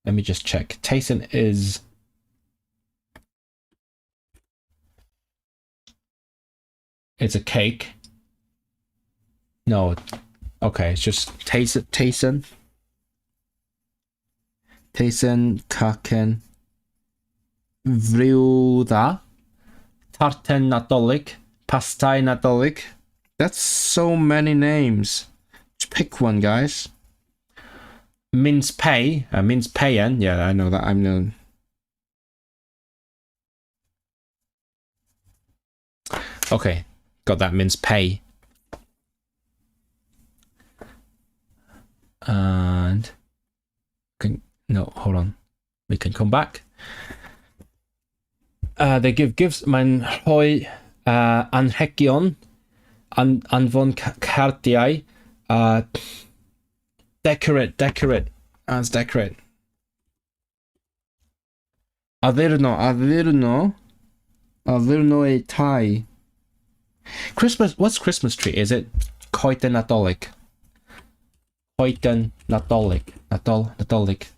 Let me just check. Taysen is... It's a cake. No. Okay, it's just Taysen. Taysen, kaken, vriuda, tarten Nadolig, pastai Nadolig. That's so many names. Just pick one, guys. Mince pay, mince payen. Yeah, I know that. I'm known. Okay, got that. Mince pay. And no, hold on. We can come back. They give gifts. Man hoi anhegion anfon cardiau. Decorate. As decorate. Addurno a tai. Christmas. What's Christmas tree? Is it coeden Nadolig? Coeden Nadolig. Nadolig.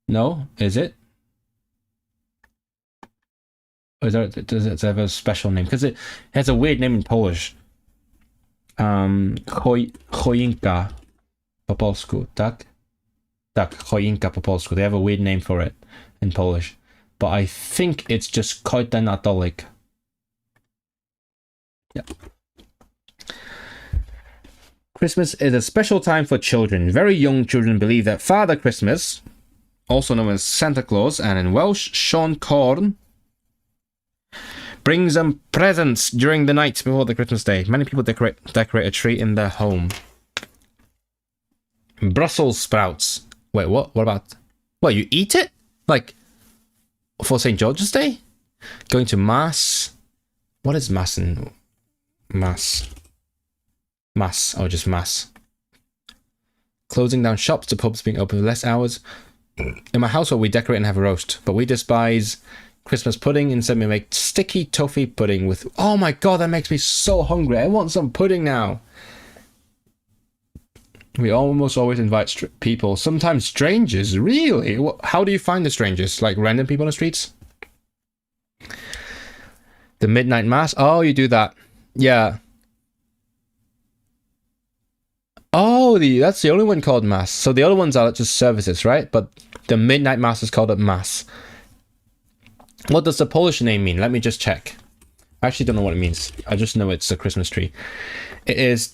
No, is it? Or does it have a special name? Because it has a weird name in Polish. Choinka po polsku, tak? Tak, choinka po polsku. They have a weird name for it in Polish. But I think it's just coeden Nadolig. Yeah. Christmas is a special time for children. Very young children believe that Father Christmas, also known as Santa Claus, and in Welsh, Sean Corn, brings them presents during the night before the Christmas day. Many people decorate a tree in their home. Brussels sprouts. Wait, what? What about... Well, you eat it? Like, for St. George's Day? Going to Mass? What is Mass in... Mass? Mass. Oh, just Mass. Closing down shops to pubs being open for less hours. In my household, we decorate and have a roast, but we despise Christmas pudding. Instead, we make sticky toffee pudding with... Oh my god, that makes me so hungry. I want some pudding now. We almost always invite people, sometimes strangers. Really? How do you find the strangers? Like random people on the streets? The midnight mass? Oh, you do that. Yeah. Oh, that's the only one called mass. So the other ones are just services, right? But the midnight mass is called a mass. What does the Polish name mean? Let me just check. I actually don't know what it means. I just know it's a Christmas tree. It is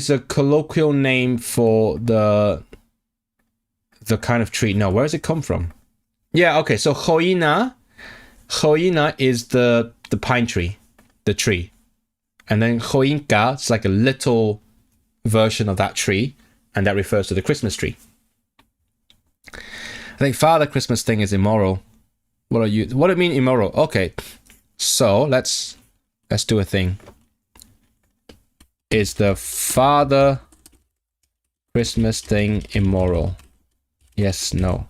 a colloquial name for the kind of tree. No, where does it come from? Yeah, okay. So choina is the pine tree, the tree. And then choinka, it's like a little version of that tree, and that refers to the Christmas tree. I think Father Christmas thing is immoral. What do you mean immoral? Okay, so let's do a thing. Is the Father Christmas thing immoral? Yes, no.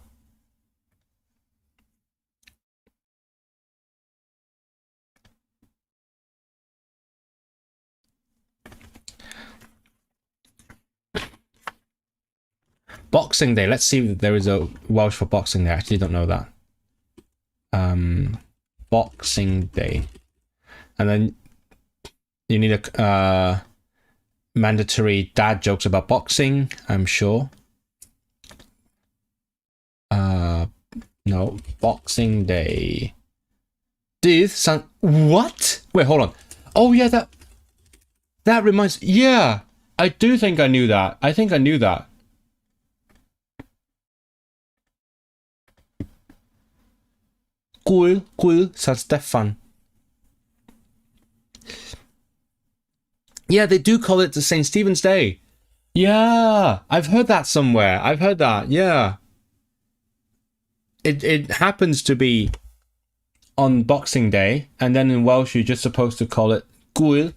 Boxing Day. Let's see if there is a Welsh for Boxing Day. I actually don't know that. Boxing Day. And then you need a mandatory dad jokes about boxing, I'm sure. No, Boxing Day. What? Wait, hold on. Oh yeah, that reminds... Yeah, I do think I knew that. I think I knew that. Cool, San Stefan. Yeah, they do call it the St. Stephen's Day. Yeah, I've heard that somewhere. I've heard that, yeah. It happens to be on Boxing Day, and then in Welsh you're just supposed to call it Gwyl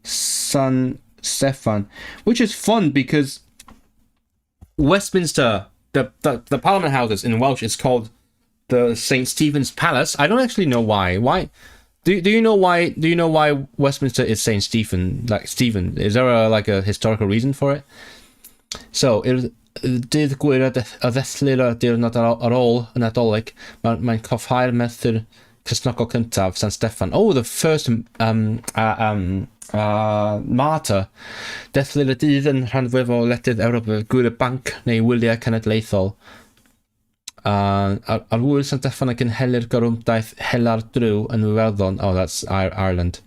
San Stefan, which is fun because Westminster, the Parliament Houses in Welsh is called the St. Stephen's Palace. I don't actually know why. Do you know why Westminster is Saint Stephen, like Stephen? Is there a historical reason for it? So dydd gwir a ddethlir y diwrnod ar ôl y Nadolig, mae'n cofhau'r Merthyr Cristnogol cyntaf, San Steffan. Oh, the first martyr. Dethlir y dydd yn rhan fwyaf o wledydd Ewrop, gwir y banc neu wyliau cenedlaethol. Ar wyl San Steffan ac yn helu'r gorwmdaeth hela'r drw yn Iwerddon. Oh, that's Ireland.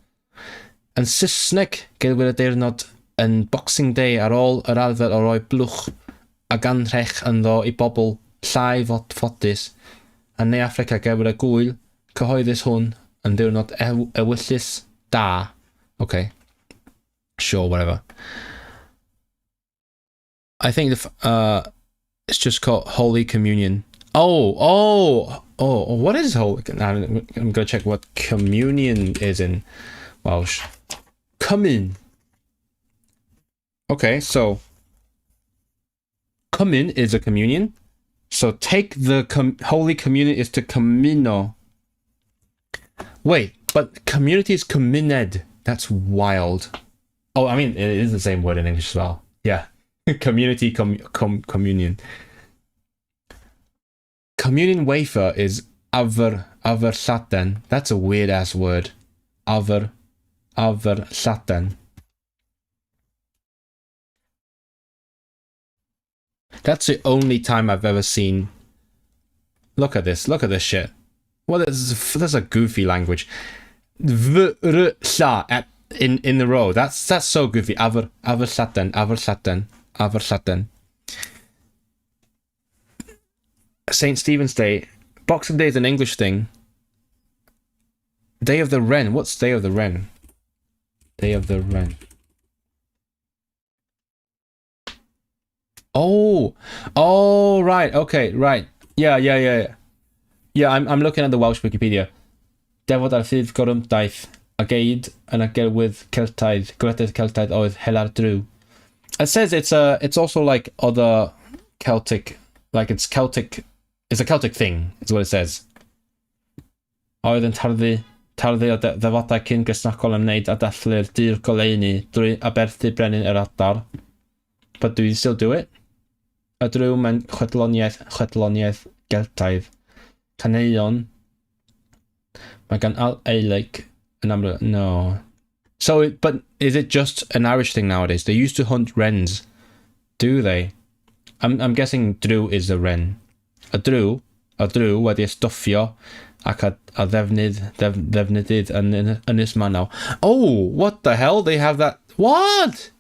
Yn Saesneg, gelwir y diwrnod yn Boxing Day ar ôl yr arfer o roi blwch a ganrhech ynddo i bobl llai ffodus. A neu Africa gelwir y gwyl cyhoeddus hwn yn diwrnod ewyllus da. Okay. Sure, whatever. I think it's just called Holy Communion. Oh, what is Holy? I'm going to check what communion is in Welsh. Cummin. Okay, so cummin is a communion. So take the Holy Communion is to cumino. Wait, but community is cumined. That's wild. Oh, I mean, it is the same word in English as well. Yeah. Community, communion. Communion wafer is averllaten. That's a weird ass word. Averllaten. That's the only time I've ever seen. Look at this shit. Well, that's a goofy language. In the row. That's so goofy. Averllaten. St. Stephen's Day. Boxing Day is an English thing. Day of the Wren. What's Day of the Wren? Day of the Wren. Oh, right. Okay, right. Yeah. Yeah, I'm looking at the Welsh Wikipedia. Defod ar ffydd gorymdaeth a geid yn y gelwydd Celtaidd, gwledydd Celtaidd oedd hela'r drw. It says it's also like other Celtic, like it's a Celtic thing, is what it says. Oedd yn tarddu o ddefodau cyn gysnacol yn wneud a dathlu'r dyr goleuni drwy aberthu brenin yr adar. But do you still do it? Y drw mewn chwedloniaeth Geltaidd. Caneuon. Mae gan eilig yn amlwg. No. So, but is it just an Irish thing nowadays? They used to hunt wrens. Do they? I'm guessing drw is a wren. A drw wedi estofio ac a ddefnydd yn Ynys Manaw. Oh, what the hell? They have that. What?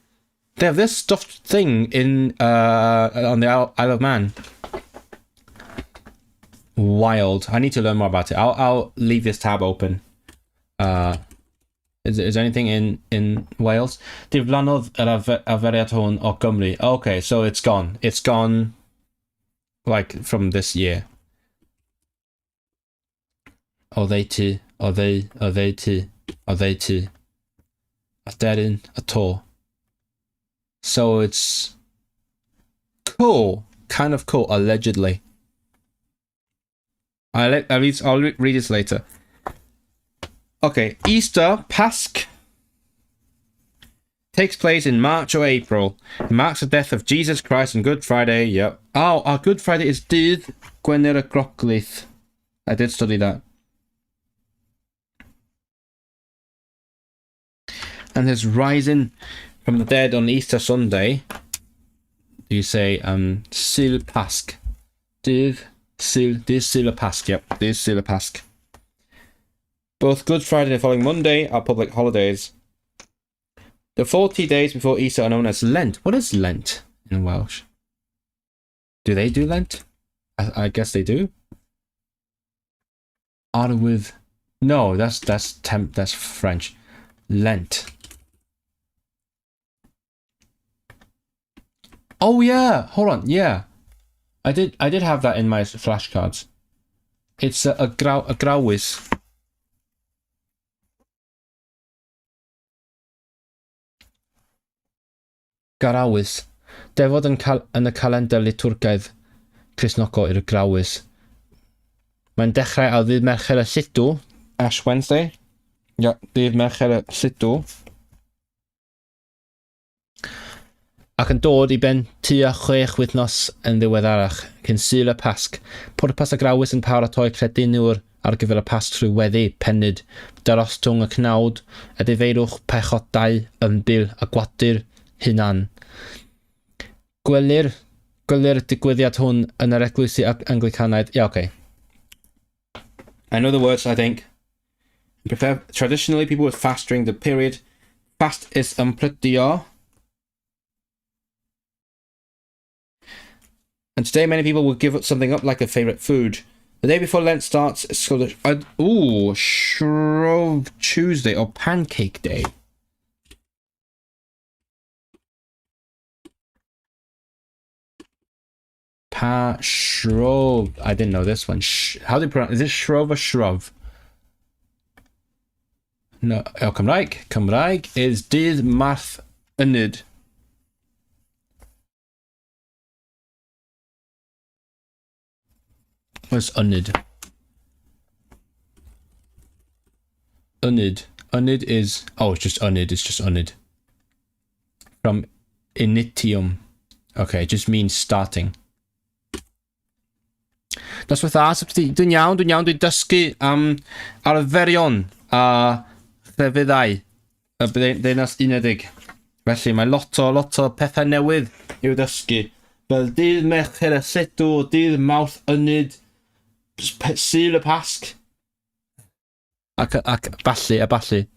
They have this stuffed thing on the Isle of Man. Wild. I need to learn more about it. I'll leave this tab open. Is there anything in Wales? Diflannodd yr arferiad hwn o Gymru. Okay, so it's gone. It's gone like from this year. O they ty. Aderyn y to. So it's cool. Kind of cool, allegedly. I'll read this later. Okay, Easter, Pasc, takes place in March or April. It marks the death of Jesus Christ on Good Friday. Yep. Oh, our Good Friday is dydd Gwener y Groglith. I did study that. And his rising from the dead on Easter Sunday. You say Sil Pasc. Dydd Sil y Pasc. Yep, dydd Sil y Pasc. Both Good Friday and the following Monday are public holidays. The 40 days before Easter are known as Lent. What is Lent in Welsh? Do they do Lent? I guess they do. Arwydd. No, that's French. Lent. Oh yeah, hold on. Yeah, I did have that in my flashcards. It's a grawys. Garawys. Defod yn y calendar liturgaidd Cristnogol i'r grawys. Mae'n dechrau ar ddydd Mercher y Lludw, Ash Wednesday. Ia, dydd Mercher y Lludw. Ac yn dod i ben tua 6 wythnos yn ddiweddarach, cyn Sul y Pasg. Pwrpas y grawys yn paratoi credinwr ar gyfer y Pasg trwy weddi, pennyd, darostwng y cnawd, y difeirwch pechodau, ymbil a gwadur hunan. Gwelir digwyddiad hwn yn yr eglwysi Anglicanaidd. Yeah, okay. I know the words, I think. Traditionally, people would fast during the period. Fast is ympryddio. And today, many people will give something up like a favourite food. The day before Lent starts, it's called Shrove Tuesday or Pancake Day. Shrove. I didn't know this one. How do you pronounce? Is it Shrove or Shrove? No. Oh, Cymraeg. Cymraeg is dydd Marth Ynyd. What's Ynyd? Ynyd. Ynyd is... Oh, it's just Ynyd. It's just Ynyd. From initium. Okay, it just means starting. Nos fatha, dwi'n iawn, dwi'n dysgu ar y ferion a llefyddau y Deyrnas Unedig. Felly mae lot o pethau newydd i'w dysgu. Fel dydd Mercher y Lludw, dydd Mawrth Ynyd, Sul y Pasg. Ac balli.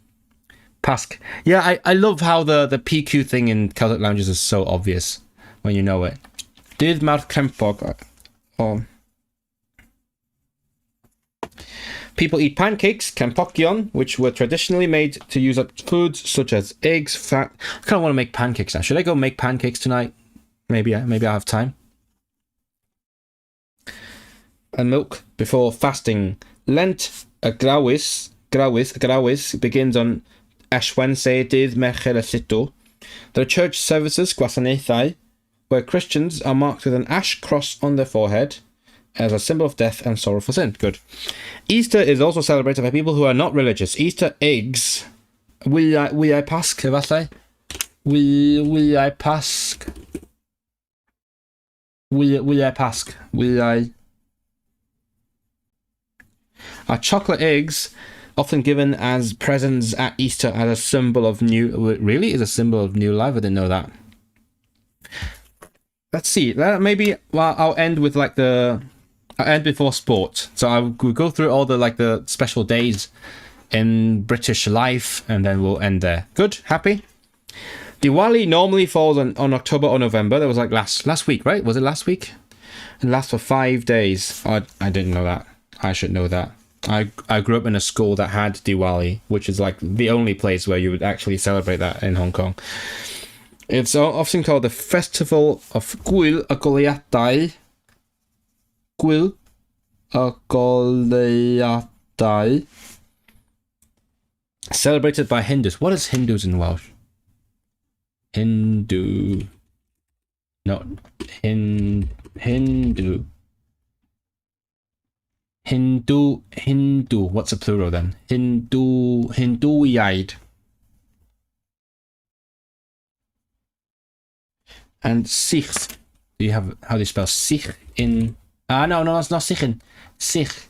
Pasg. Yeah, I love how the PQ thing in Celtic languages is so obvious when you know it. Dydd Mawrth Crempog. Oh. People eat pancakes, campogion, which were traditionally made to use up foods such as eggs, fat. I kind of want to make pancakes now. Should I go make pancakes tonight? Maybe I have time. And milk before fasting. Lent, a grawys begins on Ash Wednesday, dydd Mercher y Lludw. There are church services, gwasanaethau, where Christians are marked with an ash cross on their forehead as a symbol of death and sorrow for sin. Good. Easter is also celebrated by people who are not religious. Easter eggs. Wyau Pasg, efallai? Wyau Pasg. Wyau Pasg. Wyau. Are chocolate eggs often given as presents at Easter as a symbol of new... Really? Is a symbol of new life? I didn't know that. Let's see. Maybe I'll end with like the... I'll end before sport. So I'll go through all the special days in British life and then we'll end there. Good? Happy? Diwali normally falls on October or November. That was like last week, right? Was it last week? It lasts for 5 days. Oh, I didn't know that. I should know that. I grew up in a school that had Diwali, which is like the only place where you would actually celebrate that in Hong Kong. It's often called the Festival of Gwyl y Goleuadau. Gwyl y Goleuadau. Celebrated by Hindus. What is Hindus in Welsh? Hindu. No. Hindu. Hindu. What's a plural then? Hinduiaid. And Sikhs. Do you have, how do you spell Sikh in... no, it's not Sikhin. Sikh.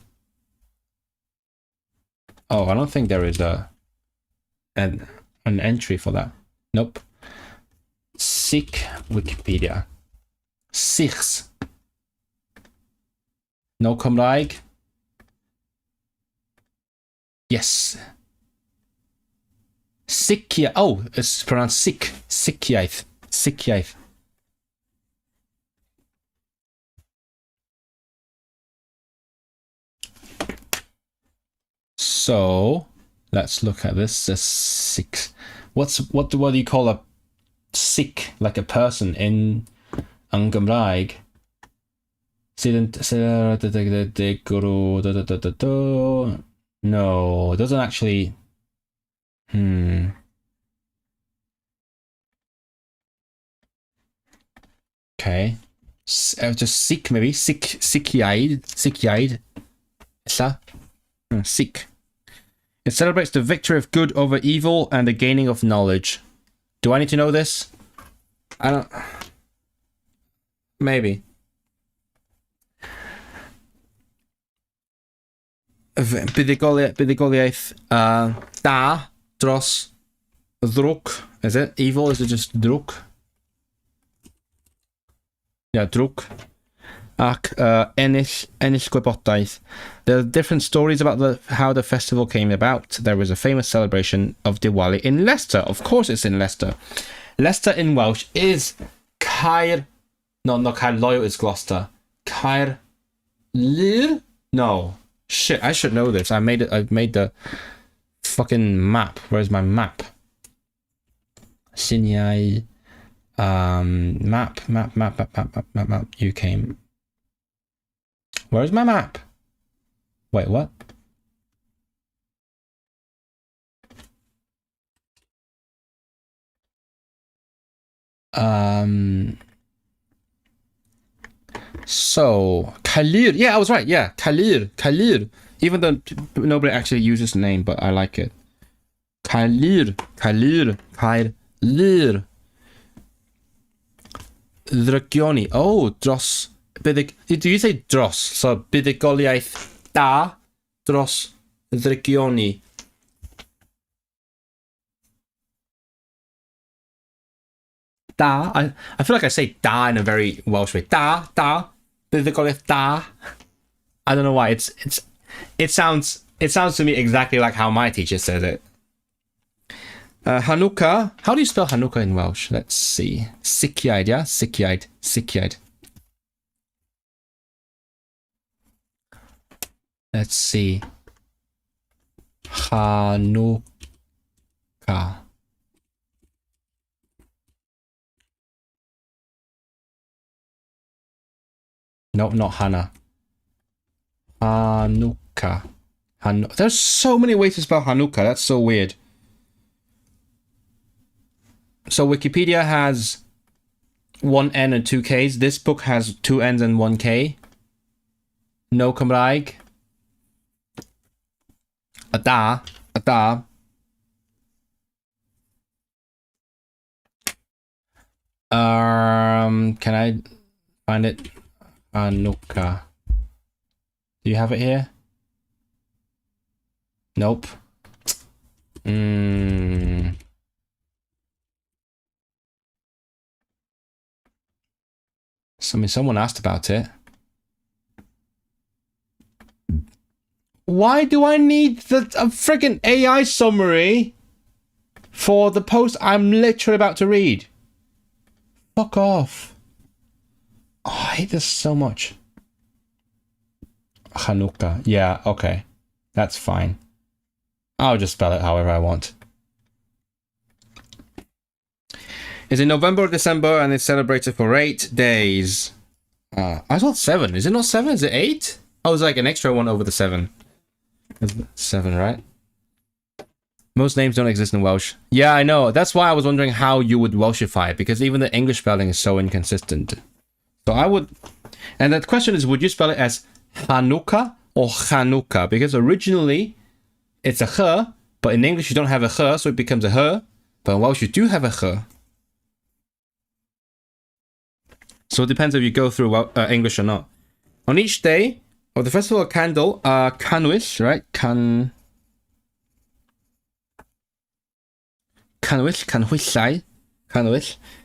Oh, I don't think there is an entry for that. Nope. Sikh Wikipedia. Sikhs. No Cymraeg. Yes. Sikhia. Oh, it's pronounced Sikh. Sikhiaeth. Sikhiaeth. So let's look at this. A Sikh. What do you call a Sikh? Like a person in Gymraeg? No, it doesn't actually. Okay. Just Sikh, maybe. Sikhiaid. Sikh. It celebrates the victory of good over evil and the gaining of knowledge. Do I need to know this? I don't... Maybe. Buddugoliaeth da dros druk. Is it evil? Is it just druk? Yeah, druk. Ac ennill gwybodaeth. There are different stories about how the festival came about. There was a famous celebration of Diwali in Leicester. Of course it's in Leicester. Leicester in Welsh is Caer... No, not Caerloyw is Gloucester. Caerlyr? No. Shit, I should know this. I made it. I've made the fucking map. Where's my map? Siniai... Map. You came... Where's my map? Wait, what? So Caerlyr. Yeah, I was right. Yeah, Caerlyr. Even though nobody actually uses the name, but I like it. Caerlyr. Drygioni. Oh, dros. Do you say dros? So buddugoliaeth da dros drygioni. Da. I feel like I say da in a very Welsh way. Da buddugoliaeth da. I don't know why. It sounds to me exactly like how my teacher says it. Hanukkah. How do you spell Hanukkah in Welsh? Let's see. Siciaid, yeah? Siciaid. Let's see. Hanukkah. No, not Hannah. Hanukkah. There's so many ways to spell Hanukkah. That's so weird. So Wikipedia has 1 N and 2 Ks. This book has 2 N's and 1 K. No Cymraeg. A da. Can I find it? Hanukkah. Do you have it here? Nope. Someone asked about it. Why do I need a freaking AI summary for the post I'm literally about to read? Fuck off. Oh, I hate this so much. Hanukkah. Yeah, okay. That's fine. I'll just spell it however I want. It's in November or December and it's celebrated for 8 days. I thought 7. Is it not 7? Is it 8? Oh, it's like an extra one over the 7. 7, right? Most names don't exist in Welsh. Yeah, I know. That's why I was wondering how you would Welshify it, because even the English spelling is so inconsistent. So I would... And the question is, would you spell it as Hanukkah or Chanukah? Because originally, it's a ch, but in English you don't have a ch, so it becomes a h. But in Welsh you do have a ch. So it depends if you go through English or not. On each day of the festival of candle, Canwyll, right? Canwyll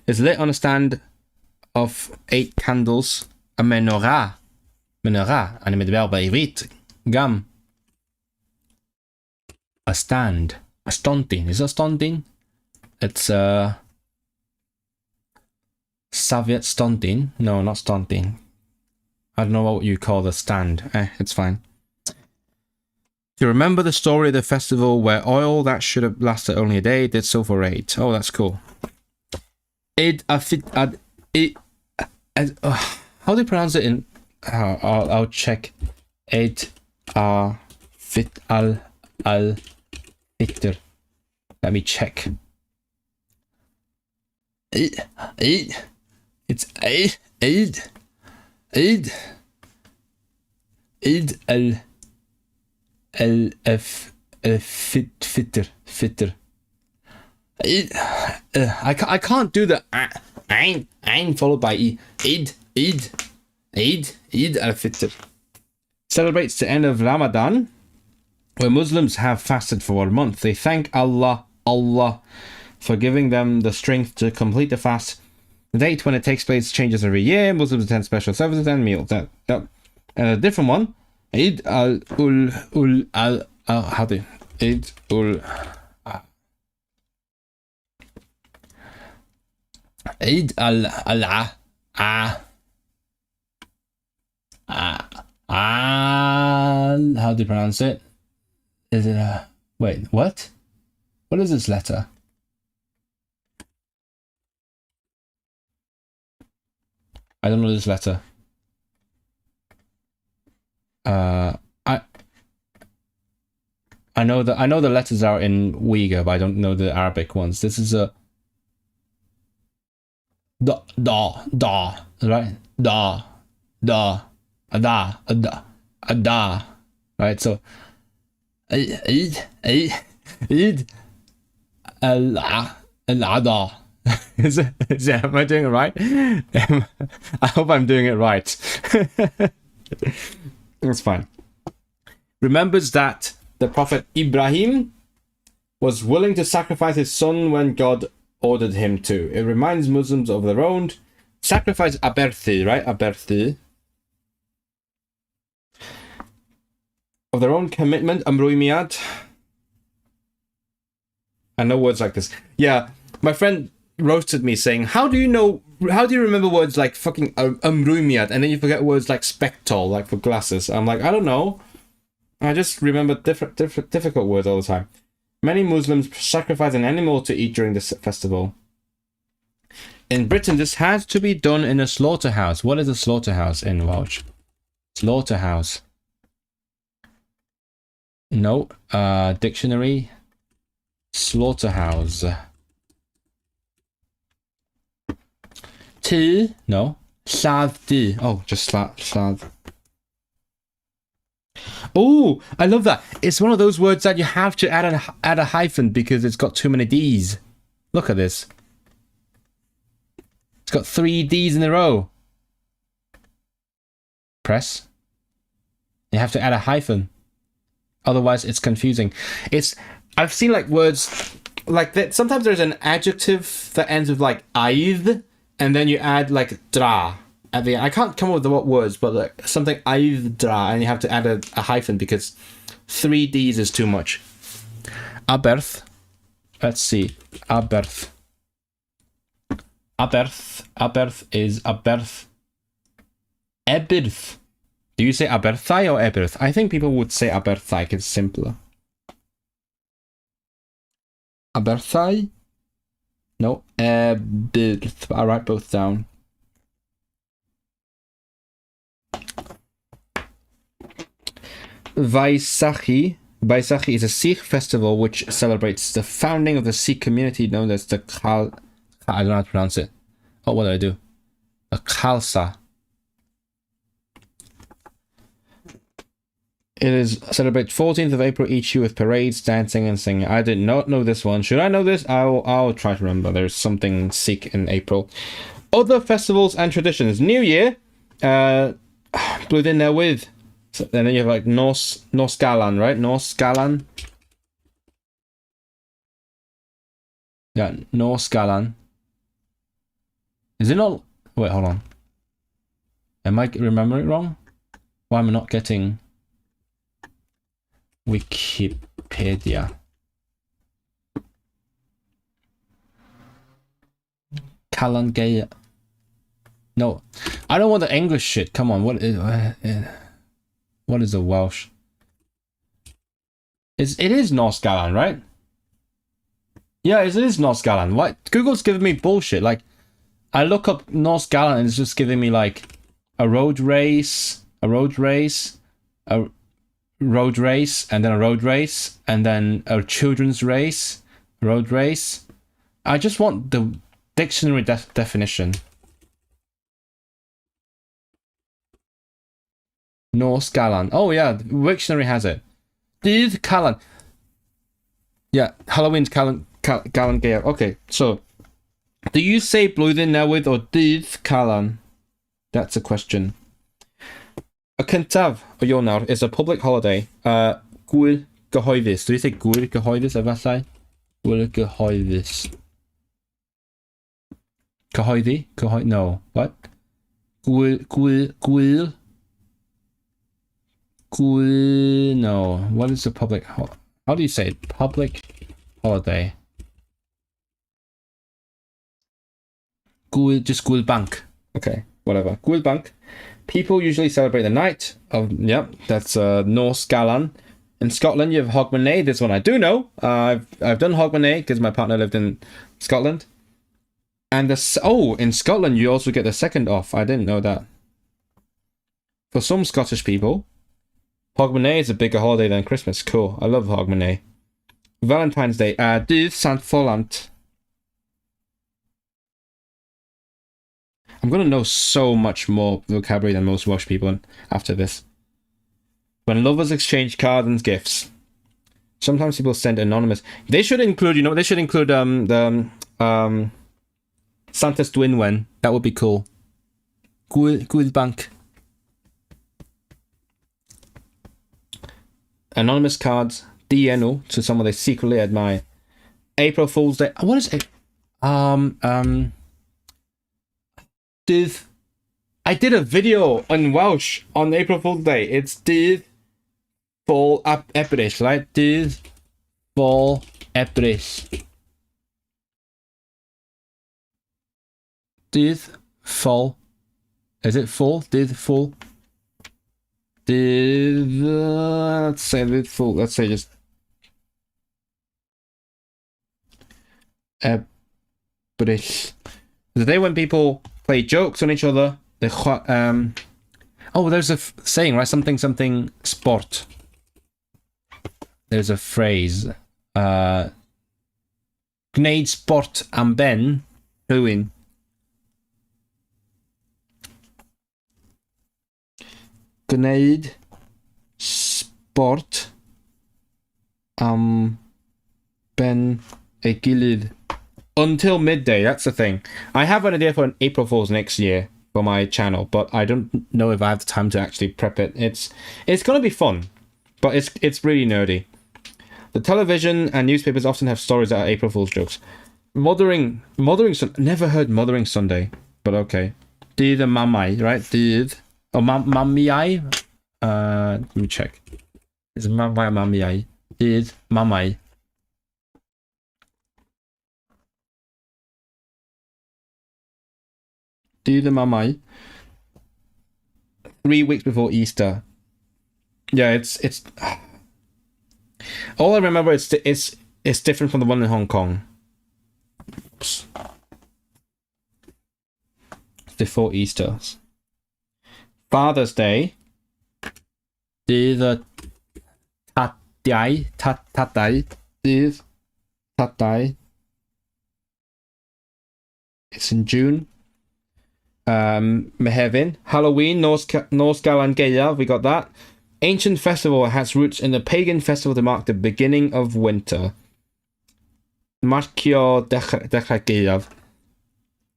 is lit on a stand of 8 candles. A menorah. אני מדבר בעברית. גם. A stand. A stondin. Is it a stondin? It's Soviet stondin. No, not stondin. I don't know what you call the stand. It's fine. You remember the story of the festival where oil that should have lasted only a day did so for 8. Oh, that's cool. How do you pronounce it in... I'll check. Eid fit al fitr. Let me check. It's Eid al Fitter. I can't do the ein followed by e. Eid al-Fitr celebrates the end of Ramadan, where Muslims have fasted for a month. They thank Allah for giving them the strength to complete the fast. The date when it takes place changes every year. Muslims attend special services and meals. And a different one, Eid how do you pronounce it? Is it wait, what? What is this letter? I don't know this letter. I know the letters are in Uyghur, but I don't know the Arabic ones. This is a da, right? Da, ada, right? So Eid al-Adha. Is it, am I doing it right? I hope I'm doing it right. That's fine. Remembers that the Prophet Ibrahim was willing to sacrifice his son when God ordered him to. It reminds Muslims of their own sacrifice, aberthi, right? Aberthi. Of their own commitment, amruimiat. I know words like this. Yeah, my friend roasted me saying, how do you remember words like fucking amruimiat and then you forget words like spectol, like for glasses? I'm like, I don't know. I just remember difficult words all the time. Many Muslims sacrifice an animal to eat during this festival. In Britain, this has to be done in a slaughterhouse. What is a slaughterhouse in Welsh? Slaughterhouse. No. Dictionary. Slaughterhouse. T. No. Lladd. Oh, just lladd. Oh, I love that. It's one of those words that you have to add a hyphen because it's got too many D's. Look at this. It's got 3 D's in a row. Press. You have to add a hyphen. Otherwise, it's confusing. I've seen like words like that. Sometimes there's an adjective that ends with like "ith," and then you add like "dra" at the end. I can't come up with what words, but like something "ith dra," and you have to add a hyphen because 3 D's is too much. Aberth. Let's see. Aberth. Aberth is Aberth. Ebirth. Do you say Aberthai or Ebirth? I think people would say Aberthai because it's simpler. Aberthai? No, Ebirth. I'll write both down. Vaisakhi. Vaisakhi is a Sikh festival which celebrates the founding of the Sikh community known as the I don't know how to pronounce it. Oh, what do I do? The Khalsa. It is celebrated 14th of April each year with parades, dancing, and singing. I did not know this one. Should I know this? I'll try to remember. There's something Sikh in April. Other festivals and traditions. New Year, glued in there with. So, and then you have like Norse Galan, right? Norse Galan. Yeah, Norse Galan. Is it not? Wait, hold on. Am I remembering it wrong? Why am I not getting Wikipedia? Kalangaya. No, I don't want the English shit. Come on, what is the Welsh? It is Norse Galan, right? Yeah, it is Norse Galan. What? Google's giving me bullshit. Like, I look up Norse Galan and it's just giving me like a road race, and then a road race, and then a children's race, road race. I just want the dictionary definition. Norse Galan. Oh yeah, the dictionary has it. Did Galan. Yeah, Halloween's Calan Gaeaf. Okay, so do you say blwyddyn newydd or dydd Calan? That's a question. A cyntaf o Ionawr is a public holiday. Gwyl gyhoeddus. Do you say gwyl gyhoeddus efallai? Gwyl gyhoeddus. Cyhoeddi? No. What? Gwyl. No. What is a public how do you say it? Public holiday. Just Gwyl Bank. Okay, whatever. Gwyl Bank. People usually celebrate the night of, that's Norse Galan. In Scotland, you have Hogmanay. This one I do know. I've done Hogmanay because my partner lived in Scotland. And in Scotland, you also get the second off. I didn't know that. For some Scottish people, Hogmanay is a bigger holiday than Christmas. Cool. I love Hogmanay. Valentine's Day. Dydd Sant Ffolant. I'm going to know so much more vocabulary than most Welsh people after this. When lovers exchange cards and gifts. Sometimes people send anonymous. They should include, the Santa's Dwynwen. That would be cool. Gwyl Bank. Anonymous cards. DNO to someone they secretly admire. April Fool's Day. What is it? I did a video in Welsh on April Fool's Day. It's Dydd Fall Ebrill, right? Dydd Fall Ebrill. Dydd Fall. Is it fall? Dydd Fall. Let's say Dydd Fall. Let's say just Ebrill. The day when people play jokes on each other. There's a saying, right? Something sport. There's a phrase. Gwneud sport am ben rhywun. Gwneud sport am ben ei gilydd. Until midday, that's the thing. I have an idea for an April Fool's next year for my channel, but I don't know if I have the time to actually prep it. It's gonna be fun, but it's really nerdy. The television and newspapers often have stories that are April Fool's jokes. Mothering never heard Mothering Sunday, but okay. Dydd y Mamau, right? Dydd Mamiau. Let me check. Is Mamau Mamiau? Dydd Mamau. Dydd y Mamau. 3 weeks before Easter. Yeah, it's. All I remember it's different from the one in Hong Kong. Oops. Before Easter. Father's Day. Dydd y Tadau. Dydd Tadau. It's in June. Mehefin. Halloween, Norse Galan Gaeaf, we got that. Ancient festival has roots in the pagan festival to mark the beginning of winter. Marcio Dechrau Gaeaf.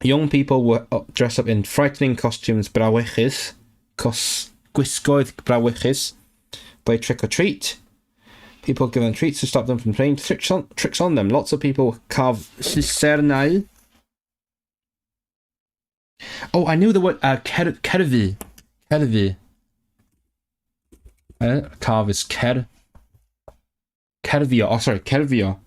Young people were dressed up in frightening costumes, brawychus, gwisgoedd brawychus, play trick or treat. People given treats to stop them from playing tricks on them. Lots of people carve llusernau. Oh, I knew the word cerfi. Cerfi. Carve is cerfio. Oh, sorry, cerfio.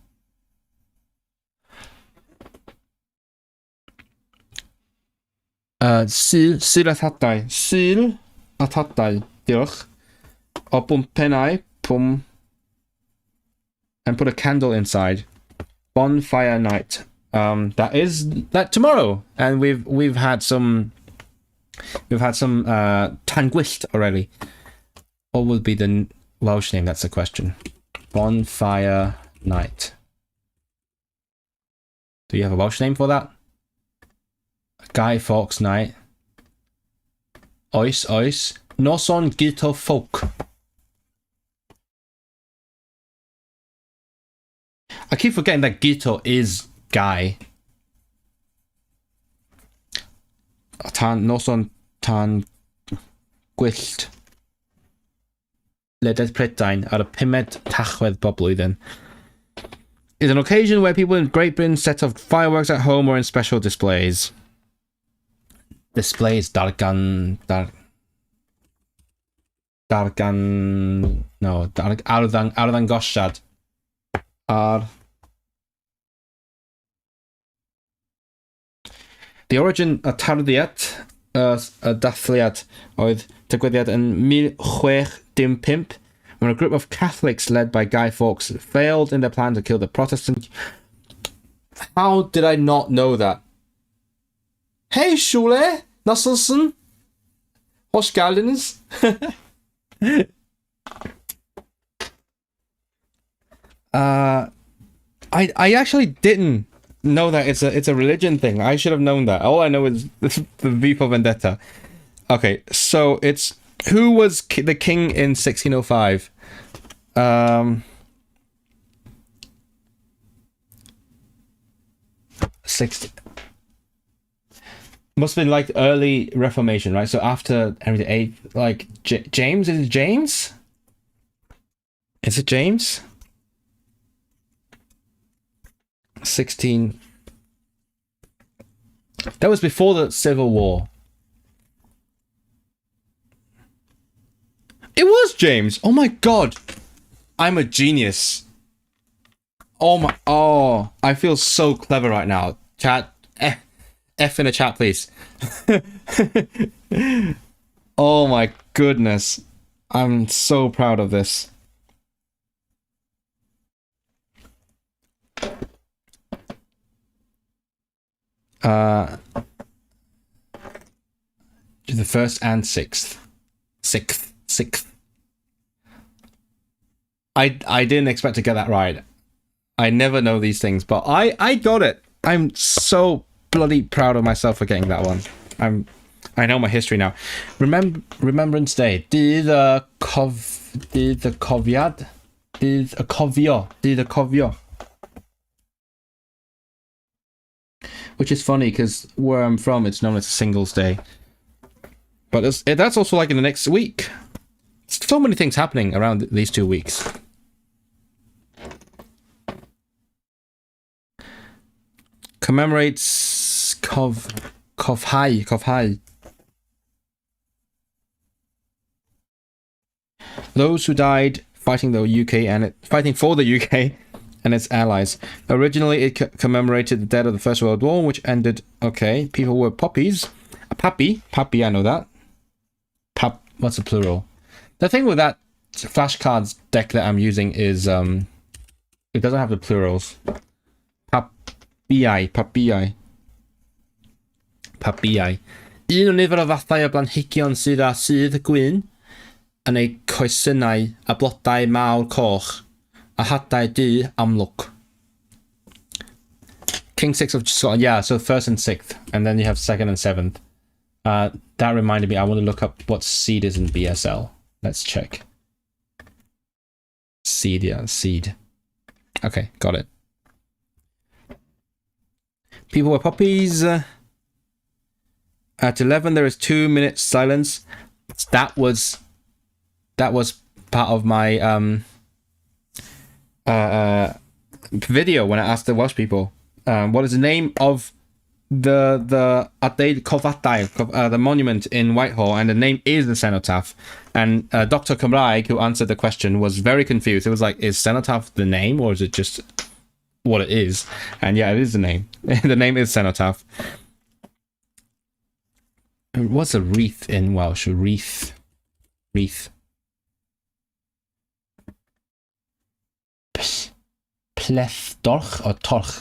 Syl a thadau. Syl a thadau. Diolch. O bwmpenau. And put a candle inside. Bonfire night. That tomorrow, and we've had some tangwyllt already. What would be the Welsh name? That's the question. Bonfire night. Do you have a Welsh name for that? Guy Fawkes night. Oes. Noson Gito Folk. I keep forgetting that Gito is guy. Tan noson tan gwyllt. Ledled Prydain ar y 5 Tachwedd bob blwyddyn. Is an occasion where people in Great Britain set off fireworks at home or in special displays. Displays arddangosiad. The origin y tarddiad y dathliad oedd digwyddiad yn 1615 when a group of Catholics led by Guy Fawkes failed in their plan to kill the Protestant. How did I not know that? Hey, Shule! Nasılsın? Hoş geldiniz. I actually didn't know that it's a religion thing. I should have known that. All I know is the V for Vendetta. Okay, so it's who was the king in 1605? Must have been like early Reformation, right? So after Henry VIII, like James, is it James? Is it James? 16. That was before the Civil War. It was James. Oh my god. I'm a genius. Oh, I feel so clever right now. Chat, F in the chat, please. Oh my goodness. I'm so proud of this. The 1st and 6th. 6th. I didn't expect to get that right. I never know these things, but I got it. I'm so bloody proud of myself for getting that one. I know my history now. Remembrance Day. Dydd y cofiad. Dydd y cofio. Which is funny because where I'm from, it's known as a Singles Day. But that's also like in the next week. So many things happening around these 2 weeks. Commemorates Cofhau. Those who died fighting for the UK and its allies. Originally, it commemorated the dead of the First World War, which ended. Okay, people were poppies. A puppy, I know that. What's the plural? The thing with that flashcards deck that I'm using is it doesn't have the plurals. Papiau. Un o nifer o fathau o blanhigion sydd â sudd gwyn yn eu coesynau a blodau mawr coch a hadau du amlwg. King 6 of Scotland, yeah, so 1st and 6th, and then you have 2nd and 7th. That reminded me, I want to look up what seed is in BSL. Let's check. Seed, yeah, seed. Okay, got it. People were poppies. At 11, there is 2 minutes silence. That was part of my video when I asked the Welsh people what is the name of the Adeilad Cofadau, the monument in Whitehall, and the name is the cenotaph. And Dr. Cymraeg, who answered the question, was very confused. It was like, is cenotaph the name or is it just what it is? And yeah, it is the name. The name is cenotaph. What's a wreath in Welsh? Wreath. Plethdorch or torch?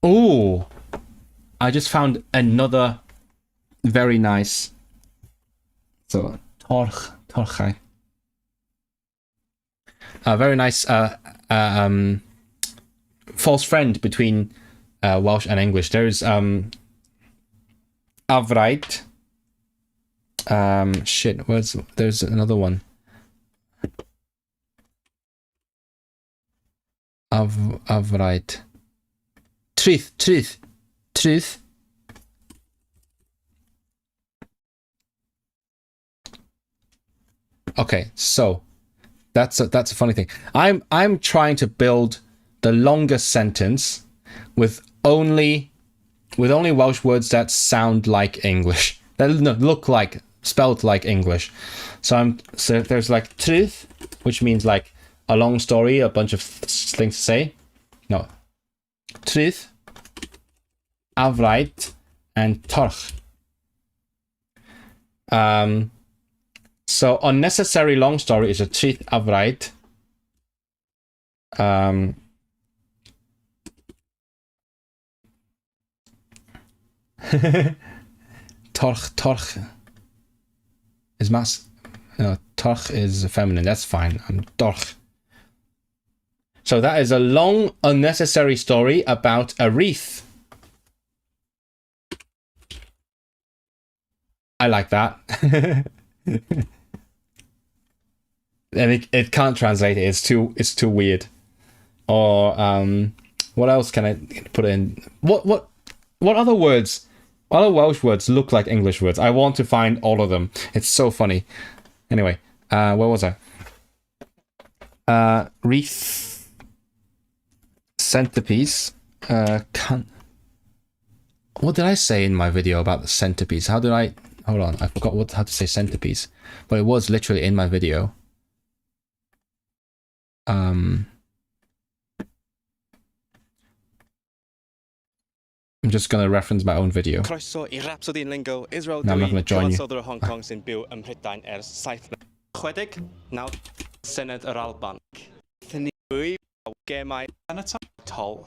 Oh, I just found another very nice. So torchai. A very nice false friend between Welsh and English. There's Avraid. There's another one. Avright. Truth. Okay, so that's a funny thing. I'm trying to build the longest sentence with only Welsh words that sound like English. That look like, spelled like English. So there's like truth, which means like a long story, a bunch of things to say. No. Truth, Avright, and Torch. So unnecessary long story is a truth, Avright. Torch is mass. No, Torch is feminine. That's fine. Torch. So that is a long, unnecessary story about a wreath. I like that. And it can't translate it. It's too weird. Or what else can I put in? What other words? Other Welsh words look like English words. I want to find all of them. It's so funny. Anyway, where was I? Wreath, centerpiece. What did I say in my video about the centerpiece? How did I? Hold on, I forgot how to say centerpiece, but it was literally in my video. I'm just going to reference my own video. Croeso I Rhapsody yn Lingo, Israel No, I'm not going to join you. Cyfansoddwr Hong Kong sy'n byw ym Mhrydain ers 7 nawr Senedd yr Alban. Thynnu gemau tol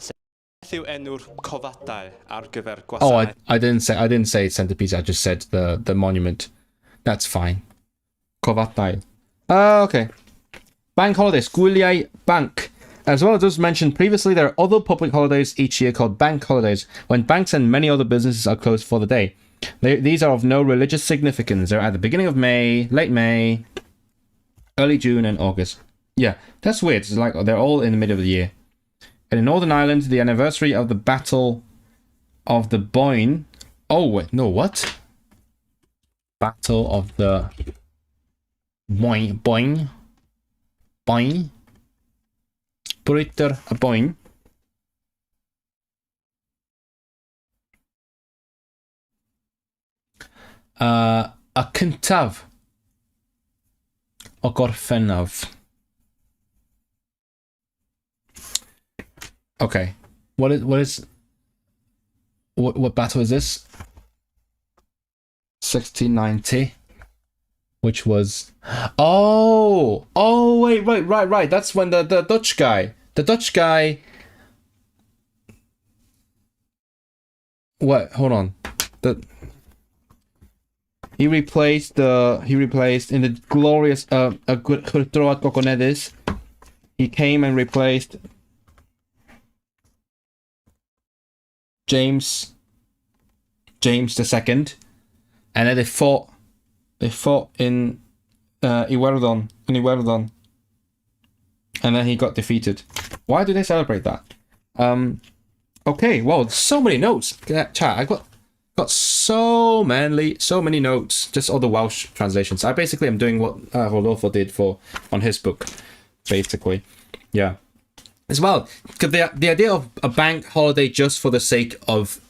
sy'n enw'r cofadau ar gyfer gwasanaeth. Oh, I didn't say centerpiece. I just said the monument. That's fine. Cofadau. Okay. Bank holidays. Gwyliau bank. As well as those mentioned previously, there are other public holidays each year called bank holidays, when banks and many other businesses are closed for the day. These are of no religious significance. They're at the beginning of May, late May, early June, and August. Yeah, that's weird. It's like they're all in the middle of the year. And in Northern Ireland, the anniversary of the Battle of the Boyne. Oh, wait, no, what? Battle of the Boyne. Brwydyr y Boyne. A cyntaf o Gorffennaf. Okay, what battle is this? 1690, which was wait, right. That's when the Dutch guy. What? Hold on. He replaced in the glorious Gogoneddus. He came and replaced James II, and then they fought in Iwerddon, and then he got defeated. Why do they celebrate that? Okay, well, so many notes. Chat, I got so many notes, just all the Welsh translations. I basically am doing what Rodolfo did on his book, basically. Yeah. As well, because the idea of a bank holiday just for the sake of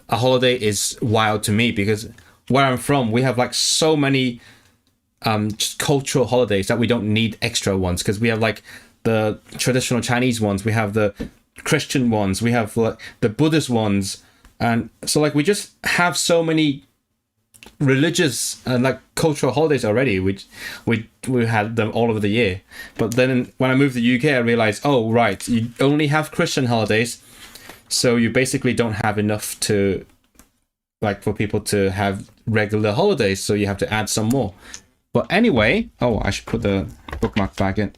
a holiday is wild to me, because where I'm from, we have like so many just cultural holidays that we don't need extra ones, because we have like the traditional Chinese ones, we have the Christian ones, we have like the Buddhist ones, and so like we just have so many religious and like cultural holidays already. We had them all over the year, but then when I moved to the UK, I realized, oh right, you only have Christian holidays, so you basically don't have enough to like for people to have regular holidays, so you have to add some more. But anyway, oh, I should put the bookmark back in.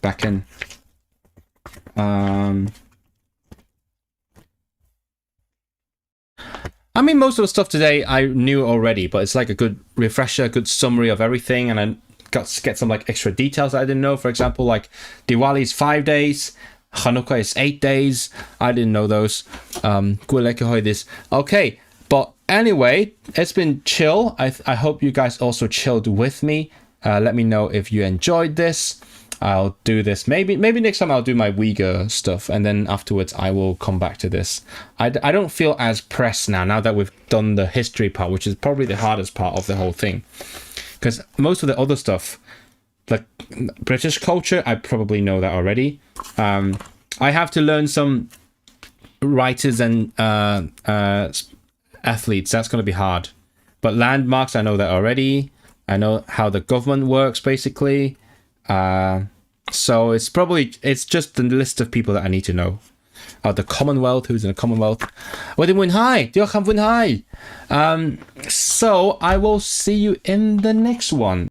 I mean, most of the stuff today I knew already, but it's like a good refresher, a good summary of everything, and I got to get some like extra details that I didn't know. For example, like Diwali's 5 days, Hanukkah is 8 days. I didn't know those. Gwyliau cyhoeddus. Okay, but anyway, it's been chill. I hope you guys also chilled with me. Let me know if you enjoyed this. I'll do this. Maybe next time I'll do my Uyghur stuff, and then afterwards I will come back to this. I don't feel as pressed now that we've done the history part, which is probably the hardest part of the whole thing. Because most of the other stuff, like British culture, I probably know that already. I have to learn some writers and athletes. That's going to be hard. But landmarks, I know that already. I know how the government works, basically. So it's just the list of people that I need to know. The Commonwealth, who's in the Commonwealth. Wedyn mwynhau. Diolch am fwynhau. So I will see you in the next one.